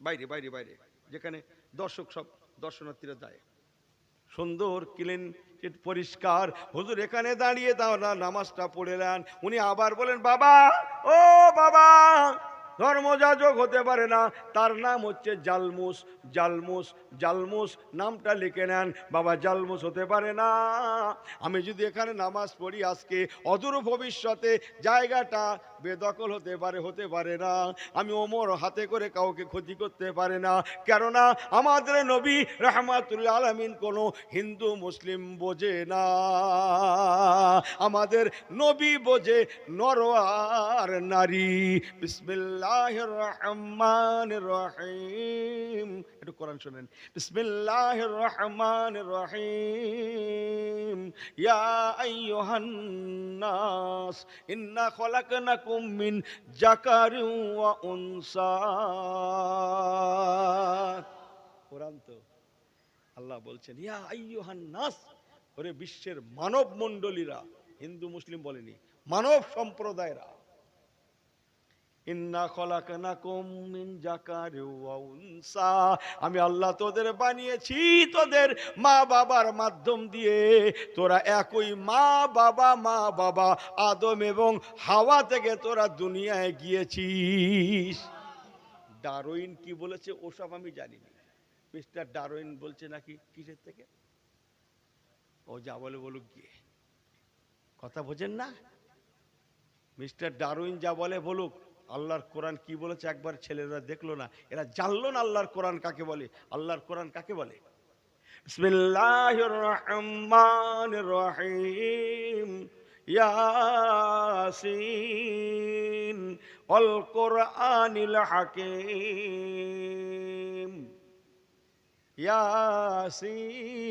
বাইরে বাইরে বাইরে যেখানে দর্শক সব দর্শনার্থীরা যায়, সুন্দর ক্লিন পরিষ্কার। হুজুর এখানে দাঁড়িয়ে তারা নামাজটা পড়েলেন। উনি আবার বলেন, বাবা, ও বাবা, ধর্মযাজক হতে পারে না, তার নাম হচ্ছে জালমুস। জালমুস, জালমুস নামটা লিখে নেন। বাবা জালমুস হতে পারে না। আমি যদি এখানে নামাজ পড়ি আজকে, অদূর ভবিষ্যতে জায়গাটা বেদখল হতে পারে, হতে পারে না। আমি ওমর হাতে করে কাউকে ক্ষতি করতে পারে না, কেননা আমাদের নবী রাহমাতুল আলামিন কোনো হিন্দু মুসলিম বোঝে না। আমাদের নবী বোঝে নর আর নারী। বিসমিল্লাহির রহমানির রহিম, একটু কোরআন শুনেন। বিসমিল্লাহির রহমানির রহিম, ইয়া আইয়ুহান নাস ইন্না খলাকনাকুম মিন যাকারিন ওয়া উনসা। কোরআন তো আল্লাহ বলছেন, ইয়া আইয়ুহান নাস, ওরে বিশ্বের মানব মণ্ডলীরা, হিন্দু মুসলিম বলেনি, মানব সম্প্রদায়রা। ইন্না খলাকনাকুম মিন যাকারিন ওয়া উনসা, আমি আল্লাহ তোদের বানিয়েছি তোদের মা বাবার মাধ্যম দিয়ে। তোরা একই মা বাবা আদম এবং হাওয়া থেকে তোরা দুনিয়ায় গিয়েছিস। ডারউইন কি বলেছে ওসব আমি জানি না। মিস্টার ডারউইন বলছে নাকি কিসের থেকে, ও যা বলে বলুক গিয়ে, কথা বোঝেন না? মিস্টার ডারউইন যা বলে বলুক, আল্লাহর কোরআন কি বলেছে একবার ছেলেরা দেখলো না, এরা জানলো না আল্লাহর কোরআন কাকে বলে। আল্লাহর কোরআন কাকে বলে? বিসমিল্লাহির রহমানির রহিম, ইয়াসিন ওয়াল কোরআনিল হাকিম। ইয়াসিন,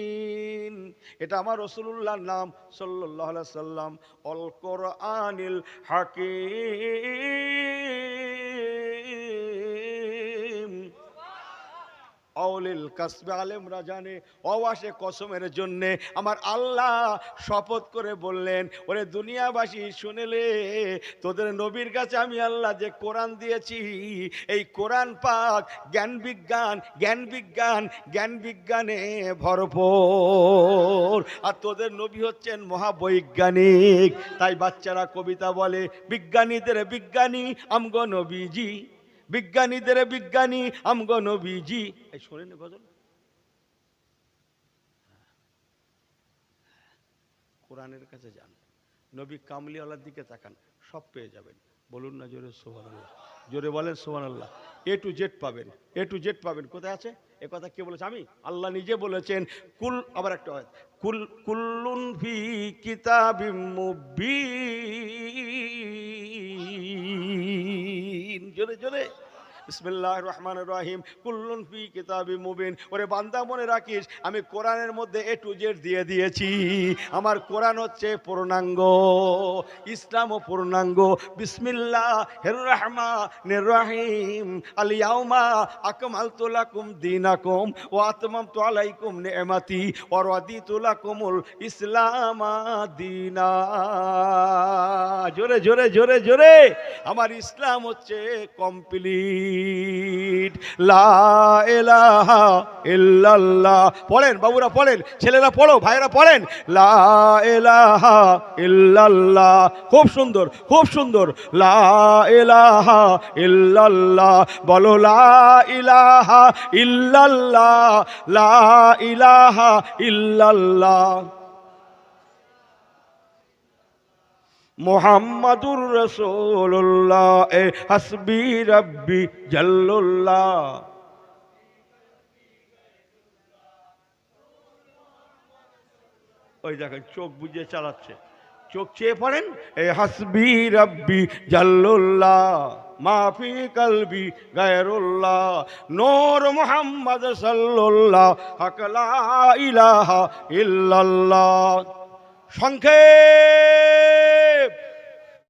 এটা আমার রাসূলুল্লাহর নাম সাল্লাল্লাহু আলাইহি সাল্লাম। অল কোরআনিল হাকিম, ওয়াউলিল কাসবে, আলেমরা জানে। অবাসে কসমের জন্যে আমার আল্লাহ শপথ করে বললেন, ওরে দুনিয়াবাসী শুনেলে, তোদের নবীর কাছে আমি আল্লাহ যে কোরআন দিয়েছি, এই কোরআন পাক জ্ঞান বিজ্ঞান জ্ঞান বিজ্ঞান জ্ঞান বিজ্ঞানে ভরপুর, আর তোদের নবী হচ্ছেন মহাবৈজ্ঞানিক। তাই বাচ্চারা কবিতা বলে, বিজ্ঞানীদের বিজ্ঞানী আমগো নবীজি, বিজ্ঞানীদের বিজ্ঞানী আমগো নবীজি। এই শোনেন গজল। কোরআনের কাছে যান, নবী কামলিওয়ালার দিকে তাকান, সব পেয়ে যাবেন। বলুন না জোরে সুবহানাল্লাহ, জোরে বলেন সুবহানাল্লাহ। এ টু জেড পাবেন, এ টু জেড পাবেন। কোথায় আছে এ কথা? কে বলেছে? আমি। আল্লাহ নিজে বলেছেন, কুল, আবার একটা কুল কুল্লুন ফি কিতাবিম মুবিন। জোরে জোরে বিসমিল্লাহির রহমানির রহিম। কুল্লুন ফি কিতাবিম মুবিন। ওরে বান্দা মনে রাখিস, আমি কোরআনের মধ্যে এ টু জেড দিয়ে দিয়েছি। আমার কোরআন হচ্ছে পূর্ণাঙ্গ, ইসলামও পূর্ণাঙ্গ। বিসমিল্লাহির রহমানির রহিম। আল ইয়াউমা আকমালতু লাকুম দীনাকুম ওয়া আতমামতু আলাইকুম নি'মাতি ওয়া রাদিতু লাকুমুল ইসলাম দীনা। জোরে জোরে জোরে জোরে। আমার ইসলাম হচ্ছে কমপ্লিট। লা ইলাহা ইল্লাল্লাহ। পড়েন বাবুরা, পড়েন, ছেলেরা পড়ো, ভাইরা পড়েন। লা ইলাহা ইল্লাল্লাহ। খুব সুন্দর, খুব সুন্দর। লা ইলাহা ইল্লাল্লাহ। বলো লা ইলাহা ইল্লাল্লাহ, লা ইলাহা ইল্লাল্লাহ। মুহাম্মাদুর রাসূলুল্লাহ হাসবি রাব্বি জাল্লুল্লাহ। ওই দেখেন চোখ বুঝে চালাচ্ছে, চোখ চেয়ে পড়েন। হাসবি রাব্বি জাল্লুল্লাহ মাফি কলবি গায়রুল্লাহ নূর মুহাম্মদ সাল্লাল্লাহ হক লা ইলাহা ইল্লাল্লাহ। সংক্ষেপ